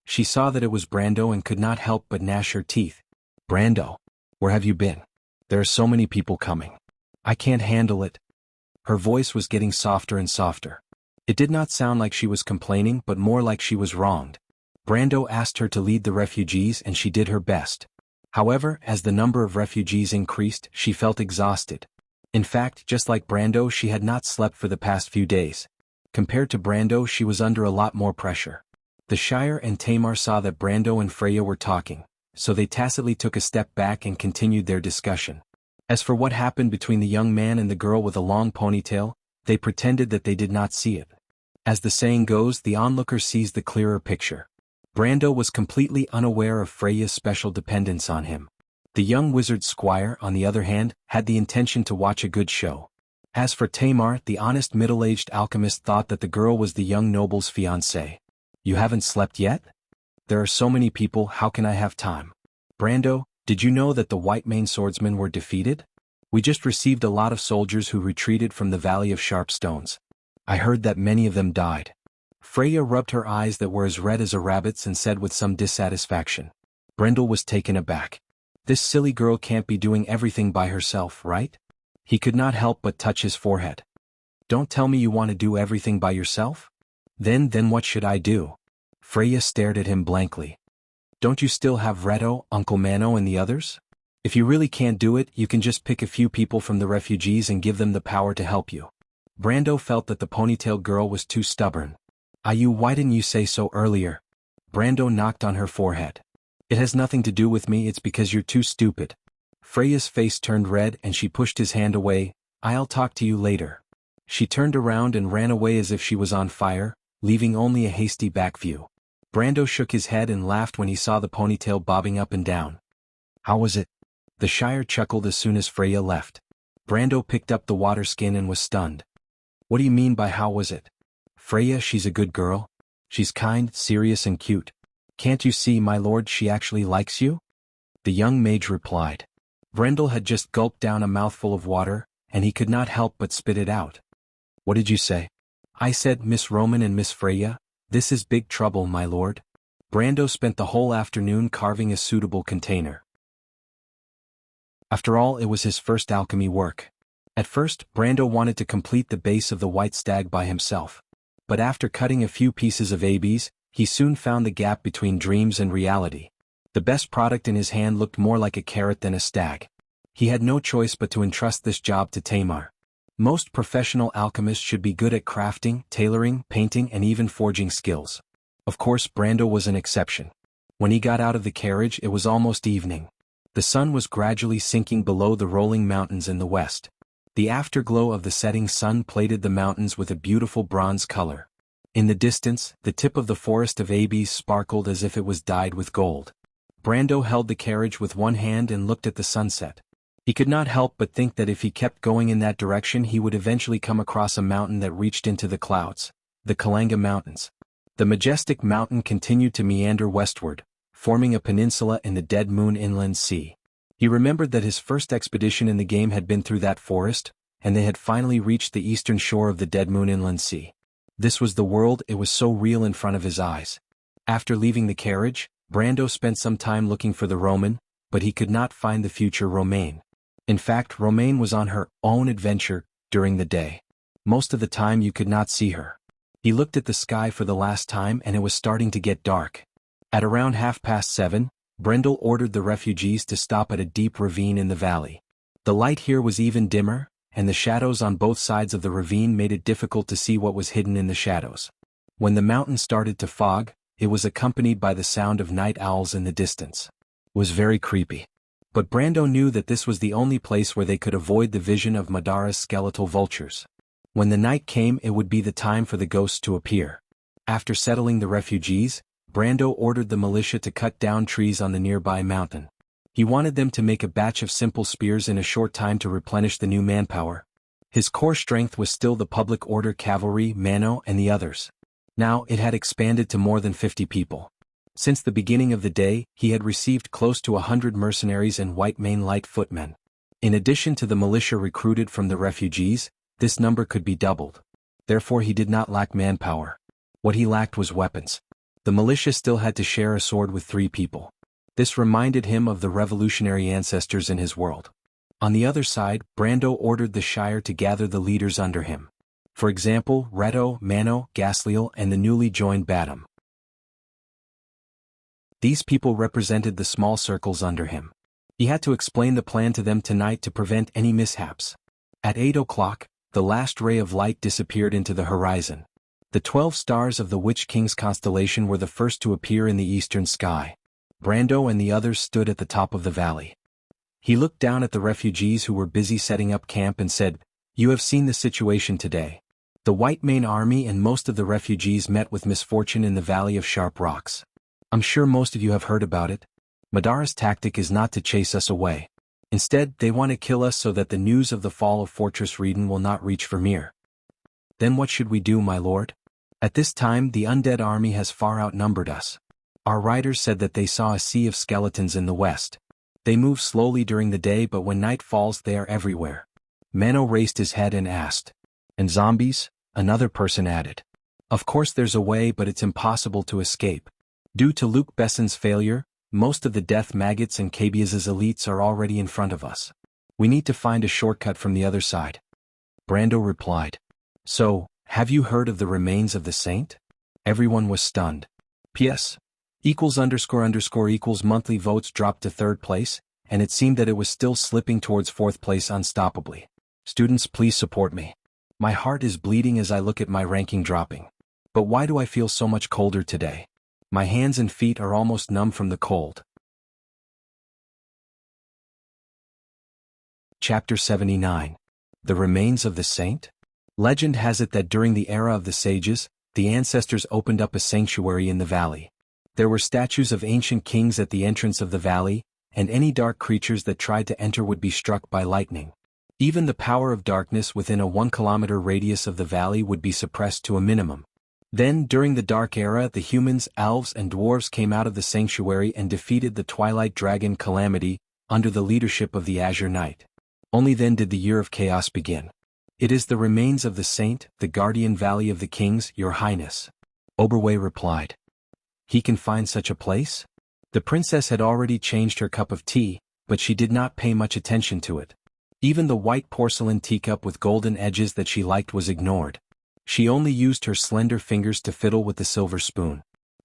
She saw that it was Brando and could not help but gnash her teeth. "Brando, where have you been? There are so many people coming. I can't handle it." Her voice was getting softer and softer. It did not sound like she was complaining, but more like she was wronged. Brando asked her to lead the refugees and she did her best. However, as the number of refugees increased, she felt exhausted. In fact, just like Brando, she had not slept for the past few days. Compared to Brando, she was under a lot more pressure. The Shire and Tamar saw that Brando and Freya were talking, so they tacitly took a step back and continued their discussion. As for what happened between the young man and the girl with a long ponytail, they pretended that they did not see it. As the saying goes, the onlooker sees the clearer picture. Brando was completely unaware of Freya's special dependence on him. The young wizard squire, on the other hand, had the intention to watch a good show. As for Tamar, the honest middle-aged alchemist thought that the girl was the young noble's fiancée. "You haven't slept yet? There are so many people, how can I have time? Brando, did you know that the white-maned swordsmen were defeated? We just received a lot of soldiers who retreated from the Valley of Sharp Stones. I heard that many of them died." Freya rubbed her eyes that were as red as a rabbit's and said with some dissatisfaction. Brendel was taken aback. This silly girl can't be doing everything by herself, right? He could not help but touch his forehead. "Don't tell me you want to do everything by yourself? Then what should I do?" Freya stared at him blankly. "Don't you still have Reto, Uncle Mano and the others? If you really can't do it, you can just pick a few people from the refugees and give them the power to help you." Brando felt that the ponytail girl was too stubborn. Why didn't you say so earlier?" Brando knocked on her forehead. "It has nothing to do with me, it's because you're too stupid." Freya's face turned red and she pushed his hand away. "I'll talk to you later." She turned around and ran away as if she was on fire, leaving only a hasty back view. Brando shook his head and laughed when he saw the ponytail bobbing up and down. "How was it?" The Shire chuckled as soon as Freya left. Brando picked up the water skin and was stunned. "What do you mean by how was it?" "Freya, she's a good girl. She's kind, serious and cute. Can't you see, my lord, she actually likes you?" The young mage replied. Brendel had just gulped down a mouthful of water, and he could not help but spit it out. "What did you say?" "I said, Miss Roman and Miss Freya, this is big trouble, my lord." Brando spent the whole afternoon carving a suitable container. After all, it was his first alchemy work. At first, Brando wanted to complete the base of the white stag by himself. But after cutting a few pieces of ABs, he soon found the gap between dreams and reality. The best product in his hand looked more like a carrot than a stag. He had no choice but to entrust this job to Tamar. Most professional alchemists should be good at crafting, tailoring, painting and even forging skills. Of course, Brando was an exception. When he got out of the carriage, it was almost evening. The sun was gradually sinking below the rolling mountains in the west. The afterglow of the setting sun plated the mountains with a beautiful bronze color. In the distance, the tip of the forest of ABs sparkled as if it was dyed with gold. Brando held the carriage with one hand and looked at the sunset. He could not help but think that if he kept going in that direction he would eventually come across a mountain that reached into the clouds, the Kalanga Mountains. The majestic mountain continued to meander westward, forming a peninsula in the Dead Moon Inland Sea. He remembered that his first expedition in the game had been through that forest, and they had finally reached the eastern shore of the Dead Moon Inland Sea. This was the world, it was so real in front of his eyes. After leaving the carriage, Brando spent some time looking for the Roman, but he could not find the future Romaine. In fact, Romaine was on her own adventure during the day. Most of the time you could not see her. He looked at the sky for the last time and it was starting to get dark. At around 7:30, Brendel ordered the refugees to stop at a deep ravine in the valley. The light here was even dimmer, and the shadows on both sides of the ravine made it difficult to see what was hidden in the shadows. When the mountain started to fog, it was accompanied by the sound of night owls in the distance. It was very creepy. But Brando knew that this was the only place where they could avoid the vision of Madara's skeletal vultures. When the night came, it would be the time for the ghosts to appear. After settling the refugees, Brando ordered the militia to cut down trees on the nearby mountain. He wanted them to make a batch of simple spears in a short time to replenish the new manpower. His core strength was still the public order cavalry, Mano and the others. Now it had expanded to more than 50 people. Since the beginning of the day, he had received close to 100 mercenaries and white mane light footmen. In addition to the militia recruited from the refugees, this number could be doubled. Therefore he did not lack manpower. What he lacked was weapons. The militia still had to share a sword with 3 people. This reminded him of the revolutionary ancestors in his world. On the other side, Brando ordered the Shire to gather the leaders under him. For example, Reto, Mano, Gasliel and the newly joined Badam. These people represented the small circles under him. He had to explain the plan to them tonight to prevent any mishaps. At 8 o'clock, the last ray of light disappeared into the horizon. The 12 stars of the Witch King's constellation were the first to appear in the eastern sky. Brando and the others stood at the top of the valley. He looked down at the refugees who were busy setting up camp and said, "You have seen the situation today. The White Mane Army and most of the refugees met with misfortune in the Valley of Sharp Rocks. I'm sure most of you have heard about it. Madara's tactic is not to chase us away. Instead, they want to kill us so that the news of the fall of Fortress Reden will not reach Vermeer. Then what should we do, my lord? At this time the undead army has far outnumbered us. Our riders said that they saw a sea of skeletons in the west. They move slowly during the day, but when night falls they are everywhere." Mano raised his head and asked, "And zombies?" Another person added, "Of course there's a way, but it's impossible to escape. Due to Luke Besson's failure, most of the death maggots and Cabiaz's elites are already in front of us. We need to find a shortcut from the other side." Brando replied, "So, have you heard of the remains of the saint?" Everyone was stunned. PS equals ___ equals monthly votes dropped to 3rd place, and it seemed that it was still slipping towards 4th place unstoppably. Students, please support me. My heart is bleeding as I look at my ranking dropping. But why do I feel so much colder today? My hands and feet are almost numb from the cold. Chapter 79. The Remains of the Saint? Legend has it that during the era of the sages, the ancestors opened up a sanctuary in the valley. There were statues of ancient kings at the entrance of the valley, and any dark creatures that tried to enter would be struck by lightning. Even the power of darkness within a 1-kilometer radius of the valley would be suppressed to a minimum. Then, during the Dark Era, the humans, elves, and dwarves came out of the sanctuary and defeated the Twilight Dragon Calamity, under the leadership of the Azure Knight. Only then did the Year of Chaos begin. "It is the remains of the saint, the guardian valley of the kings, your highness," Oberway replied. "He can find such a place?" The princess had already changed her cup of tea, but she did not pay much attention to it. Even the white porcelain teacup with golden edges that she liked was ignored. She only used her slender fingers to fiddle with the silver spoon.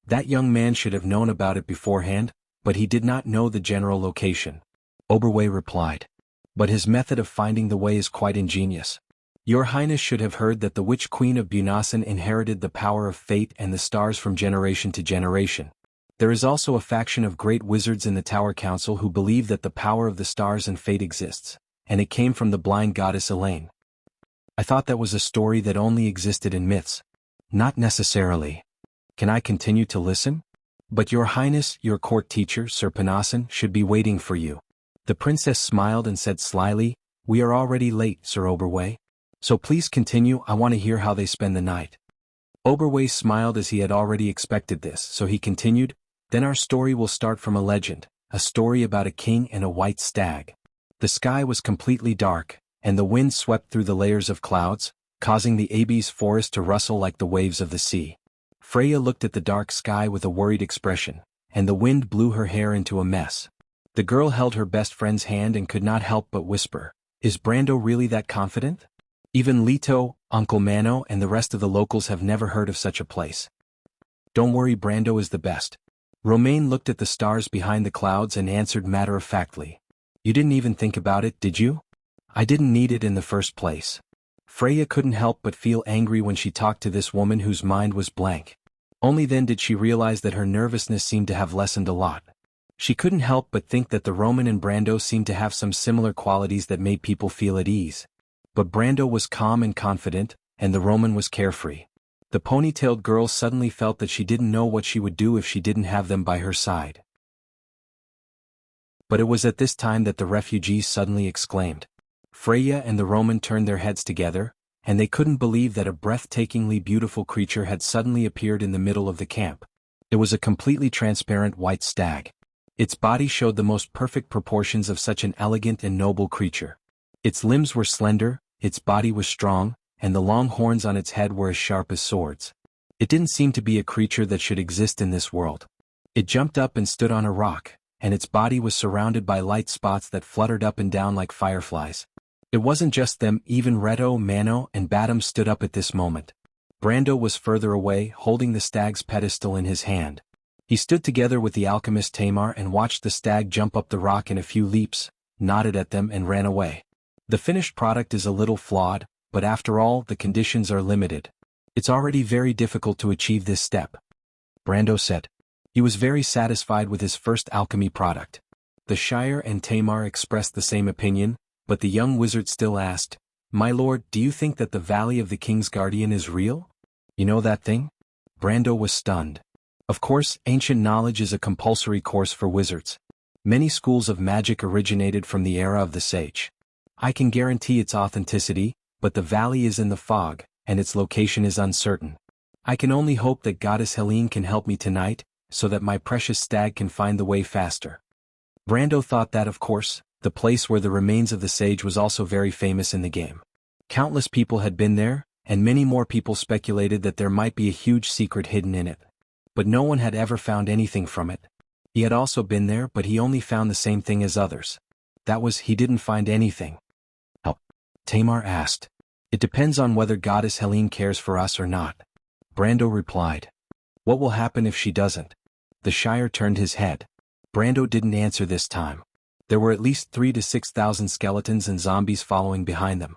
That young man should have known about it beforehand, but he did not know the general location. Oberway replied. "But his method of finding the way is quite ingenious. Your Highness should have heard that the Witch Queen of Bunasan inherited the power of fate and the stars from generation to generation. There is also a faction of great wizards in the Tower Council who believe that the power of the stars and fate exists, and it came from the blind goddess Elaine. I thought that was a story that only existed in myths." "Not necessarily. Can I continue to listen?" "But your Highness, your court teacher, Sir Panasan, should be waiting for you." The princess smiled and said slyly, "We are already late, Sir Oberway. So please continue, I want to hear how they spend the night." Oberway smiled as he had already expected this, so he continued, "Then our story will start from a legend, a story about a king and a white stag. The sky was completely dark, and the wind swept through the layers of clouds, causing the Abyss forest to rustle like the waves of the sea. Freya looked at the dark sky with a worried expression, and the wind blew her hair into a mess. The girl held her best friend's hand and could not help but whisper, "Is Brando really that confident? Even Lito, Uncle Mano and the rest of the locals have never heard of such a place." "Don't worry, Brando is the best." Romaine looked at the stars behind the clouds and answered matter-of-factly. "You didn't even think about it, did you?" "I didn't need it in the first place." Freya couldn't help but feel angry when she talked to this woman whose mind was blank. Only then did she realize that her nervousness seemed to have lessened a lot. She couldn't help but think that the Roman and Brando seemed to have some similar qualities that made people feel at ease. But Brando was calm and confident, and the Roman was carefree. The ponytailed girl suddenly felt that she didn't know what she would do if she didn't have them by her side. But it was at this time that the refugees suddenly exclaimed. Freya and the Roman turned their heads together, and they couldn't believe that a breathtakingly beautiful creature had suddenly appeared in the middle of the camp. It was a completely transparent white stag. Its body showed the most perfect proportions of such an elegant and noble creature. Its limbs were slender, its body was strong, and the long horns on its head were as sharp as swords. It didn't seem to be a creature that should exist in this world. It jumped up and stood on a rock, and its body was surrounded by light spots that fluttered up and down like fireflies. It wasn't just them, even Reto, Mano, and Badam stood up at this moment. Brando was further away, holding the stag's pedestal in his hand. He stood together with the alchemist Tamar and watched the stag jump up the rock in a few leaps, nodded at them and ran away. The finished product is a little flawed, but after all, the conditions are limited. It's already very difficult to achieve this step. Brando said. He was very satisfied with his first alchemy product. The Shire and Tamar expressed the same opinion, but the young wizard still asked, "My lord, do you think that the Valley of the King's Guardian is real? You know that thing?" Brando was stunned. Of course, ancient knowledge is a compulsory course for wizards. Many schools of magic originated from the era of the sage. I can guarantee its authenticity, but the valley is in the fog, and its location is uncertain. I can only hope that Goddess Helene can help me tonight, so that my precious stag can find the way faster. Brando thought that, of course, the place where the remains of the sage was also very famous in the game. Countless people had been there, and many more people speculated that there might be a huge secret hidden in it. But no one had ever found anything from it. He had also been there, but he only found the same thing as others. That was, he didn't find anything. How? Tamar asked. It depends on whether Goddess Helene cares for us or not. Brando replied. What will happen if she doesn't? The Shire turned his head. Brando didn't answer this time. There were at least 3,000 to 6,000 skeletons and zombies following behind them.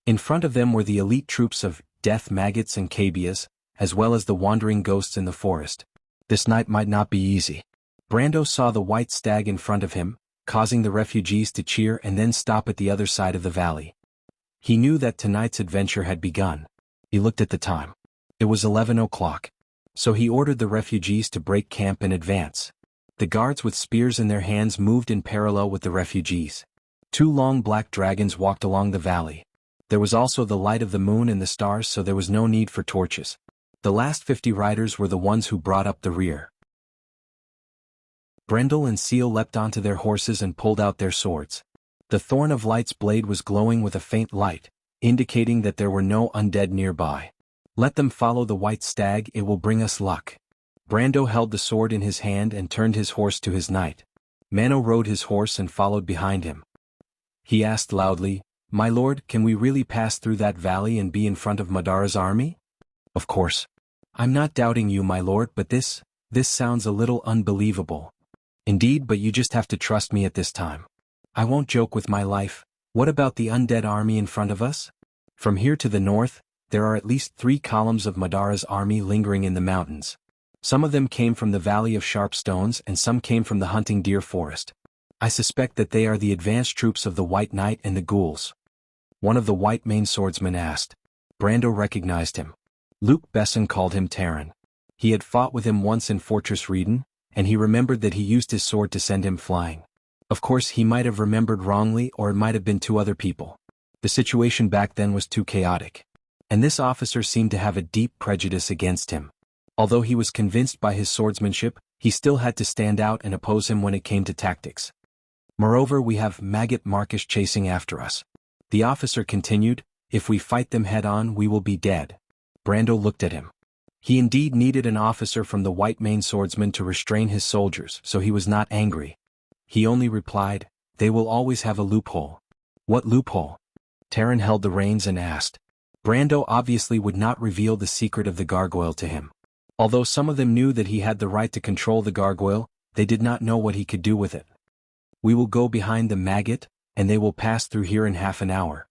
In front of them were the elite troops of death maggots and cabias, as well as the wandering ghosts in the forest. This night might not be easy. Brando saw the white stag in front of him, causing the refugees to cheer and then stop at the other side of the valley. He knew that tonight's adventure had begun. He looked at the time. It was 11 o'clock. So he ordered the refugees to break camp and advance. The guards with spears in their hands moved in parallel with the refugees. 2 long black dragons walked along the valley. There was also the light of the moon and the stars, so there was no need for torches. The last 50 riders were the ones who brought up the rear. Brendel and Seal leapt onto their horses and pulled out their swords. The Thorn of Light's blade was glowing with a faint light, indicating that there were no undead nearby. Let them follow the white stag, it will bring us luck. Brando held the sword in his hand and turned his horse to his knight. Mano rode his horse and followed behind him. He asked loudly, My lord, can we really pass through that valley and be in front of Madara's army? Of course. I'm not doubting you, my lord, but this sounds a little unbelievable. Indeed, but you just have to trust me at this time. I won't joke with my life. What about the undead army in front of us? From here to the north, there are at least 3 columns of Madara's army lingering in the mountains. Some of them came from the Valley of Sharp Stones and some came from the Hunting Deer Forest. I suspect that they are the advanced troops of the White Knight and the ghouls. One of the White Mane swordsmen asked. Brando recognized him. Luke Besson called him Terran. He had fought with him once in Fortress Reeden, and he remembered that he used his sword to send him flying. Of course, he might have remembered wrongly, or it might have been 2 other people. The situation back then was too chaotic. And this officer seemed to have a deep prejudice against him. Although he was convinced by his swordsmanship, he still had to stand out and oppose him when it came to tactics. Moreover, we have Maggot Markish chasing after us. The officer continued, if we fight them head-on we will be dead. Brando looked at him. He indeed needed an officer from the White Mane swordsman to restrain his soldiers, so he was not angry. He only replied, they will always have a loophole. What loophole? Terran held the reins and asked. Brando obviously would not reveal the secret of the gargoyle to him. Although some of them knew that he had the right to control the gargoyle, they did not know what he could do with it. We will go behind the maggot, and they will pass through here in half an hour.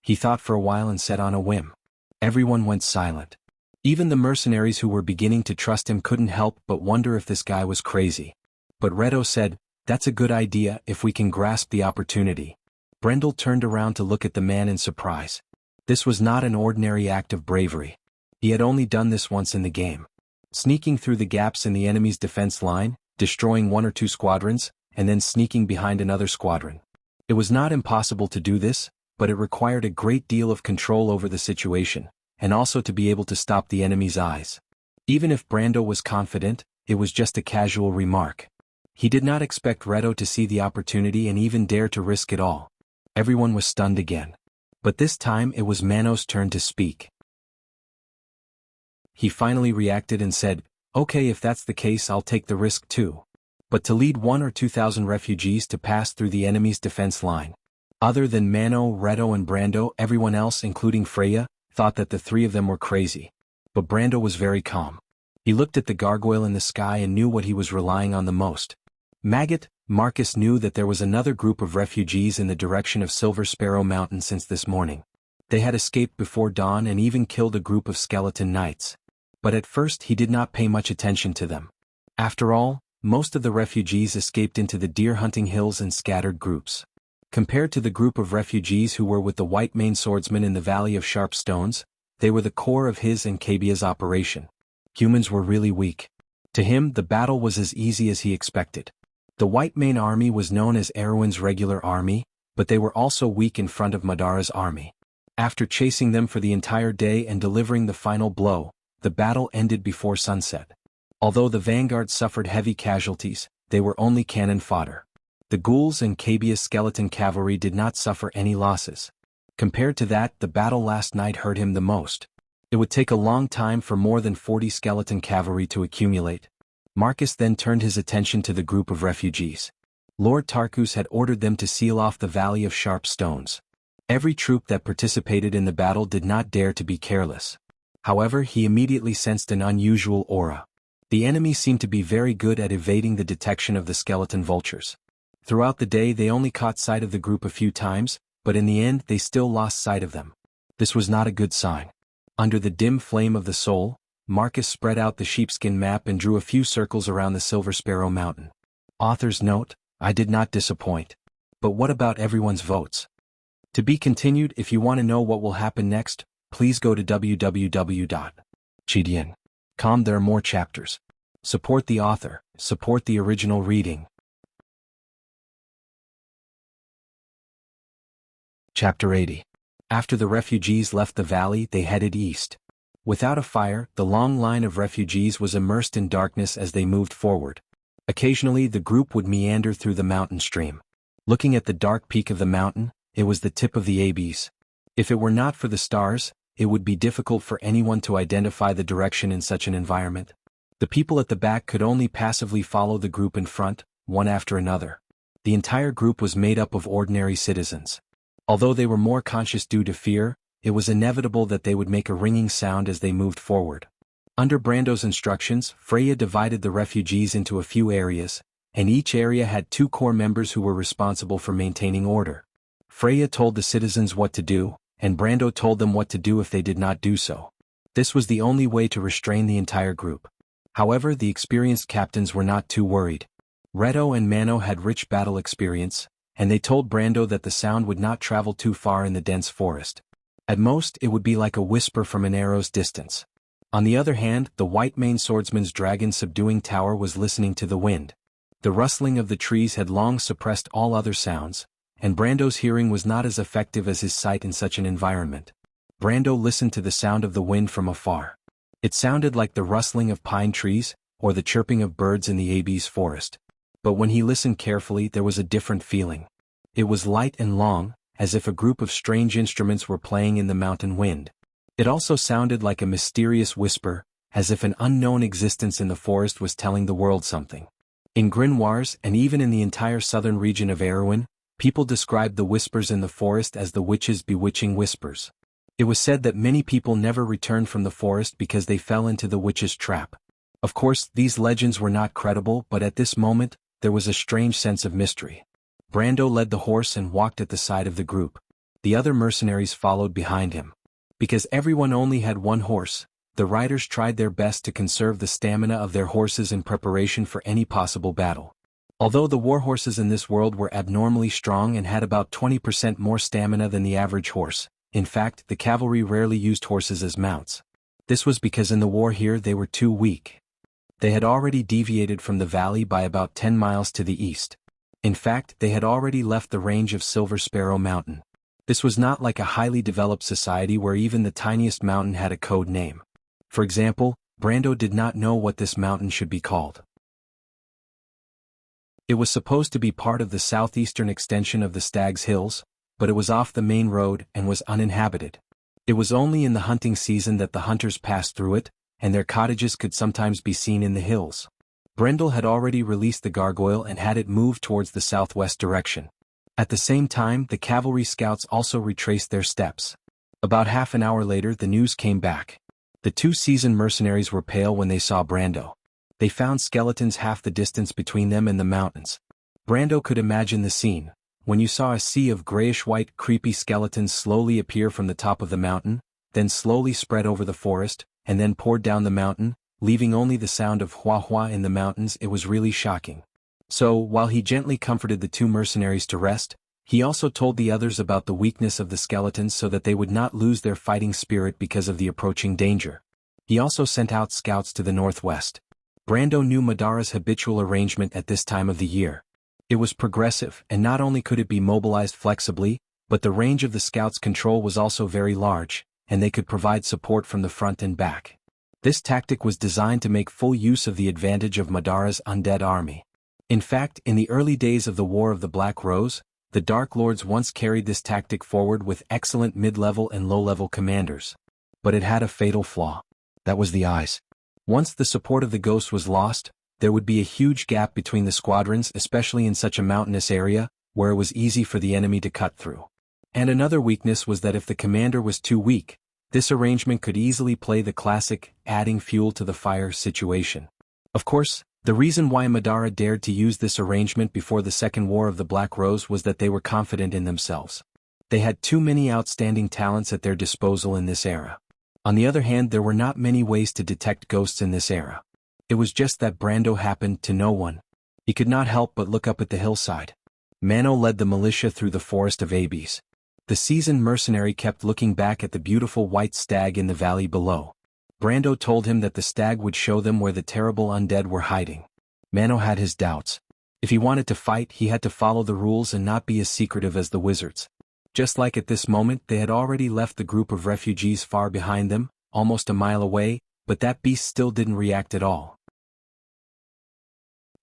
He thought for a while and said on a whim. Everyone went silent. Even the mercenaries who were beginning to trust him couldn't help but wonder if this guy was crazy. But Reto said, that's a good idea if we can grasp the opportunity. Brendel turned around to look at the man in surprise. This was not an ordinary act of bravery. He had only done this once in the game. Sneaking through the gaps in the enemy's defense line, destroying 1 or 2 squadrons, and then sneaking behind another squadron. It was not impossible to do this, but it required a great deal of control over the situation, and also to be able to stop the enemy's eyes. Even if Brando was confident, it was just a casual remark. He did not expect Reto to see the opportunity and even dare to risk it all. Everyone was stunned again. But this time it was Mano's turn to speak. He finally reacted and said, okay, if that's the case I'll take the risk too. But to lead 1 or 2,000 refugees to pass through the enemy's defense line. Other than Mano, Reto and Brando, everyone else including Freya, thought that the 3 of them were crazy. But Brando was very calm. He looked at the gargoyle in the sky and knew what he was relying on the most. Maggot Marcus knew that there was another group of refugees in the direction of Silver Sparrow Mountain since this morning. They had escaped before dawn and even killed a group of skeleton knights. But at first he did not pay much attention to them. After all, most of the refugees escaped into the deer-hunting hills in scattered groups. Compared to the group of refugees who were with the white maned swordsman in the Valley of Sharp Stones, they were the core of his and Kabia's operation. Humans were really weak. To him, the battle was as easy as he expected. The white mane army was known as Erwin's regular army, but they were also weak in front of Madara's army. After chasing them for the entire day and delivering the final blow, the battle ended before sunset. Although the vanguard suffered heavy casualties, they were only cannon fodder. The ghouls and Kabia's skeleton cavalry did not suffer any losses. Compared to that, the battle last night hurt him the most. It would take a long time for more than 40 skeleton cavalry to accumulate. Marcus then turned his attention to the group of refugees. Lord Tarkus had ordered them to seal off the Valley of Sharp Stones. Every troop that participated in the battle did not dare to be careless. However, he immediately sensed an unusual aura. The enemy seemed to be very good at evading the detection of the skeleton vultures. Throughout the day they only caught sight of the group a few times, but in the end they still lost sight of them. This was not a good sign. Under the dim flame of the soul, Marcus spread out the sheepskin map and drew a few circles around the Silver Sparrow Mountain. Author's note: I did not disappoint. But what about everyone's votes? To be continued. If you want to know what will happen next, please go to www.chidian.com. There are more chapters. Support the author, support the original reading. Chapter 80. After the refugees left the valley, they headed east. Without a fire, the long line of refugees was immersed in darkness as they moved forward. Occasionally the group would meander through the mountain stream. Looking at the dark peak of the mountain, it was the tip of the Abyss. If it were not for the stars, it would be difficult for anyone to identify the direction in such an environment. The people at the back could only passively follow the group in front, one after another. The entire group was made up of ordinary citizens. Although they were more conscious due to fear, it was inevitable that they would make a ringing sound as they moved forward. Under Brando's instructions, Freya divided the refugees into a few areas, and each area had 2 core members who were responsible for maintaining order. Freya told the citizens what to do, and Brando told them what to do if they did not do so. This was the only way to restrain the entire group. However, the experienced captains were not too worried. Reto and Mano had rich battle experience, and they told Brando that the sound would not travel too far in the dense forest. At most, it would be like a whisper from an arrow's distance. On the other hand, the white-maned swordsman's dragon-subduing tower was listening to the wind. The rustling of the trees had long suppressed all other sounds, and Brando's hearing was not as effective as his sight in such an environment. Brando listened to the sound of the wind from afar. It sounded like the rustling of pine trees, or the chirping of birds in the Abyss forest. But when he listened carefully, there was a different feeling. It was light and long, as if a group of strange instruments were playing in the mountain wind. It also sounded like a mysterious whisper, as if an unknown existence in the forest was telling the world something. In Grimoires, and even in the entire southern region of Erwin, people described the whispers in the forest as the witch's bewitching whispers. It was said that many people never returned from the forest because they fell into the witch's trap. Of course, these legends were not credible, but at this moment, there was a strange sense of mystery. Brando led the horse and walked at the side of the group. The other mercenaries followed behind him. Because everyone only had one horse, the riders tried their best to conserve the stamina of their horses in preparation for any possible battle. Although the war horses in this world were abnormally strong and had about 20% more stamina than the average horse, in fact, the cavalry rarely used horses as mounts. This was because in the war here they were too weak. They had already deviated from the valley by about 10 miles to the east. In fact, they had already left the range of Silver Sparrow Mountain. This was not like a highly developed society where even the tiniest mountain had a code name. For example, Brando did not know what this mountain should be called. It was supposed to be part of the southeastern extension of the Stag's Hills, but it was off the main road and was uninhabited. It was only in the hunting season that the hunters passed through it, and their cottages could sometimes be seen in the hills. Brendel had already released the gargoyle and had it move towards the southwest direction. At the same time, the cavalry scouts also retraced their steps. About half an hour later, the news came back. The 2 seasoned mercenaries were pale when they saw Brando. They found skeletons half the distance between them and the mountains. Brando could imagine the scene. When you saw a sea of grayish-white creepy skeletons slowly appear from the top of the mountain, then slowly spread over the forest, and then poured down the mountain, leaving only the sound of hua-hua in the mountains. It was really shocking. So, while he gently comforted the two mercenaries to rest, he also told the others about the weakness of the skeletons so that they would not lose their fighting spirit because of the approaching danger. He also sent out scouts to the northwest. Brando knew Madara's habitual arrangement at this time of the year. It was progressive, and not only could it be mobilized flexibly, but the range of the scouts' control was also very large, and they could provide support from the front and back. This tactic was designed to make full use of the advantage of Madara's undead army. In fact, in the early days of the War of the Black Rose, the Dark Lords once carried this tactic forward with excellent mid-level and low-level commanders. But it had a fatal flaw. That was the eyes. Once the support of the Ghost was lost, there would be a huge gap between the squadrons, especially in such a mountainous area, where it was easy for the enemy to cut through. And another weakness was that if the commander was too weak, this arrangement could easily play the classic, adding fuel to the fire situation. Of course, the reason why Madara dared to use this arrangement before the Second War of the Black Rose was that they were confident in themselves. They had too many outstanding talents at their disposal in this era. On the other hand, there were not many ways to detect ghosts in this era. It was just that Brando happened to know one. He could not help but look up at the hillside. Mano led the militia through the forest of Abes. The seasoned mercenary kept looking back at the beautiful white stag in the valley below. Brando told him that the stag would show them where the terrible undead were hiding. Mano had his doubts. If he wanted to fight, he had to follow the rules and not be as secretive as the wizards. Just like at this moment, they had already left the group of refugees far behind them, almost a mile away, but that beast still didn't react at all.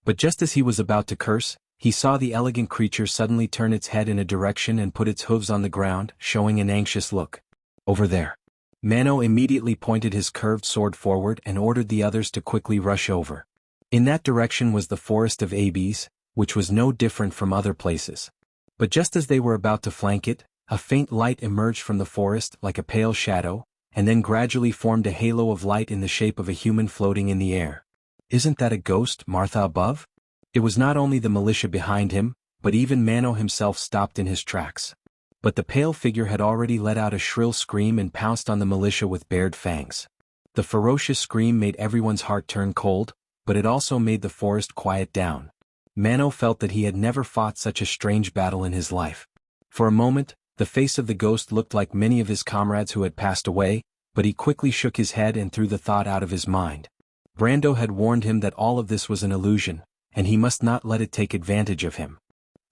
But just as he was about to curse, he saw the elegant creature suddenly turn its head in a direction and put its hooves on the ground, showing an anxious look. Over there. Mano immediately pointed his curved sword forward and ordered the others to quickly rush over. In that direction was the forest of Abes, which was no different from other places. But just as they were about to flank it, a faint light emerged from the forest like a pale shadow, and then gradually formed a halo of light in the shape of a human floating in the air. "Isn't that a ghost, Martha above?" It was not only the militia behind him, but even Mano himself stopped in his tracks. But the pale figure had already let out a shrill scream and pounced on the militia with bared fangs. The ferocious scream made everyone's heart turn cold, but it also made the forest quiet down. Mano felt that he had never fought such a strange battle in his life. For a moment, the face of the ghost looked like many of his comrades who had passed away, but he quickly shook his head and threw the thought out of his mind. Brando had warned him that all of this was an illusion, and he must not let it take advantage of him.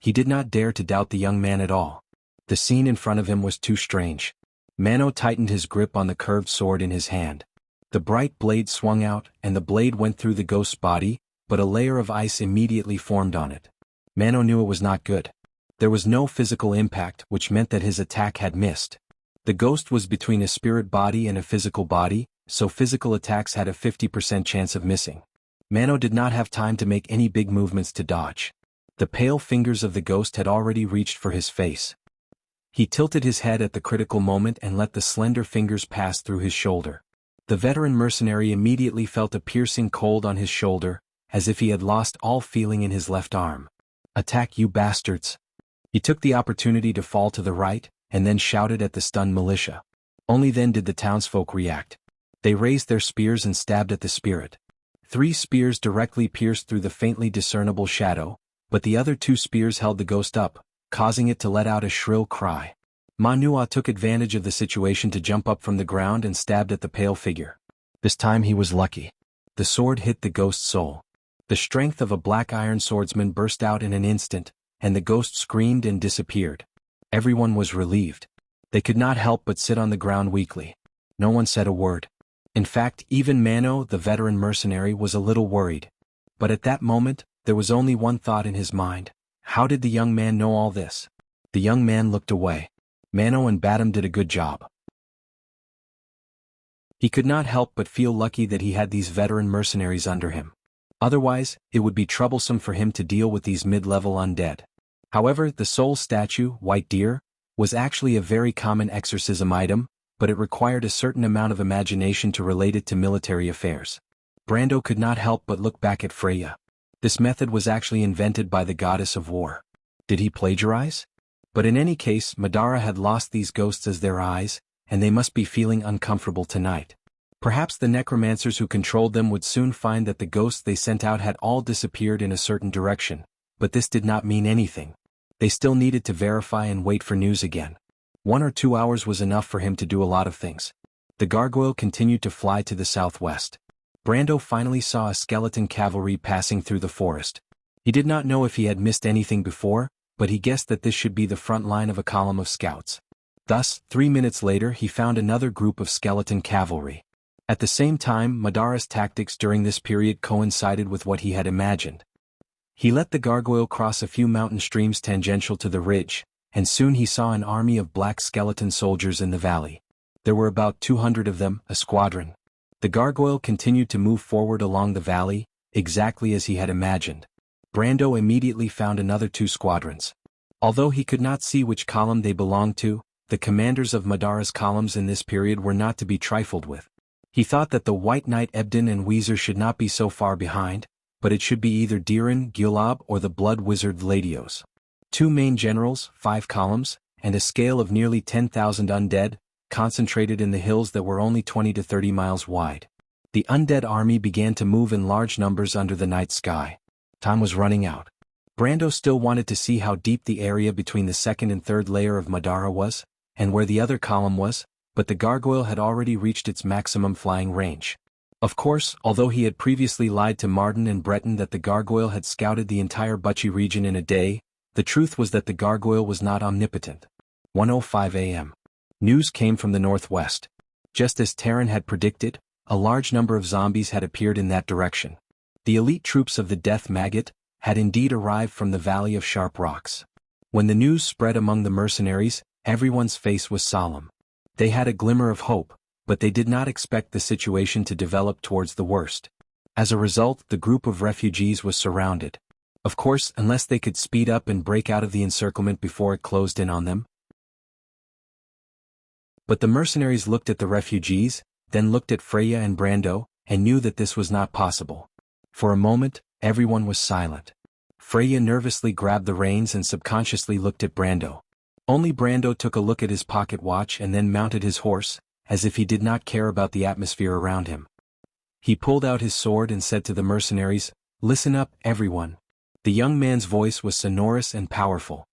He did not dare to doubt the young man at all. The scene in front of him was too strange. Mano tightened his grip on the curved sword in his hand. The bright blade swung out, and the blade went through the ghost's body, but a layer of ice immediately formed on it. Mano knew it was not good. There was no physical impact, which meant that his attack had missed. The ghost was between a spirit body and a physical body, so physical attacks had a 50% chance of missing. Mano did not have time to make any big movements to dodge. The pale fingers of the ghost had already reached for his face. He tilted his head at the critical moment and let the slender fingers pass through his shoulder. The veteran mercenary immediately felt a piercing cold on his shoulder, as if he had lost all feeling in his left arm. "Attack, you bastards!" He took the opportunity to fall to the right, and then shouted at the stunned militia. Only then did the townsfolk react. They raised their spears and stabbed at the spirit. 3 spears directly pierced through the faintly discernible shadow, but the other 2 spears held the ghost up, causing it to let out a shrill cry. Manua took advantage of the situation to jump up from the ground and stabbed at the pale figure. This time he was lucky. The sword hit the ghost's soul. The strength of a black iron swordsman burst out in an instant, and the ghost screamed and disappeared. Everyone was relieved. They could not help but sit on the ground weakly. No one said a word. In fact, even Mano, the veteran mercenary, was a little worried. But at that moment, there was only one thought in his mind. How did the young man know all this? The young man looked away. Mano and Badam did a good job. He could not help but feel lucky that he had these veteran mercenaries under him. Otherwise, it would be troublesome for him to deal with these mid-level undead. However, the soul statue, White Deer, was actually a very common exorcism item, but it required a certain amount of imagination to relate it to military affairs. Brando could not help but look back at Freya. This method was actually invented by the goddess of war. Did he plagiarize? But in any case, Madara had lost these ghosts as their eyes, and they must be feeling uncomfortable tonight. Perhaps the necromancers who controlled them would soon find that the ghosts they sent out had all disappeared in a certain direction, but this did not mean anything. They still needed to verify and wait for news again. 1 or 2 hours was enough for him to do a lot of things. The gargoyle continued to fly to the southwest. Brando finally saw a skeleton cavalry passing through the forest. He did not know if he had missed anything before, but he guessed that this should be the front line of a column of scouts. Thus, 3 minutes later he found another group of skeleton cavalry. At the same time, Madara's tactics during this period coincided with what he had imagined. He let the gargoyle cross a few mountain streams tangential to the ridge, and soon he saw an army of black skeleton soldiers in the valley. There were about 200 of them, a squadron. The gargoyle continued to move forward along the valley, exactly as he had imagined. Brando immediately found another 2 squadrons. Although he could not see which column they belonged to, the commanders of Madara's columns in this period were not to be trifled with. He thought that the White Knight Ebden and Weezer should not be so far behind, but it should be either Diren, Gulab or the Blood Wizard Ladios. 2 main generals, 5 columns, and a scale of nearly 10,000 undead, concentrated in the hills that were only 20 to 30 miles wide. The undead army began to move in large numbers under the night sky. Time was running out. Brando still wanted to see how deep the area between the second and third layer of Madara was, and where the other column was, but the gargoyle had already reached its maximum flying range. Of course, although he had previously lied to Martin and Breton that the gargoyle had scouted the entire Buchi region in a day, the truth was that the gargoyle was not omnipotent. 1:05 a.m. News came from the northwest. Just as Terran had predicted, a large number of zombies had appeared in that direction. The elite troops of the Death Maggot had indeed arrived from the Valley of Sharp Rocks. When the news spread among the mercenaries, everyone's face was solemn. They had a glimmer of hope, but they did not expect the situation to develop towards the worst. As a result, the group of refugees was surrounded. Of course, unless they could speed up and break out of the encirclement before it closed in on them. But the mercenaries looked at the refugees, then looked at Freya and Brando, and knew that this was not possible. For a moment, everyone was silent. Freya nervously grabbed the reins and subconsciously looked at Brando. Only Brando took a look at his pocket watch and then mounted his horse, as if he did not care about the atmosphere around him. He pulled out his sword and said to the mercenaries, "Listen up, everyone." The young man's voice was sonorous and powerful.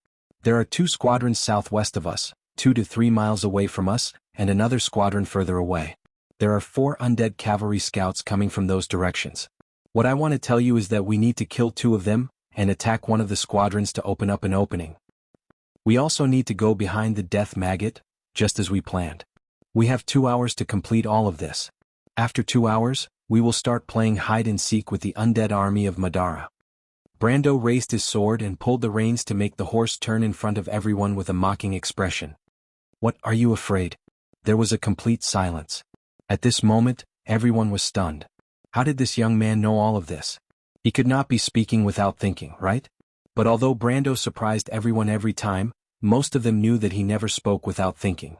"There are 2 squadrons southwest of us, 2 to 3 miles away from us, and another squadron further away. There are 4 undead cavalry scouts coming from those directions. What I want to tell you is that we need to kill 2 of them, and attack one of the squadrons to open up an opening. We also need to go behind the Death Maggot, just as we planned. We have 2 hours to complete all of this. After 2 hours, we will start playing hide-and-seek with the undead army of Madara." Brando raised his sword and pulled the reins to make the horse turn in front of everyone with a mocking expression. "What, are you afraid?" There was a complete silence. At this moment, everyone was stunned. How did this young man know all of this? He could not be speaking without thinking, right? But although Brando surprised everyone every time, most of them knew that he never spoke without thinking.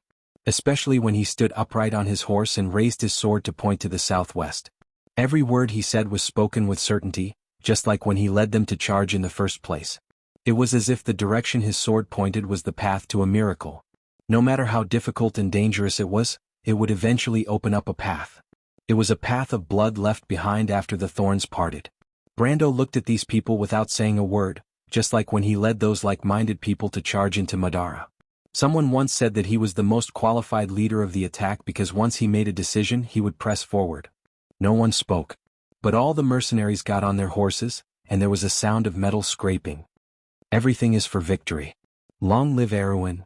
Especially when he stood upright on his horse and raised his sword to point to the southwest. Every word he said was spoken with certainty, just like when he led them to charge in the first place. It was as if the direction his sword pointed was the path to a miracle. No matter how difficult and dangerous it would eventually open up a path. It was a path of blood left behind after the thorns parted. Brando looked at these people without saying a word, just like when he led those like-minded people to charge into Madara. Someone once said that he was the most qualified leader of the attack because once he made a decision he would press forward. No one spoke. But all the mercenaries got on their horses, and there was a sound of metal scraping. Everything is for victory. Long live Erwin.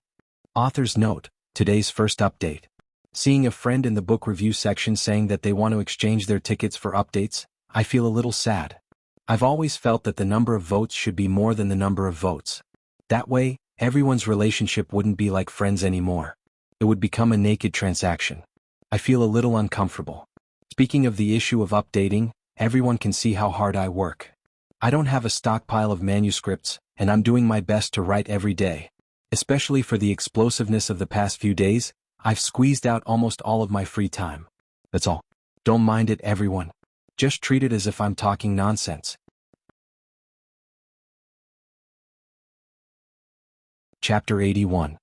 Author's note, today's first update. Seeing a friend in the book review section saying that they want to exchange their tickets for updates, I feel a little sad. I've always felt that the number of votes should be more than the number of votes. That way, everyone's relationship wouldn't be like friends anymore. It would become a naked transaction. I feel a little uncomfortable. Speaking of the issue of updating, everyone can see how hard I work. I don't have a stockpile of manuscripts, and I'm doing my best to write every day. Especially for the explosiveness of the past few days, I've squeezed out almost all of my free time. That's all. Don't mind it, everyone. Just treat it as if I'm talking nonsense. Chapter 81.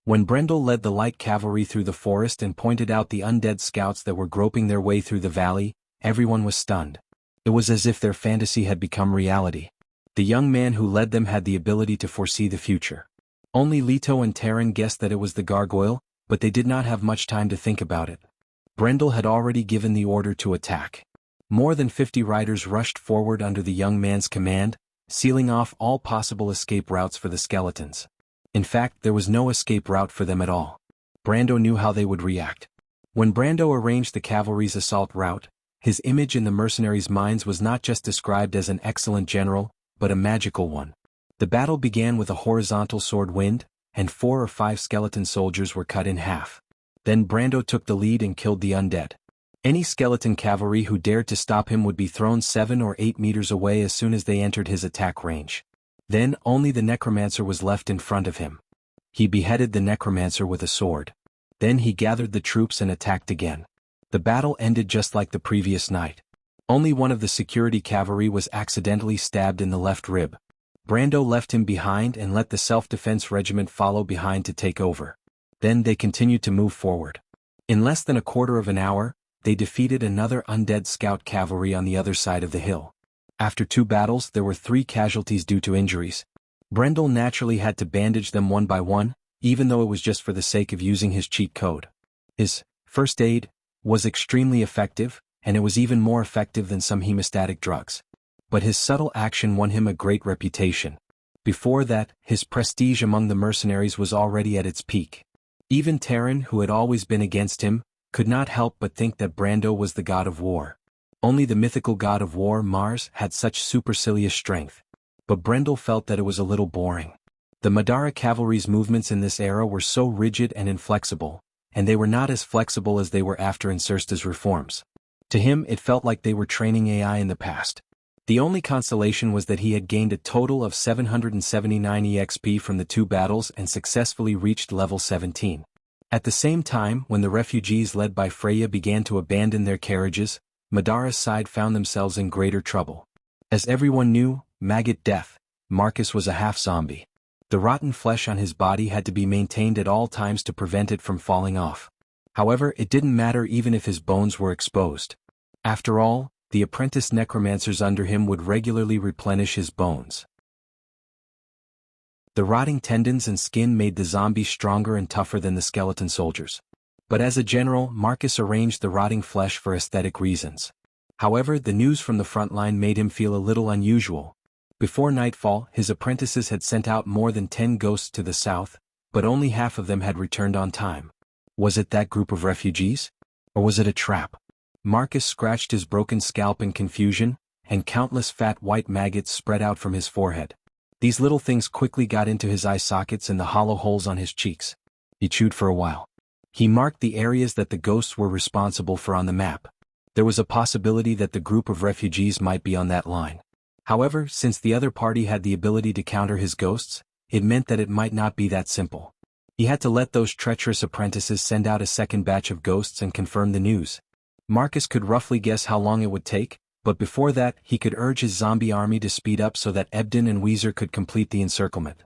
When Brendel led the light cavalry through the forest and pointed out the undead scouts that were groping their way through the valley, everyone was stunned. It was as if their fantasy had become reality. The young man who led them had the ability to foresee the future. Only Leto and Terran guessed that it was the gargoyle, but they did not have much time to think about it. Brendel had already given the order to attack. More than 50 riders rushed forward under the young man's command, sealing off all possible escape routes for the skeletons. In fact, there was no escape route for them at all. Brando knew how they would react. When Brando arranged the cavalry's assault route, his image in the mercenaries' minds was not just described as an excellent general, but a magical one. The battle began with a horizontal sword wind, and 4 or 5 skeleton soldiers were cut in half. Then Brando took the lead and killed the undead. Any skeleton cavalry who dared to stop him would be thrown 7 or 8 meters away as soon as they entered his attack range. Then only the necromancer was left in front of him. He beheaded the necromancer with a sword. Then he gathered the troops and attacked again. The battle ended just like the previous night. Only one of the security cavalry was accidentally stabbed in the left rib. Brando left him behind and let the self-defense regiment follow behind to take over. Then they continued to move forward. In less than a quarter of an hour, they defeated another undead scout cavalry on the other side of the hill. After 2 battles, there were 3 casualties due to injuries. Brendel naturally had to bandage them one by one, even though it was just for the sake of using his cheat code. His first aid was extremely effective, and it was even more effective than some hemostatic drugs. But his subtle action won him a great reputation. Before that, his prestige among the mercenaries was already at its peak. Even Terran, who had always been against him, could not help but think that Brando was the god of war. Only the mythical god of war, Mars, had such supercilious strength. But Brendel felt that it was a little boring. The Madara cavalry's movements in this era were so rigid and inflexible, and they were not as flexible as they were after Incersta's reforms. To him, it felt like they were training AI in the past. The only consolation was that he had gained a total of 779 EXP from the 2 battles and successfully reached level 17. At the same time, when the refugees led by Freya began to abandon their carriages, Madara's side found themselves in greater trouble. As everyone knew, Maggot Death, Marcus was a half-zombie. The rotten flesh on his body had to be maintained at all times to prevent it from falling off. However, it didn't matter even if his bones were exposed. After all, the apprentice necromancers under him would regularly replenish his bones. The rotting tendons and skin made the zombies stronger and tougher than the skeleton soldiers. But as a general, Marcus arranged the rotting flesh for aesthetic reasons. However, the news from the front line made him feel a little unusual. Before nightfall, his apprentices had sent out more than 10 ghosts to the south, but only half of them had returned on time. Was it that group of refugees? Or was it a trap? Marcus scratched his broken scalp in confusion, and countless fat white maggots spread out from his forehead. These little things quickly got into his eye sockets and the hollow holes on his cheeks. He chewed for a while. He marked the areas that the ghosts were responsible for on the map. There was a possibility that the group of refugees might be on that line. However, since the other party had the ability to counter his ghosts, it meant that it might not be that simple. He had to let those treacherous apprentices send out a second batch of ghosts and confirm the news. Marcus could roughly guess how long it would take, but before that, he could urge his zombie army to speed up so that Ebden and Weezer could complete the encirclement.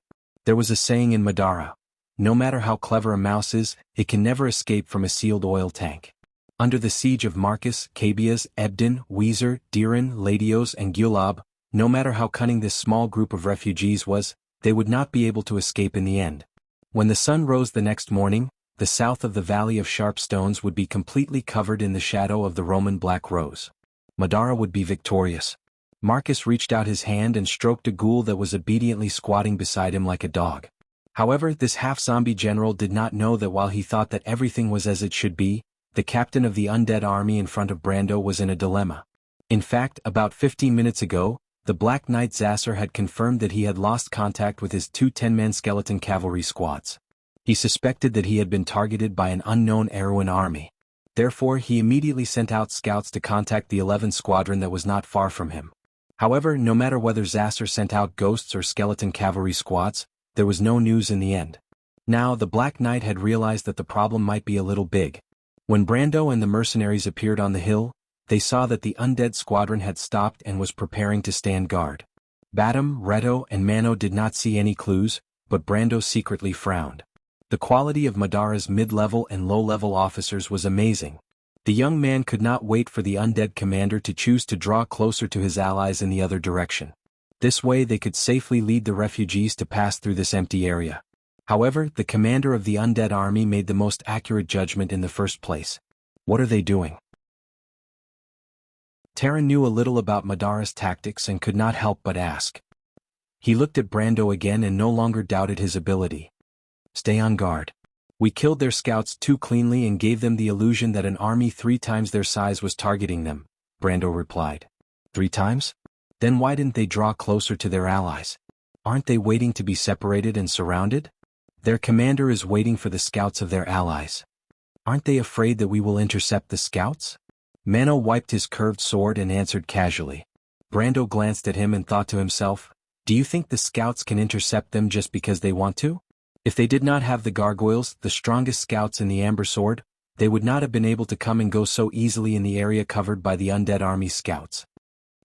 There was a saying in Madara: no matter how clever a mouse is, it can never escape from a sealed oil tank. Under the siege of Marcus, Cabias, Ebden, Weezer, Diran, Ladios and Gulab, no matter how cunning this small group of refugees was, they would not be able to escape in the end. When the sun rose the next morning, the south of the Valley of Sharp Stones would be completely covered in the shadow of the Roman Black Rose. Madara would be victorious. Marcus reached out his hand and stroked a ghoul that was obediently squatting beside him like a dog. However, this half-zombie general did not know that while he thought that everything was as it should be, the captain of the undead army in front of Brando was in a dilemma. In fact, about 15 minutes ago, the Black Knight Zasser had confirmed that he had lost contact with his 2 10-man skeleton cavalry squads. He suspected that he had been targeted by an unknown Erewhon army. Therefore, he immediately sent out scouts to contact the 11th squadron that was not far from him. However, no matter whether Zasser sent out ghosts or skeleton cavalry squads, there was no news in the end. Now, the Black Knight had realized that the problem might be a little big. When Brando and the mercenaries appeared on the hill, they saw that the undead squadron had stopped and was preparing to stand guard. Batum, Reto, and Mano did not see any clues, but Brando secretly frowned. The quality of Madara's mid-level and low-level officers was amazing. The young man could not wait for the undead commander to choose to draw closer to his allies in the other direction. This way they could safely lead the refugees to pass through this empty area. However, the commander of the undead army made the most accurate judgment in the first place. What are they doing? Terran knew a little about Madara's tactics and could not help but ask. He looked at Brando again and no longer doubted his ability. Stay on guard. We killed their scouts too cleanly and gave them the illusion that an army 3 times their size was targeting them, Brando replied. 3 times? Then why didn't they draw closer to their allies? Aren't they waiting to be separated and surrounded? Their commander is waiting for the scouts of their allies. Aren't they afraid that we will intercept the scouts? Mano wiped his curved sword and answered casually. Brando glanced at him and thought to himself, do you think the scouts can intercept them just because they want to? If they did not have the gargoyles, the strongest scouts in the Amber Sword, they would not have been able to come and go so easily in the area covered by the undead army scouts.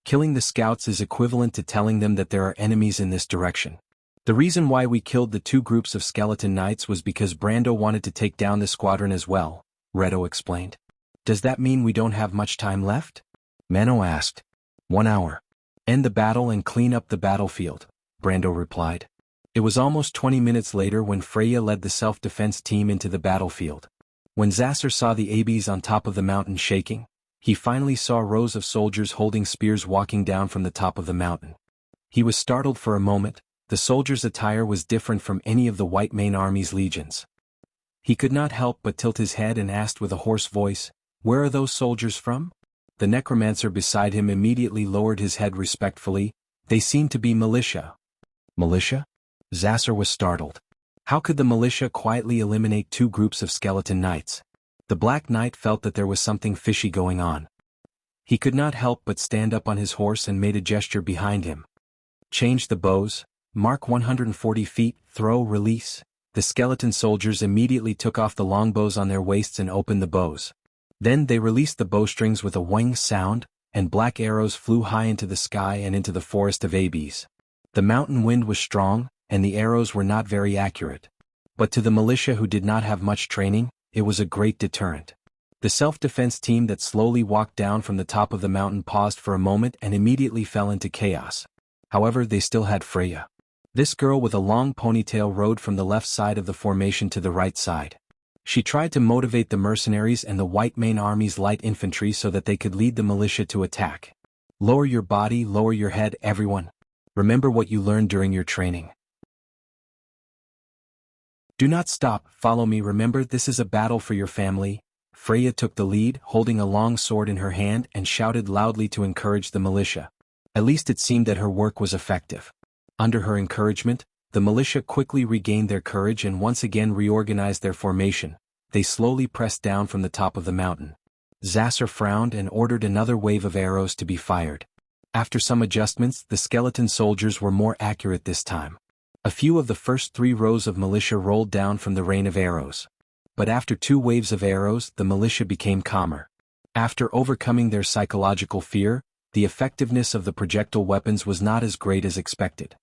Killing the scouts is equivalent to telling them that there are enemies in this direction. The reason why we killed the 2 groups of skeleton knights was because Brando wanted to take down the squadron as well, Redo explained. Does that mean we don't have much time left? Mano asked. 1 hour. End the battle and clean up the battlefield, Brando replied. It was almost 20 minutes later when Freya led the self-defense team into the battlefield. When Zasser saw the ABs on top of the mountain shaking, he finally saw rows of soldiers holding spears walking down from the top of the mountain. He was startled for a moment. The soldiers' attire was different from any of the White Mane Army's legions. He could not help but tilt his head and asked with a hoarse voice, where are those soldiers from? The necromancer beside him immediately lowered his head respectfully. They seemed to be militia. Militia? Zasser was startled. How could the militia quietly eliminate 2 groups of skeleton knights? The Black Knight felt that there was something fishy going on. He could not help but stand up on his horse and made a gesture behind him. Change the bows, mark 140 feet, throw, release. The skeleton soldiers immediately took off the longbows on their waists and opened the bows. Then they released the bowstrings with a whing sound, and black arrows flew high into the sky and into the forest of ABs. The mountain wind was strong, and the arrows were not very accurate. But to the militia who did not have much training, it was a great deterrent. The self-defense team that slowly walked down from the top of the mountain paused for a moment and immediately fell into chaos. However, they still had Freya. This girl with a long ponytail rode from the left side of the formation to the right side. She tried to motivate the mercenaries and the White Mane Army's light infantry so that they could lead the militia to attack. Lower your body, lower your head, everyone. Remember what you learned during your training. Do not stop, follow me, remember this is a battle for your family. Freya took the lead, holding a long sword in her hand and shouted loudly to encourage the militia. At least it seemed that her work was effective. Under her encouragement, the militia quickly regained their courage and once again reorganized their formation. They slowly pressed down from the top of the mountain. Zasser frowned and ordered another wave of arrows to be fired. After some adjustments, the skeleton soldiers were more accurate this time. A few of the first 3 rows of militia rolled down from the rain of arrows. But after 2 waves of arrows, the militia became calmer. After overcoming their psychological fear, the effectiveness of the projectile weapons was not as great as expected.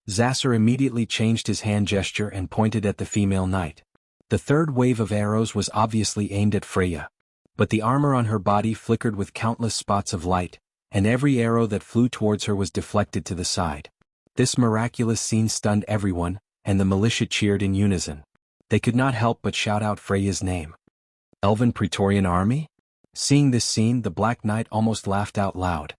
Zasser immediately changed his hand gesture and pointed at the female knight. The 3rd wave of arrows was obviously aimed at Freya. But the armor on her body flickered with countless spots of light, and every arrow that flew towards her was deflected to the side. This miraculous scene stunned everyone, and the militia cheered in unison. They could not help but shout out Freya's name. Elven Praetorian Army? Seeing this scene, the Black Knight almost laughed out loud.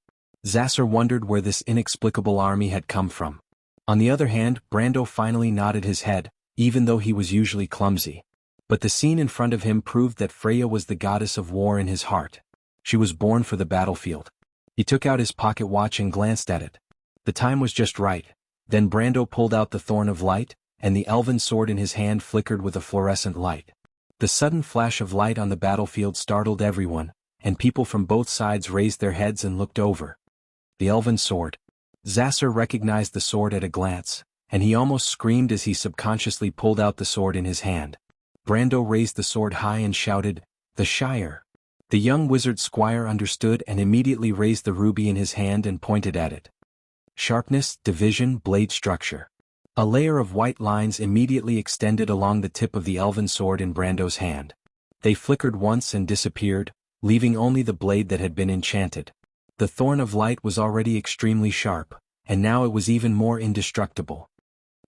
Zasser wondered where this inexplicable army had come from. On the other hand, Brando finally nodded his head, even though he was usually clumsy. But the scene in front of him proved that Freya was the goddess of war in his heart. She was born for the battlefield. He took out his pocket watch and glanced at it. The time was just right. Then Brando pulled out the Thorn of Light, and the elven sword in his hand flickered with a fluorescent light. The sudden flash of light on the battlefield startled everyone, and people from both sides raised their heads and looked over. The elven sword. Zasser recognized the sword at a glance, and he almost screamed as he subconsciously pulled out the sword in his hand. Brando raised the sword high and shouted, "The Shire!" The young wizard squire understood and immediately raised the ruby in his hand and pointed at it. Sharpness, division, blade structure. A layer of white lines immediately extended along the tip of the elven sword in Brando's hand. They flickered once and disappeared, leaving only the blade that had been enchanted. The thorn of light was already extremely sharp, and now it was even more indestructible.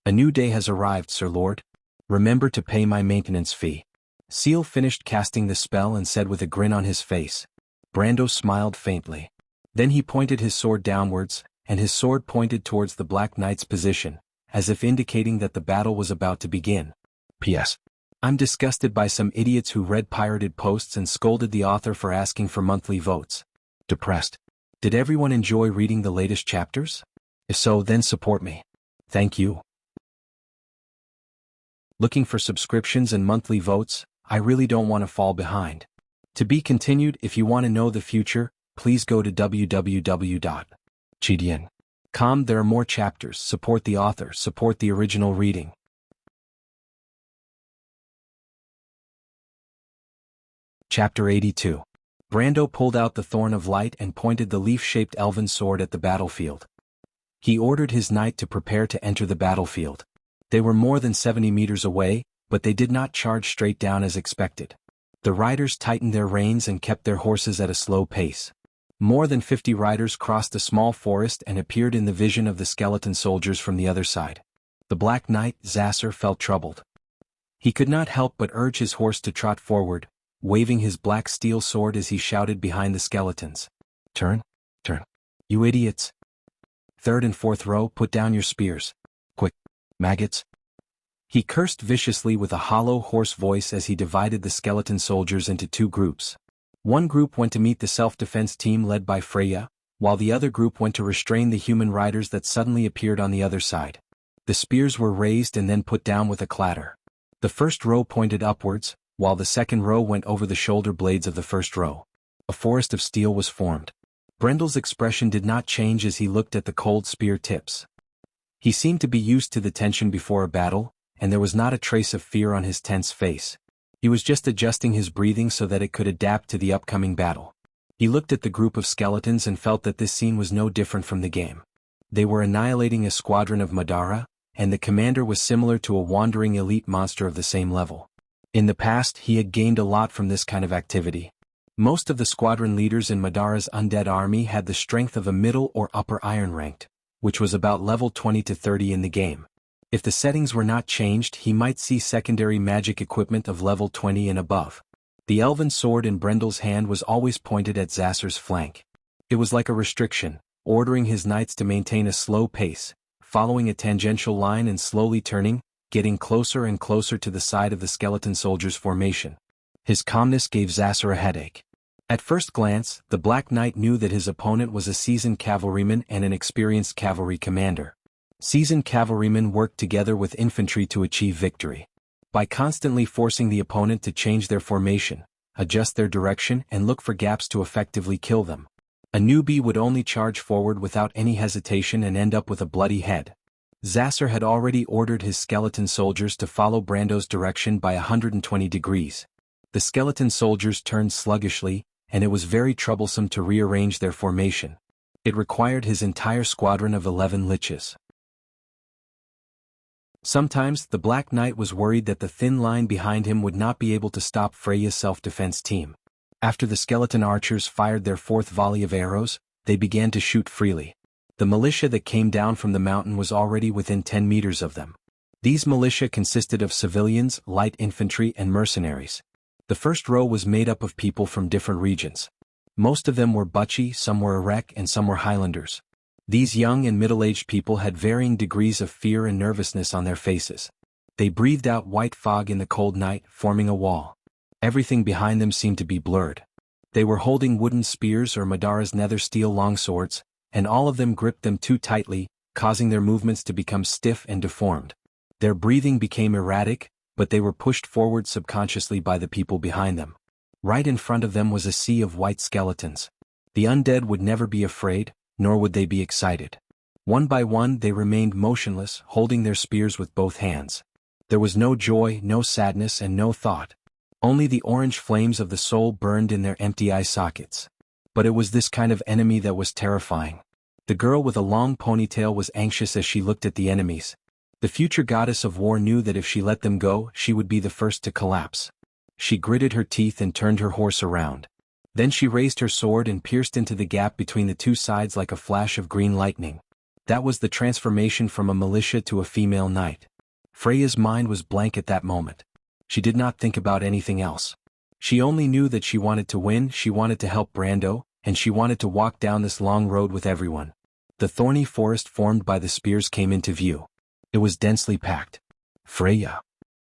A new day has arrived, Sir Lord. Remember to pay my maintenance fee. Seal finished casting the spell and said with a grin on his face. Brando smiled faintly. Then he pointed his sword downwards, and his sword pointed towards the Black Knight's position, as if indicating that the battle was about to begin. P.S. I'm disgusted by some idiots who read pirated posts and scolded the author for asking for monthly votes. Depressed. Did everyone enjoy reading the latest chapters? If so, then support me. Thank you. Looking for subscriptions and monthly votes? I really don't want to fall behind. To be continued. If you want to know the future, please go to www.gdn.com. There are more chapters. Support the author, support the original reading. Chapter 82. Brando pulled out the Thorn of Light and pointed the leaf-shaped elven sword at the battlefield. He ordered his knight to prepare to enter the battlefield. They were more than 70 meters away, but they did not charge straight down as expected. The riders tightened their reins and kept their horses at a slow pace. More than 50 riders crossed a small forest and appeared in the vision of the skeleton soldiers from the other side. The Black Knight, Zasser, felt troubled. He could not help but urge his horse to trot forward, waving his black steel sword as he shouted behind the skeletons. Turn, turn. You idiots. Third and fourth row, put down your spears. Quick, maggots. He cursed viciously with a hollow, hoarse voice as he divided the skeleton soldiers into two groups. One group went to meet the self-defense team led by Freya, while the other group went to restrain the human riders that suddenly appeared on the other side. The spears were raised and then put down with a clatter. The first row pointed upwards, while the second row went over the shoulder blades of the first row. A forest of steel was formed. Brendel's expression did not change as he looked at the cold spear tips. He seemed to be used to the tension before a battle, and there was not a trace of fear on his tense face. He was just adjusting his breathing so that it could adapt to the upcoming battle. He looked at the group of skeletons and felt that this scene was no different from the game. They were annihilating a squadron of Madara, and the commander was similar to a wandering elite monster of the same level. In the past, he had gained a lot from this kind of activity. Most of the squadron leaders in Madara's undead army had the strength of a middle or upper iron ranked, which was about level 20 to 30 in the game. If the settings were not changed, he might see secondary magic equipment of level 20 and above. The elven sword in Brendel's hand was always pointed at Zasser's flank. It was like a restriction, ordering his knights to maintain a slow pace, following a tangential line and slowly turning, getting closer and closer to the side of the skeleton soldiers' formation. His calmness gave Zasser a headache. At first glance, the Black Knight knew that his opponent was a seasoned cavalryman and an experienced cavalry commander. Seasoned cavalrymen worked together with infantry to achieve victory. By constantly forcing the opponent to change their formation, adjust their direction and look for gaps to effectively kill them. A newbie would only charge forward without any hesitation and end up with a bloody head. Zasser had already ordered his skeleton soldiers to follow Brando's direction by 120 degrees. The skeleton soldiers turned sluggishly, and it was very troublesome to rearrange their formation. It required his entire squadron of 11 liches. Sometimes, the Black Knight was worried that the thin line behind him would not be able to stop Freya's self-defense team. After the skeleton archers fired their fourth volley of arrows, they began to shoot freely. The militia that came down from the mountain was already within 10 meters of them. These militia consisted of civilians, light infantry, and mercenaries. The first row was made up of people from different regions. Most of them were Butchie, some were Irek, and some were Highlanders. These young and middle-aged people had varying degrees of fear and nervousness on their faces. They breathed out white fog in the cold night, forming a wall. Everything behind them seemed to be blurred. They were holding wooden spears or Madara's nether steel longswords, and all of them gripped them too tightly, causing their movements to become stiff and deformed. Their breathing became erratic, but they were pushed forward subconsciously by the people behind them. Right in front of them was a sea of white skeletons. The undead would never be afraid, nor would they be excited. One by one they remained motionless, holding their spears with both hands. There was no joy, no sadness, and no thought. Only the orange flames of the soul burned in their empty eye sockets. But it was this kind of enemy that was terrifying. The girl with a long ponytail was anxious as she looked at the enemies. The future goddess of war knew that if she let them go, she would be the first to collapse. She gritted her teeth and turned her horse around. Then she raised her sword and pierced into the gap between the two sides like a flash of green lightning. That was the transformation from a militia to a female knight. Freya's mind was blank at that moment. She did not think about anything else. She only knew that she wanted to win, she wanted to help Brando, and she wanted to walk down this long road with everyone. The thorny forest formed by the spears came into view. It was densely packed. Freya.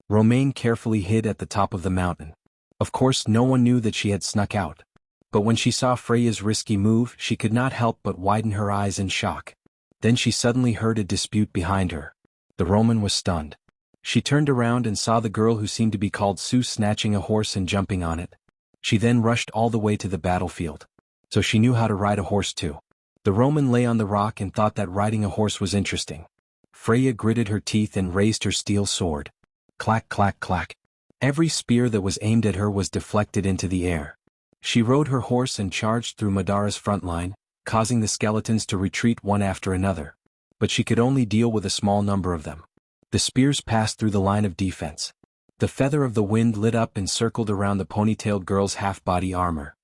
Romaine carefully hid at the top of the mountain. Of course, no one knew that she had snuck out. But when she saw Freya's risky move, she could not help but widen her eyes in shock. Then she suddenly heard a dispute behind her. The Roman was stunned. She turned around and saw the girl who seemed to be called Sue snatching a horse and jumping on it. She then rushed all the way to the battlefield. So she knew how to ride a horse too. The Roman lay on the rock and thought that riding a horse was interesting. Freya gritted her teeth and raised her steel sword. Clack, clack, clack. Every spear that was aimed at her was deflected into the air. She rode her horse and charged through Madara's front line, causing the skeletons to retreat one after another. But she could only deal with a small number of them. The spears passed through the line of defense. The feather of the wind lit up and circled around the ponytailed girl's half-body armor.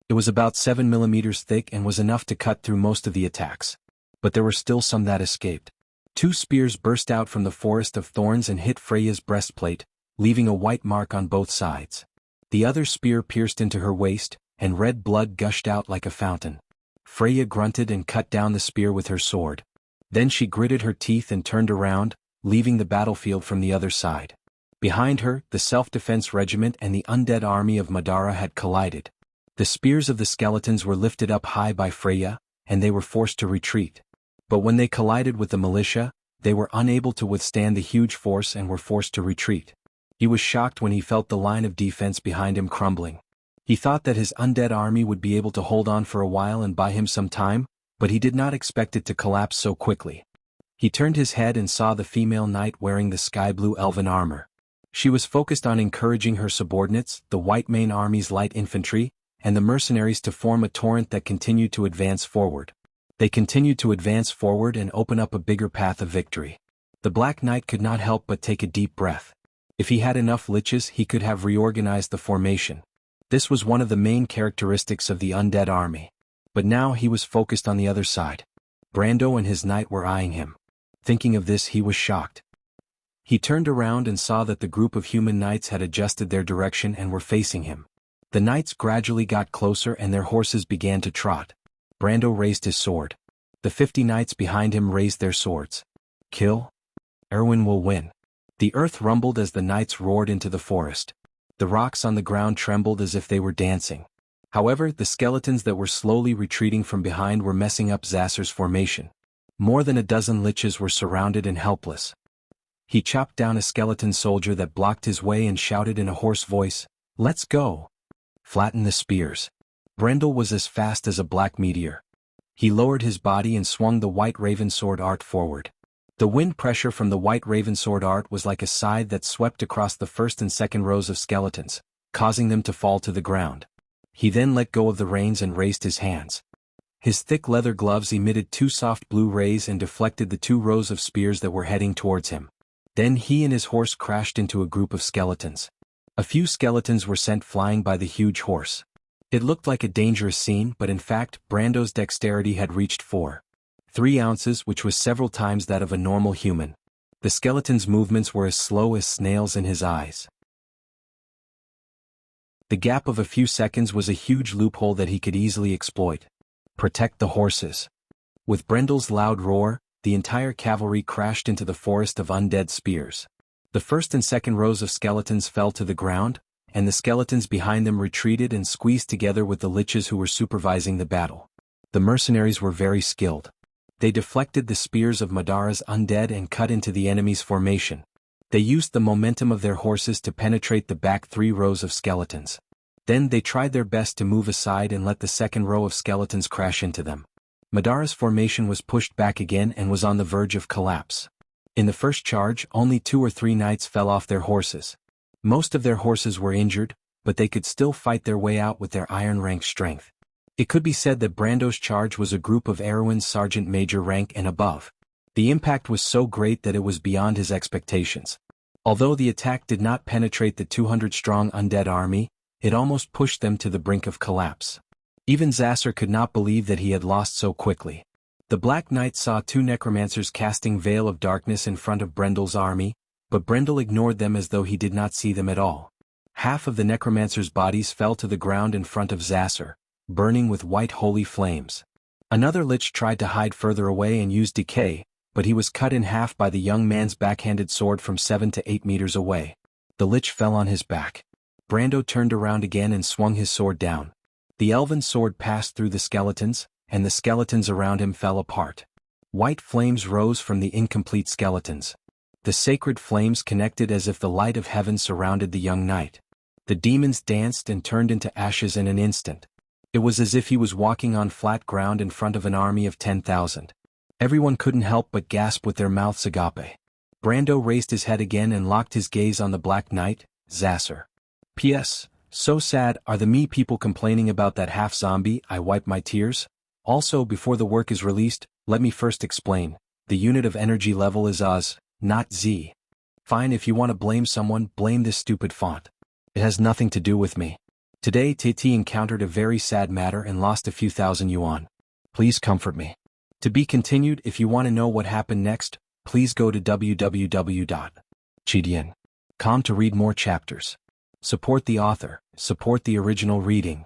It was about 7 millimeters thick and was enough to cut through most of the attacks. But there were still some that escaped. 2 spears burst out from the forest of thorns and hit Freya's breastplate, leaving a white mark on both sides. The other spear pierced into her waist, and red blood gushed out like a fountain. Freya grunted and cut down the spear with her sword. Then she gritted her teeth and turned around, leaving the battlefield from the other side. Behind her, the self-defense regiment and the undead army of Madara had collided. The spears of the skeletons were lifted up high by Freya, and they were forced to retreat. But when they collided with the militia, they were unable to withstand the huge force and were forced to retreat. He was shocked when he felt the line of defense behind him crumbling. He thought that his undead army would be able to hold on for a while and buy him some time, but he did not expect it to collapse so quickly. He turned his head and saw the female knight wearing the sky-blue elven armor. She was focused on encouraging her subordinates, the White Mane Army's light infantry, and the mercenaries to form a torrent that continued to advance forward. They continued to advance forward and open up a bigger path of victory. The Black Knight could not help but take a deep breath. If he had enough liches, he could have reorganized the formation. This was one of the main characteristics of the undead army. But now he was focused on the other side. Brando and his knight were eyeing him. Thinking of this, he was shocked. He turned around and saw that the group of human knights had adjusted their direction and were facing him. The knights gradually got closer and their horses began to trot. Brando raised his sword. The 50 knights behind him raised their swords. Kill? Erwin will win. The earth rumbled as the knights roared into the forest. The rocks on the ground trembled as if they were dancing. However, the skeletons that were slowly retreating from behind were messing up Zasser's formation. More than a dozen liches were surrounded and helpless. He chopped down a skeleton soldier that blocked his way and shouted in a hoarse voice, "Let's go! Flatten the spears." Brendel was as fast as a black meteor. He lowered his body and swung the white raven sword art forward. The wind pressure from the white raven sword art was like a scythe that swept across the first and second rows of skeletons, causing them to fall to the ground. He then let go of the reins and raised his hands. His thick leather gloves emitted 2 soft blue rays and deflected the 2 rows of spears that were heading towards him. Then he and his horse crashed into a group of skeletons. A few skeletons were sent flying by the huge horse. It looked like a dangerous scene, but in fact, Brando's dexterity had reached 4.3 ounces, which was several times that of a normal human. The skeleton's movements were as slow as snails in his eyes. The gap of a few seconds was a huge loophole that he could easily exploit. Protect the horses. With Brendel's loud roar, the entire cavalry crashed into the forest of undead spears. The first and second rows of skeletons fell to the ground, and the skeletons behind them retreated and squeezed together with the liches who were supervising the battle. The mercenaries were very skilled. They deflected the spears of Madara's undead and cut into the enemy's formation. They used the momentum of their horses to penetrate the back 3 rows of skeletons. Then they tried their best to move aside and let the second row of skeletons crash into them. Madara's formation was pushed back again and was on the verge of collapse. In the first charge, only 2 or 3 knights fell off their horses. Most of their horses were injured, but they could still fight their way out with their iron rank strength. It could be said that Brando's charge was a group of Erwin's sergeant major rank and above. The impact was so great that it was beyond his expectations. Although the attack did not penetrate the 200-strong undead army, it almost pushed them to the brink of collapse. Even Zasser could not believe that he had lost so quickly. The Black Knight saw two necromancers casting Veil of Darkness in front of Brendel's army, but Brendel ignored them as though he did not see them at all. Half of the necromancers' bodies fell to the ground in front of Zasser, burning with white holy flames. Another lich tried to hide further away and use decay, but he was cut in half by the young man's backhanded sword from 7 to 8 meters away. The lich fell on his back. Brando turned around again and swung his sword down. The elven sword passed through the skeletons, and the skeletons around him fell apart. White flames rose from the incomplete skeletons. The sacred flames connected as if the light of heaven surrounded the young knight. The demons danced and turned into ashes in an instant. It was as if he was walking on flat ground in front of an army of 10,000. Everyone couldn't help but gasp with their mouths agape. Brando raised his head again and locked his gaze on the Black Knight, Zasser. P.S. So sad are the me people complaining about that half-zombie. I wipe my tears. Also, before the work is released, let me first explain. The unit of energy level is Oz, not Z. Fine, if you want to blame someone, blame this stupid font. It has nothing to do with me. Today TT encountered a very sad matter and lost a few thousand yuan. Please comfort me. To be continued. If you want to know what happened next, please go to www.chidian.com to read more chapters. Support the author, support the original reading.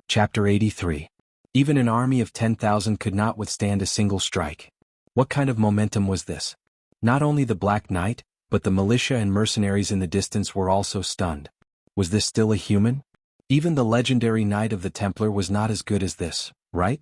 Chapter 83. Even an army of 10,000 could not withstand a single strike. What kind of momentum was this? Not only the Black Knight, but the militia and mercenaries in the distance were also stunned. Was this still a human? Even the legendary Knight of the Templar was not as good as this, right?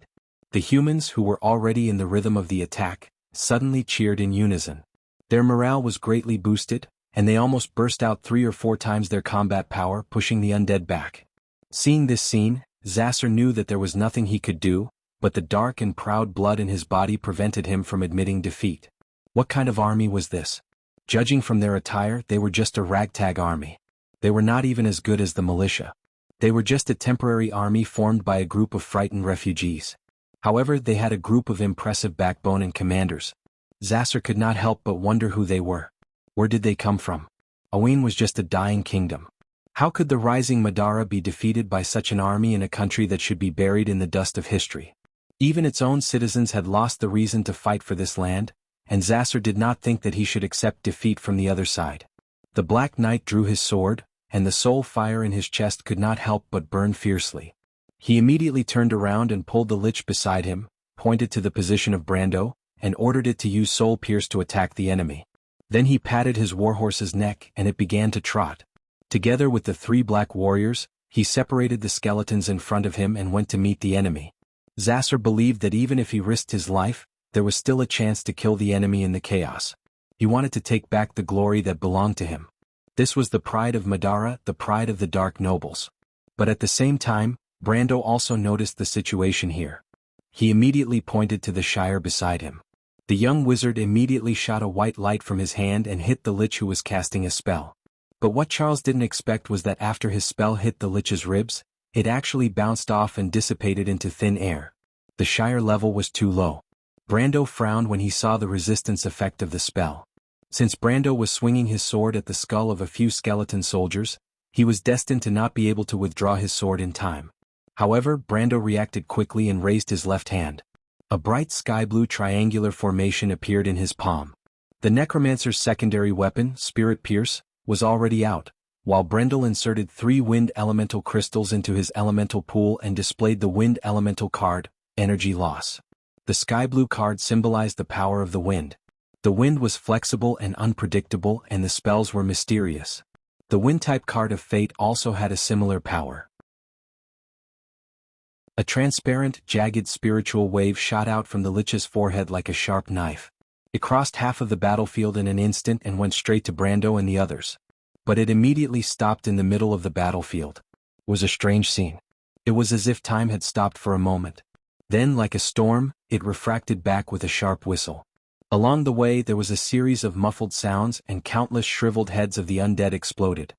The humans, who were already in the rhythm of the attack, suddenly cheered in unison. Their morale was greatly boosted, and they almost burst out 3 or 4 times their combat power, pushing the undead back. Seeing this scene, Zasser knew that there was nothing he could do, but the dark and proud blood in his body prevented him from admitting defeat. What kind of army was this? Judging from their attire, they were just a ragtag army. They were not even as good as the militia. They were just a temporary army formed by a group of frightened refugees. However, they had a group of impressive backbone and commanders. Zasser could not help but wonder who they were. Where did they come from? Aween was just a dying kingdom. How could the rising Madara be defeated by such an army in a country that should be buried in the dust of history? Even its own citizens had lost the reason to fight for this land, and Zasser did not think that he should accept defeat from the other side. The Black Knight drew his sword, and the soul fire in his chest could not help but burn fiercely. He immediately turned around and pulled the lich beside him, pointed to the position of Brando, and ordered it to use Soul Pierce to attack the enemy. Then he patted his warhorse's neck and it began to trot. Together with the 3 black warriors, he separated the skeletons in front of him and went to meet the enemy. Zasser believed that even if he risked his life, there was still a chance to kill the enemy in the chaos. He wanted to take back the glory that belonged to him. This was the pride of Madara, the pride of the Dark Nobles. But at the same time, Brando also noticed the situation here. He immediately pointed to the Shire beside him. The young wizard immediately shot a white light from his hand and hit the lich who was casting a spell. But what Charles didn't expect was that after his spell hit the lich's ribs, it actually bounced off and dissipated into thin air. The Shire level was too low. Brando frowned when he saw the resistance effect of the spell. Since Brando was swinging his sword at the skull of a few skeleton soldiers, he was destined to not be able to withdraw his sword in time. However, Brando reacted quickly and raised his left hand. A bright sky-blue triangular formation appeared in his palm. The necromancer's secondary weapon, Spirit Pierce, was already out, while Brendel inserted 3 wind elemental crystals into his elemental pool and displayed the wind elemental card, Energy Loss. The sky-blue card symbolized the power of the wind. The wind was flexible and unpredictable, and the spells were mysterious. The wind-type card of Fate also had a similar power. A transparent, jagged spiritual wave shot out from the lich's forehead like a sharp knife. It crossed half of the battlefield in an instant and went straight to Brando and the others. But it immediately stopped in the middle of the battlefield. It was a strange scene. It was as if time had stopped for a moment. Then, like a storm, it refracted back with a sharp whistle. Along the way there was a series of muffled sounds and countless shriveled heads of the undead exploded.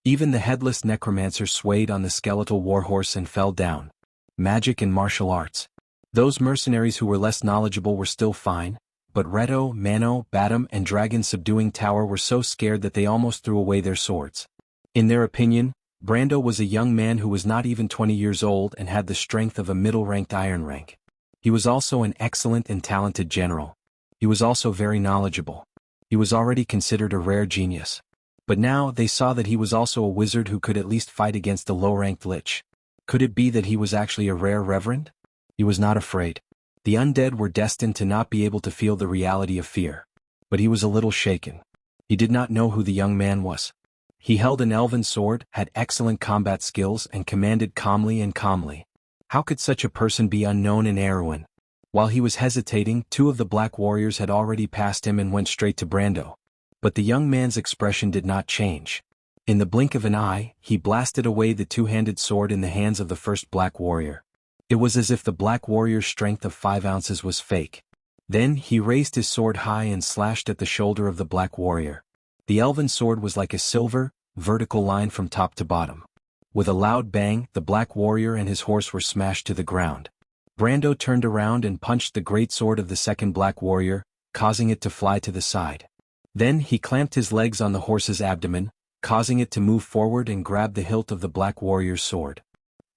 Even the headless necromancer swayed on the skeletal warhorse and fell down. magic and martial arts. Those mercenaries who were less knowledgeable were still fine, but Reto, Mano, Batum and Dragon Subduing Tower were so scared that they almost threw away their swords. In their opinion, Brando was a young man who was not even 20 years old and had the strength of a middle-ranked iron rank. He was also an excellent and talented general. He was also very knowledgeable. He was already considered a rare genius. But now they saw that he was also a wizard who could at least fight against a low-ranked lich. Could it be that he was actually a rare reverend? He was not afraid. The undead were destined to not be able to feel the reality of fear. But he was a little shaken. He did not know who the young man was. He held an elven sword, had excellent combat skills and commanded calmly and calmly. How could such a person be unknown in Erewhon? While he was hesitating, two of the black warriors had already passed him and went straight to Brando. But the young man's expression did not change. In the blink of an eye, he blasted away the two-handed sword in the hands of the first black warrior. It was as if the black warrior's strength of 5 ounces was fake. Then he raised his sword high and slashed at the shoulder of the black warrior. The elven sword was like a silver, vertical line from top to bottom. With a loud bang, the black warrior and his horse were smashed to the ground. Brando turned around and punched the great sword of the second black warrior, causing it to fly to the side. Then he clamped his legs on the horse's abdomen, causing it to move forward and grab the hilt of the black warrior's sword.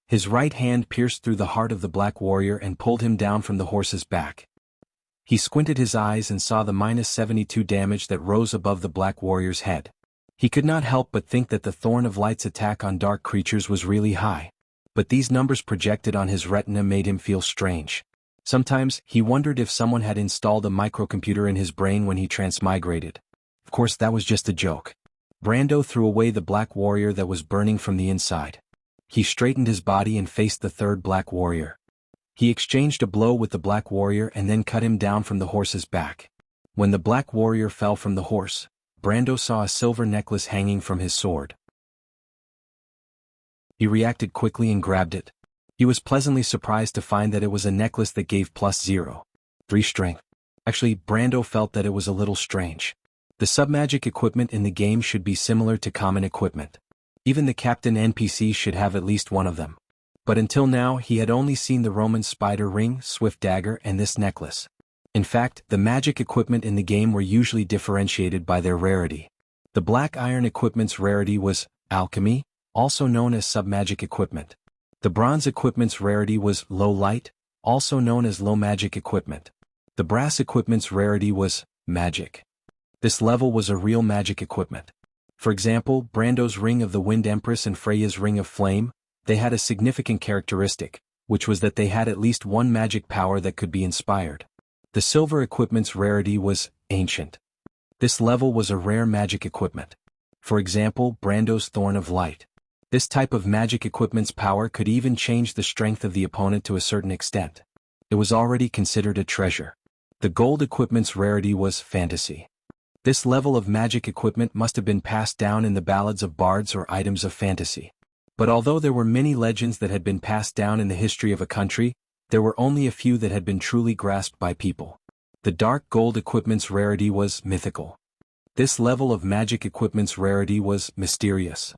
His right hand pierced through the heart of the black warrior and pulled him down from the horse's back. He squinted his eyes and saw the -72 damage that rose above the black warrior's head. He could not help but think that the Thorn of Light's attack on dark creatures was really high. But these numbers projected on his retina made him feel strange. Sometimes, he wondered if someone had installed a microcomputer in his brain when he transmigrated. Of course, that was just a joke. Brando threw away the black warrior that was burning from the inside. He straightened his body and faced the third black warrior. He exchanged a blow with the black warrior and then cut him down from the horse's back. When the black warrior fell from the horse, Brando saw a silver necklace hanging from his sword. He reacted quickly and grabbed it. He was pleasantly surprised to find that it was a necklace that gave +0.3 strength. Actually, Brando felt that it was a little strange. The submagic equipment in the game should be similar to common equipment. Even the captain NPC should have at least one of them. But until now he had only seen the Roman spider ring, swift dagger and this necklace. In fact, the magic equipment in the game were usually differentiated by their rarity. The black iron equipment's rarity was alchemy, also known as submagic equipment. The bronze equipment's rarity was low light, also known as low magic equipment. The brass equipment's rarity was magic. This level was a real magic equipment. For example, Brando's Ring of the Wind Empress and Freya's Ring of Flame, they had a significant characteristic, which was that they had at least one magic power that could be inspired. The silver equipment's rarity was ancient. This level was a rare magic equipment. For example, Brando's Thorn of Light. This type of magic equipment's power could even change the strength of the opponent to a certain extent. It was already considered a treasure. The gold equipment's rarity was fantasy. This level of magic equipment must have been passed down in the ballads of bards or items of fantasy. But although there were many legends that had been passed down in the history of a country, there were only a few that had been truly grasped by people. The dark gold equipment's rarity was mythical. This level of magic equipment's rarity was mysterious.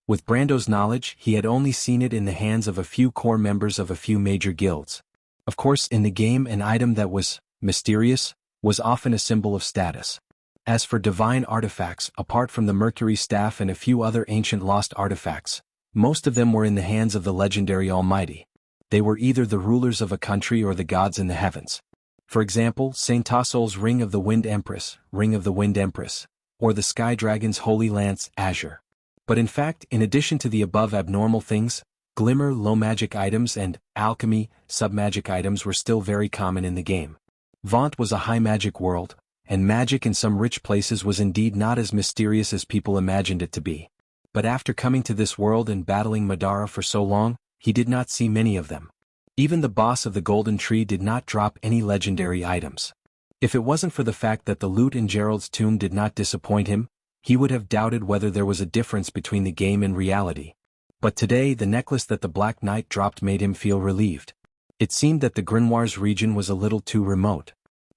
With Brando's knowledge, he had only seen it in the hands of a few core members of a few major guilds. Of course, in the game, an item that was mysterious was often a symbol of status. As for divine artifacts, apart from the Mercury Staff and a few other ancient lost artifacts, most of them were in the hands of the legendary Almighty. They were either the rulers of a country or the gods in the heavens. For example, Saint Tassol's Ring of the Wind Empress, or the Sky Dragon's Holy Lance, Azure. But in fact, in addition to the above abnormal things, glimmer low magic items and alchemy submagic items were still very common in the game. Vaunt was a high magic world, and magic in some rich places was indeed not as mysterious as people imagined it to be. But after coming to this world and battling Madara for so long, he did not see many of them. Even the boss of the Golden Tree did not drop any legendary items. If it wasn't for the fact that the loot in Gerald's tomb did not disappoint him, he would have doubted whether there was a difference between the game and reality. But today the necklace that the Black Knight dropped made him feel relieved. It seemed that the Grimoires region was a little too remote.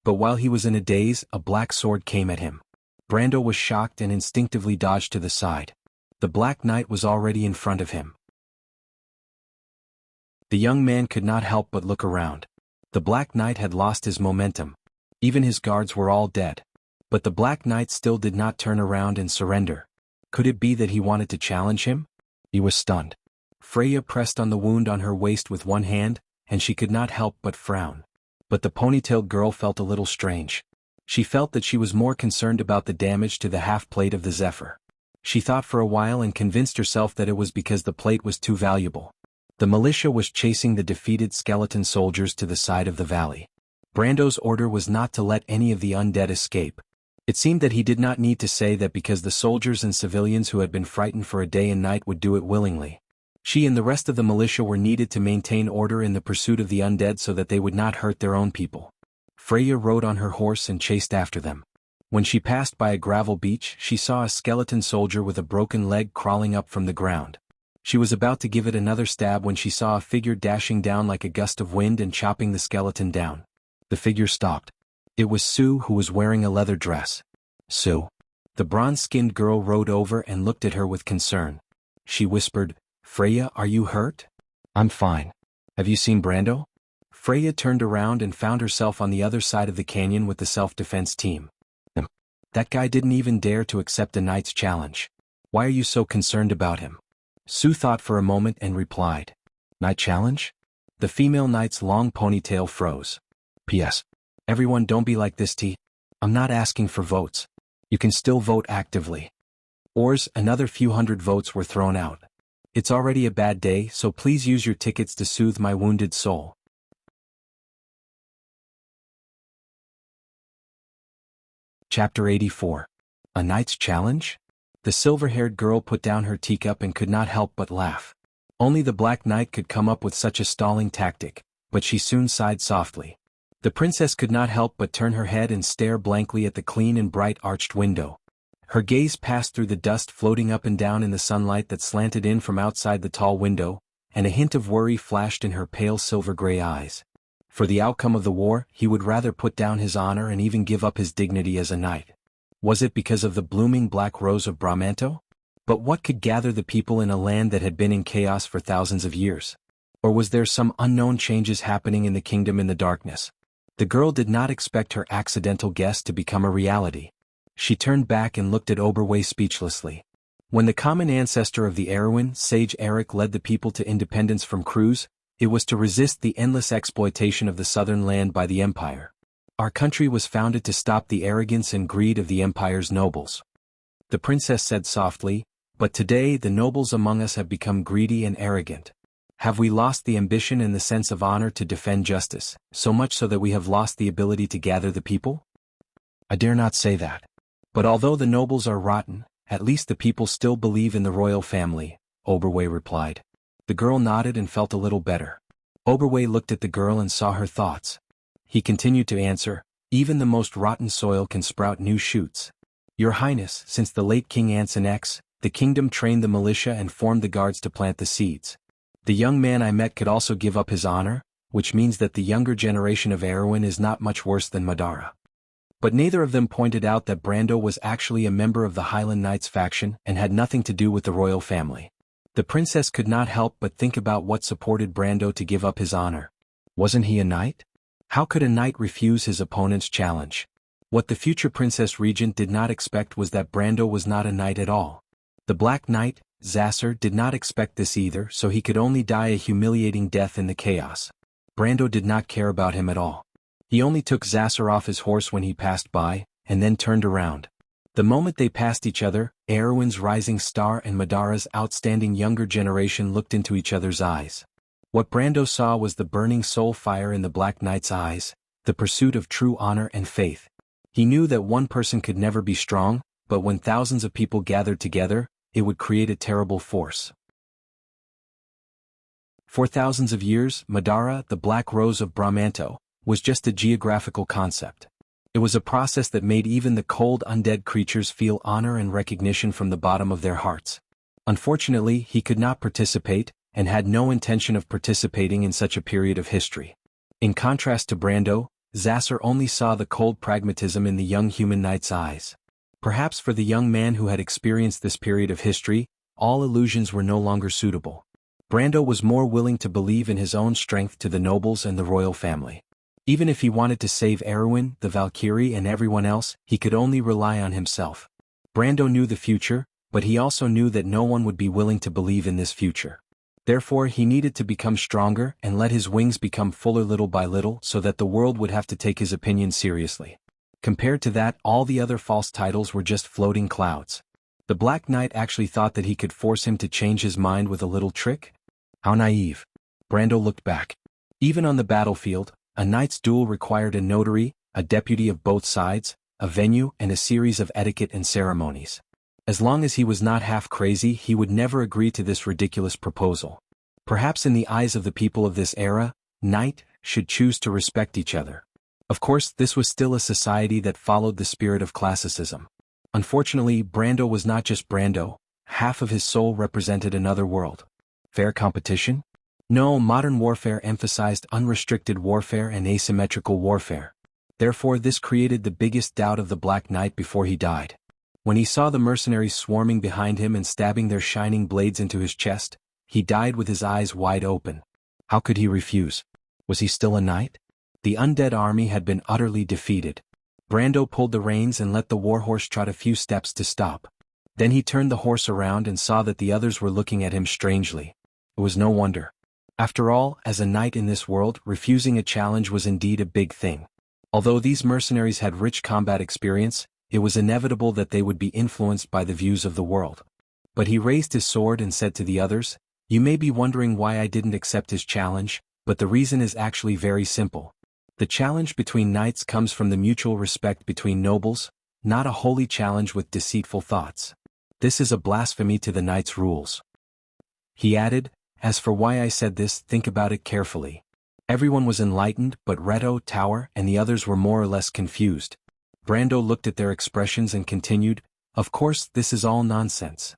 But while he was in a daze, a black sword came at him. Brando was shocked and instinctively dodged to the side. The Black Knight was already in front of him. The young man could not help but look around. The Black Knight had lost his momentum. Even his guards were all dead. But the Black Knight still did not turn around and surrender. Could it be that he wanted to challenge him? He was stunned. Freya pressed on the wound on her waist with one hand, and she could not help but frown. But the ponytailed girl felt a little strange. She felt that she was more concerned about the damage to the half-plate of the Zephyr. She thought for a while and convinced herself that it was because the plate was too valuable. The militia was chasing the defeated skeleton soldiers to the side of the valley. Brando's order was not to let any of the undead escape. It seemed that he did not need to say that because the soldiers and civilians who had been frightened for a day and night would do it willingly. She and the rest of the militia were needed to maintain order in the pursuit of the undead so that they would not hurt their own people. Freya rode on her horse and chased after them. When she passed by a gravel beach, she saw a skeleton soldier with a broken leg crawling up from the ground. She was about to give it another stab when she saw a figure dashing down like a gust of wind and chopping the skeleton down. The figure stopped. It was Sue, who was wearing a leather dress. Sue. The bronze-skinned girl rode over and looked at her with concern. She whispered, "Freya, are you hurt?" "I'm fine. Have you seen Brando?" Freya turned around and found herself on the other side of the canyon with the self-defense team. That guy didn't even dare to accept a knight's challenge. Why are you so concerned about him? Sue thought for a moment and replied, "Knight challenge?" The female knight's long ponytail froze. "P.S. Everyone, don't be like this, T. I'm not asking for votes. You can still vote actively." Another few hundred votes were thrown out. "It's already a bad day, so please use your tickets to soothe my wounded soul." Chapter 84. A Knight's Challenge? The silver-haired girl put down her teacup and could not help but laugh. Only the Black Knight could come up with such a stalling tactic, but she soon sighed softly. The princess could not help but turn her head and stare blankly at the clean and bright arched window. Her gaze passed through the dust floating up and down in the sunlight that slanted in from outside the tall window, and a hint of worry flashed in her pale silver-gray eyes. For the outcome of the war, he would rather put down his honor and even give up his dignity as a knight. Was it because of the blooming black rose of Bramanto? But what could gather the people in a land that had been in chaos for thousands of years? Or was there some unknown changes happening in the kingdom in the darkness? The girl did not expect her accidental guess to become a reality. She turned back and looked at Oberway speechlessly. When the common ancestor of the Erewhon, Sage Eric, led the people to independence from Cruz, it was to resist the endless exploitation of the southern land by the Empire. Our country was founded to stop the arrogance and greed of the Empire's nobles. The princess said softly, "But today the nobles among us have become greedy and arrogant. Have we lost the ambition and the sense of honor to defend justice, so much so that we have lost the ability to gather the people?" "I dare not say that. But although the nobles are rotten, at least the people still believe in the royal family," Oberway replied. The girl nodded and felt a little better. Oberway looked at the girl and saw her thoughts. He continued to answer, "Even the most rotten soil can sprout new shoots. Your Highness, since the late King Anson X, the kingdom trained the militia and formed the guards to plant the seeds. The young man I met could also give up his honor, which means that the younger generation of Erewhon is not much worse than Madara." But neither of them pointed out that Brando was actually a member of the Highland Knights faction and had nothing to do with the royal family. The princess could not help but think about what supported Brando to give up his honor. Wasn't he a knight? How could a knight refuse his opponent's challenge? What the future princess regent did not expect was that Brando was not a knight at all. The Black Knight, Zasser, did not expect this either, so he could only die a humiliating death in the chaos. Brando did not care about him at all. He only took Zasser off his horse when he passed by, and then turned around. The moment they passed each other, Erewhon's rising star and Madara's outstanding younger generation looked into each other's eyes. What Brando saw was the burning soul fire in the Black Knight's eyes, the pursuit of true honor and faith. He knew that one person could never be strong, but when thousands of people gathered together, it would create a terrible force. For thousands of years, Madara, the Black Rose of Bramanto, was just a geographical concept. It was a process that made even the cold undead creatures feel honor and recognition from the bottom of their hearts. Unfortunately, he could not participate, and had no intention of participating in such a period of history. In contrast to Brando, Zasser only saw the cold pragmatism in the young human knight's eyes. Perhaps for the young man who had experienced this period of history, all illusions were no longer suitable. Brando was more willing to believe in his own strength to the nobles and the royal family. Even if he wanted to save Erwin, the Valkyrie and everyone else, he could only rely on himself. Brando knew the future, but he also knew that no one would be willing to believe in this future. Therefore he needed to become stronger and let his wings become fuller little by little so that the world would have to take his opinion seriously. Compared to that, all the other false titles were just floating clouds. The Black Knight actually thought that he could force him to change his mind with a little trick? How naive. Brando looked back. Even on the battlefield, a knight's duel required a notary, a deputy of both sides, a venue and a series of etiquette and ceremonies. As long as he was not half crazy, he would never agree to this ridiculous proposal. Perhaps in the eyes of the people of this era, knight should choose to respect each other. Of course, this was still a society that followed the spirit of classicism. Unfortunately, Brando was not just Brando, half of his soul represented another world. Fair competition? No, modern warfare emphasized unrestricted warfare and asymmetrical warfare. Therefore this created the biggest doubt of the Black Knight before he died. When he saw the mercenaries swarming behind him and stabbing their shining blades into his chest, he died with his eyes wide open. How could he refuse? Was he still a knight? The undead army had been utterly defeated. Brando pulled the reins and let the warhorse trot a few steps to stop. Then he turned the horse around and saw that the others were looking at him strangely. It was no wonder. After all, as a knight in this world, refusing a challenge was indeed a big thing. Although these mercenaries had rich combat experience, it was inevitable that they would be influenced by the views of the world. But he raised his sword and said to the others, "You may be wondering why I didn't accept his challenge, but the reason is actually very simple. The challenge between knights comes from the mutual respect between nobles, not a holy challenge with deceitful thoughts. This is a blasphemy to the knight's rules." He added, "As for why I said this, think about it carefully." Everyone was enlightened, but Reto, Tower, and the others were more or less confused. Brando looked at their expressions and continued, "Of course, this is all nonsense.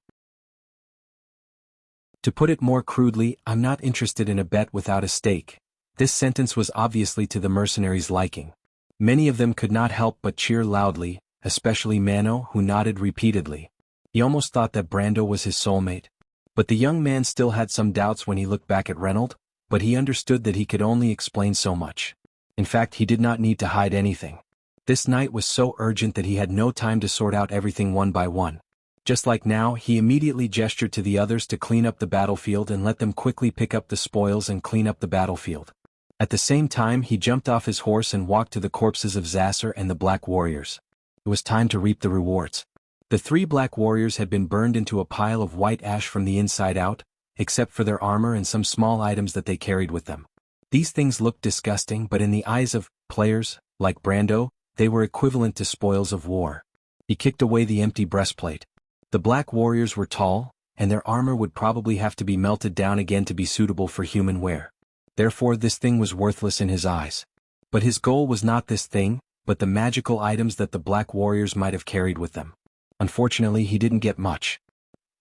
To put it more crudely, I'm not interested in a bet without a stake." This sentence was obviously to the mercenaries' liking. Many of them could not help but cheer loudly, especially Mano, who nodded repeatedly. He almost thought that Brando was his soulmate. But the young man still had some doubts when he looked back at Reynold, but he understood that he could only explain so much. In fact, he did not need to hide anything. This night was so urgent that he had no time to sort out everything one by one. Just like now, he immediately gestured to the others to clean up the battlefield and let them quickly pick up the spoils and clean up the battlefield. At the same time, he jumped off his horse and walked to the corpses of Zasser and the Black Warriors. It was time to reap the rewards. The 3 Black Warriors had been burned into a pile of white ash from the inside out, except for their armor and some small items that they carried with them. These things looked disgusting, but in the eyes of players, like Brando, they were equivalent to spoils of war. He kicked away the empty breastplate. The Black Warriors were tall, and their armor would probably have to be melted down again to be suitable for human wear. Therefore this thing was worthless in his eyes. But his goal was not this thing, but the magical items that the Black Warriors might have carried with them. Unfortunately, he didn't get much.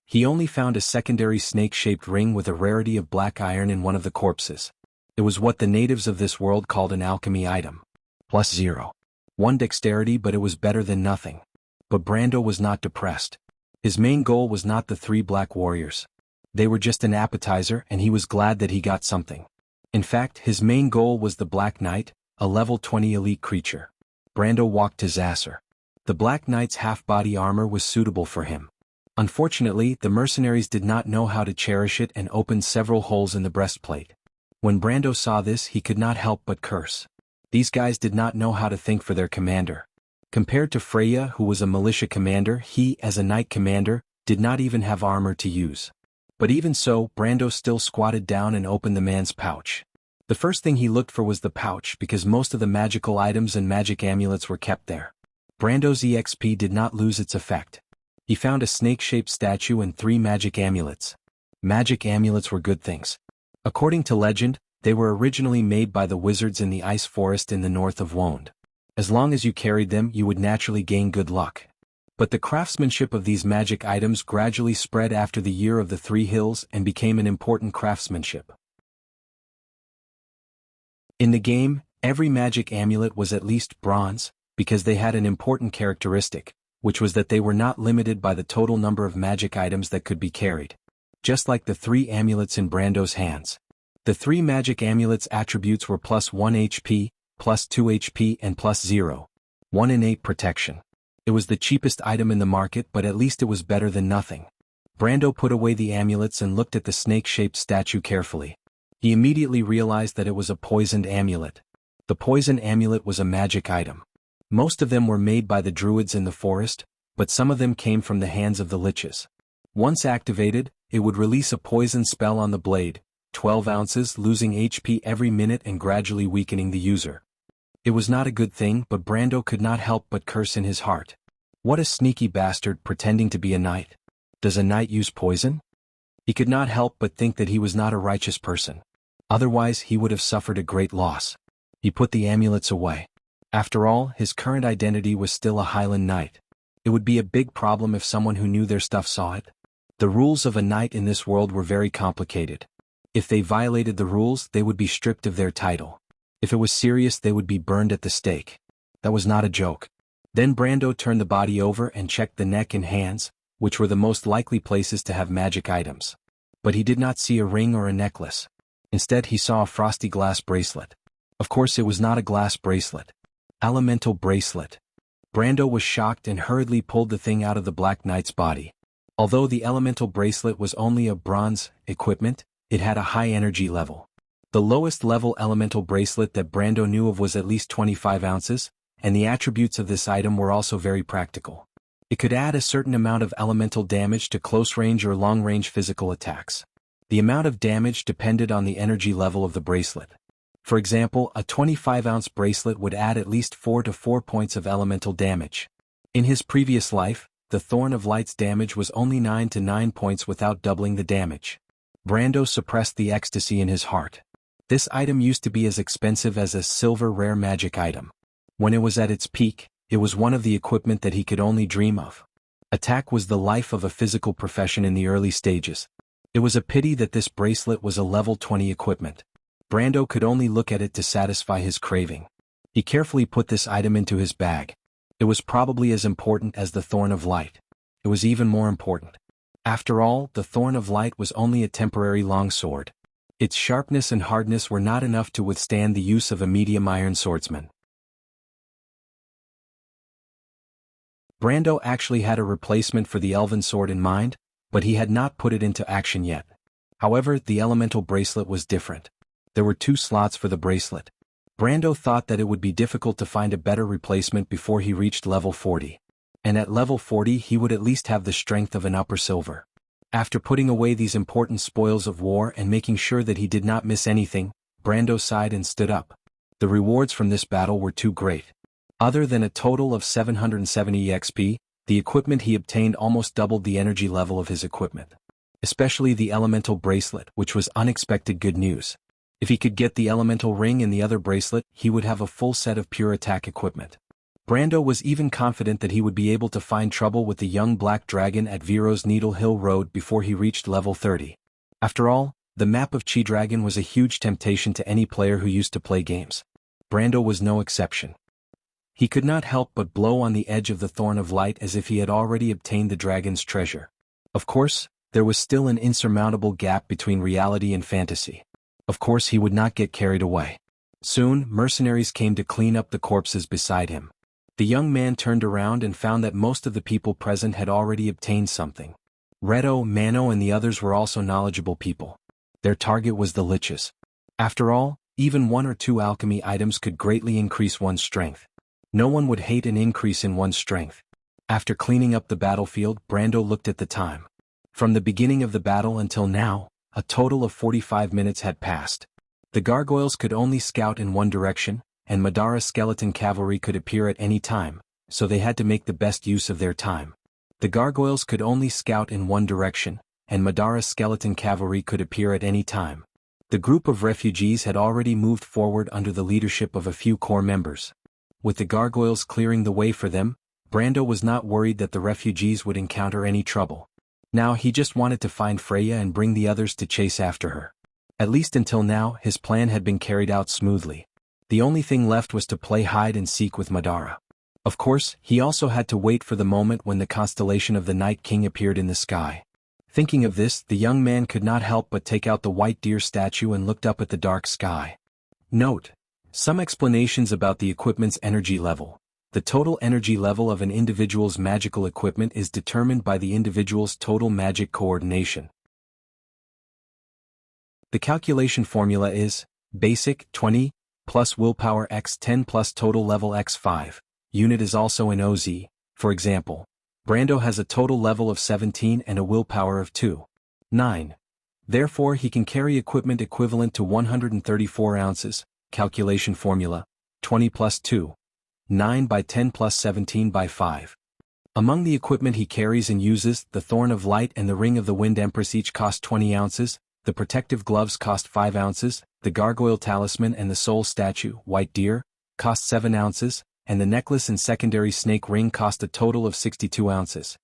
He only found a secondary snake-shaped ring with a rarity of black iron in one of the corpses. It was what the natives of this world called an alchemy item. +0. 1 dexterity, but it was better than nothing. But Brando was not depressed. His main goal was not the 3 Black Warriors. They were just an appetizer, and he was glad that he got something. In fact, his main goal was the Black Knight, a level 20 elite creature. Brando walked to Zasser. The Black Knight's half-body armor was suitable for him. Unfortunately, the mercenaries did not know how to cherish it and opened several holes in the breastplate. When Brando saw this, he could not help but curse. These guys did not know how to think for their commander. Compared to Freya, who was a militia commander, he, as a knight commander, did not even have armor to use. But even so, Brando still squatted down and opened the man's pouch. The first thing he looked for was the pouch because most of the magical items and magic amulets were kept there. Brando's EXP did not lose its effect. He found a snake-shaped statue and 3 magic amulets. Magic amulets were good things. According to legend, they were originally made by the wizards in the ice forest in the north of Wonde. As long as you carried them, you would naturally gain good luck. But the craftsmanship of these magic items gradually spread after the Year of the 3 Hills and became an important craftsmanship. In the game, every magic amulet was at least bronze, because they had an important characteristic, which was that they were not limited by the total number of magic items that could be carried. just like the 3 amulets in Brando's hands. The 3 magic amulets' attributes were plus 1 HP, plus 2 HP and plus 0. 1 innate protection. It was the cheapest item in the market, but at least it was better than nothing. Brando put away the amulets and looked at the snake-shaped statue carefully. He immediately realized that it was a poisoned amulet. The poison amulet was a magic item. Most of them were made by the druids in the forest, but some of them came from the hands of the liches. Once activated, it would release a poison spell on the blade, 12 ounces, losing HP every minute and gradually weakening the user. It was not a good thing, but Brando could not help but curse in his heart. What a sneaky bastard, pretending to be a knight. Does a knight use poison? He could not help but think that he was not a righteous person. Otherwise he would have suffered a great loss. He put the amulets away. After all, his current identity was still a Highland knight. It would be a big problem if someone who knew their stuff saw it. The rules of a knight in this world were very complicated. If they violated the rules, they would be stripped of their title. If it was serious, they would be burned at the stake. That was not a joke. Then Brando turned the body over and checked the neck and hands, which were the most likely places to have magic items. But he did not see a ring or a necklace. Instead he saw a frosty glass bracelet. Of course it was not a glass bracelet. Elemental bracelet. Brando was shocked and hurriedly pulled the thing out of the Black Knight's body. Although the elemental bracelet was only a bronze equipment, it had a high energy level. The lowest level elemental bracelet that Brando knew of was at least 25 ounces, and the attributes of this item were also very practical. It could add a certain amount of elemental damage to close-range or long-range physical attacks. The amount of damage depended on the energy level of the bracelet. For example, a 25-ounce bracelet would add at least 4 to 4 points of elemental damage. In his previous life, the Thorn of Light's damage was only 9 to 9 points without doubling the damage. Brando suppressed the ecstasy in his heart. This item used to be as expensive as a silver rare magic item. When it was at its peak, it was one of the equipment that he could only dream of. Attack was the life of a physical profession in the early stages. It was a pity that this bracelet was a level 20 equipment. Brando could only look at it to satisfy his craving. He carefully put this item into his bag. It was probably as important as the Thorn of Light. It was even more important. After all, the Thorn of Light was only a temporary longsword. Its sharpness and hardness were not enough to withstand the use of a medium iron swordsman. Brando actually had a replacement for the elven sword in mind, but he had not put it into action yet. However, the elemental bracelet was different. There were 2 slots for the bracelet. Brando thought that it would be difficult to find a better replacement before he reached level 40. And at level 40 he would at least have the strength of an upper silver. After putting away these important spoils of war and making sure that he did not miss anything, Brando sighed and stood up. The rewards from this battle were too great. Other than a total of 770 EXP, the equipment he obtained almost doubled the energy level of his equipment. Especially the elemental bracelet, which was unexpected good news. If he could get the elemental ring and the other bracelet, he would have a full set of pure attack equipment. Brando was even confident that he would be able to find trouble with the young black dragon at Viro's Needle Hill Road before he reached level 30. After all, the map of Chi Dragon was a huge temptation to any player who used to play games. Brando was no exception. He could not help but blow on the edge of the Thorn of Light as if he had already obtained the dragon's treasure. Of course, there was still an insurmountable gap between reality and fantasy. Of course he would not get carried away. Soon, mercenaries came to clean up the corpses beside him. The young man turned around and found that most of the people present had already obtained something. Reto, Mano and the others were also knowledgeable people. Their target was the liches. After all, even 1 or 2 alchemy items could greatly increase one's strength. No one would hate an increase in one's strength. After cleaning up the battlefield, Brando looked at the time. From the beginning of the battle until now, a total of 45 minutes had passed. The gargoyles could only scout in one direction, and Madara's skeleton cavalry could appear at any time, so they had to make the best use of their time. The gargoyles could only scout in one direction, and Madara's skeleton cavalry could appear at any time. The group of refugees had already moved forward under the leadership of a few core members. With the gargoyles clearing the way for them, Brando was not worried that the refugees would encounter any trouble. Now he just wanted to find Freya and bring the others to chase after her. At least until now, his plan had been carried out smoothly. The only thing left was to play hide and seek with Madara. Of course, he also had to wait for the moment when the constellation of the Night King appeared in the sky. Thinking of this, the young man could not help but take out the white deer statue and looked up at the dark sky. Note: some explanations about the equipment's energy level. The total energy level of an individual's magical equipment is determined by the individual's total magic coordination. The calculation formula is basic 20 plus willpower x 10 plus total level x 5. Unit is also in OZ. For example, Brando has a total level of 17 and a willpower of 2. 9. Therefore he can carry equipment equivalent to 134 ounces. Calculation formula: 20 plus 2. 9 by 10 plus 17 by 5. Among the equipment he carries and uses, the Thorn of Light and the Ring of the Wind Empress each cost 20 ounces, the protective gloves cost 5 ounces, the Gargoyle Talisman and the Soul Statue, White Deer, cost 7 ounces, and the necklace and secondary snake ring cost a total of 62 ounces.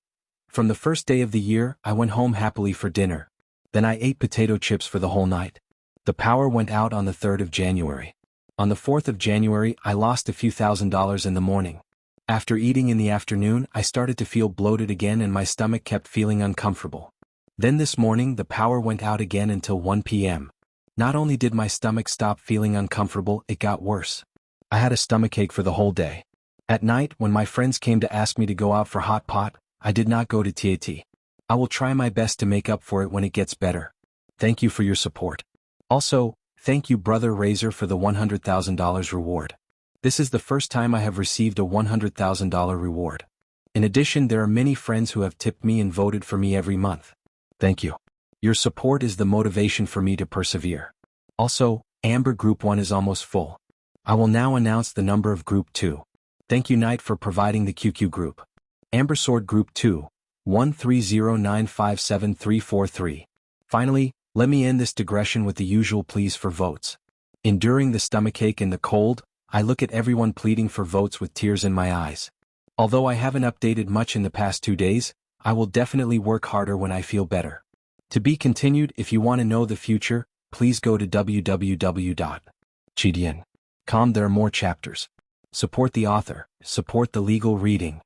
From the first day of the year, I went home happily for dinner. Then I ate potato chips for the whole night. The power went out on the 3rd of January. On the 4th of January, I lost a few $1,000s in the morning. After eating in the afternoon, I started to feel bloated again and my stomach kept feeling uncomfortable. Then this morning, the power went out again until 1 p.m. Not only did my stomach stop feeling uncomfortable, it got worse. I had a stomachache for the whole day. At night, when my friends came to ask me to go out for hot pot, I did not go to TAT. I will try my best to make up for it when it gets better. Thank you for your support. Also, thank you Brother Razor for the $100,000 reward. This is the first time I have received a $100,000 reward. In addition, there are many friends who have tipped me and voted for me every month. Thank you. Your support is the motivation for me to persevere. Also, Amber Group 1 is almost full. I will now announce the number of Group 2. Thank you Knight for providing the QQ Group. Amber Sword Group 2, 130957343. Finally, let me end this digression with the usual pleas for votes. Enduring the stomachache and the cold, I look at everyone pleading for votes with tears in my eyes. Although I haven't updated much in the past 2 days, I will definitely work harder when I feel better. To be continued. If you want to know the future, please go to www.chidian.com. There are more chapters. Support the author, support the legal reading.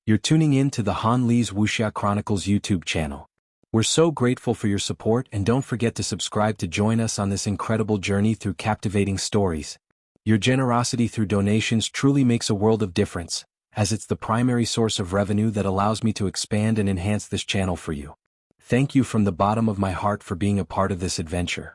You're tuning in to the Han Lee's Wuxia Chronicles YouTube channel. We're so grateful for your support and don't forget to subscribe to join us on this incredible journey through captivating stories. Your generosity through donations truly makes a world of difference, as it's the primary source of revenue that allows me to expand and enhance this channel for you. Thank you from the bottom of my heart for being a part of this adventure.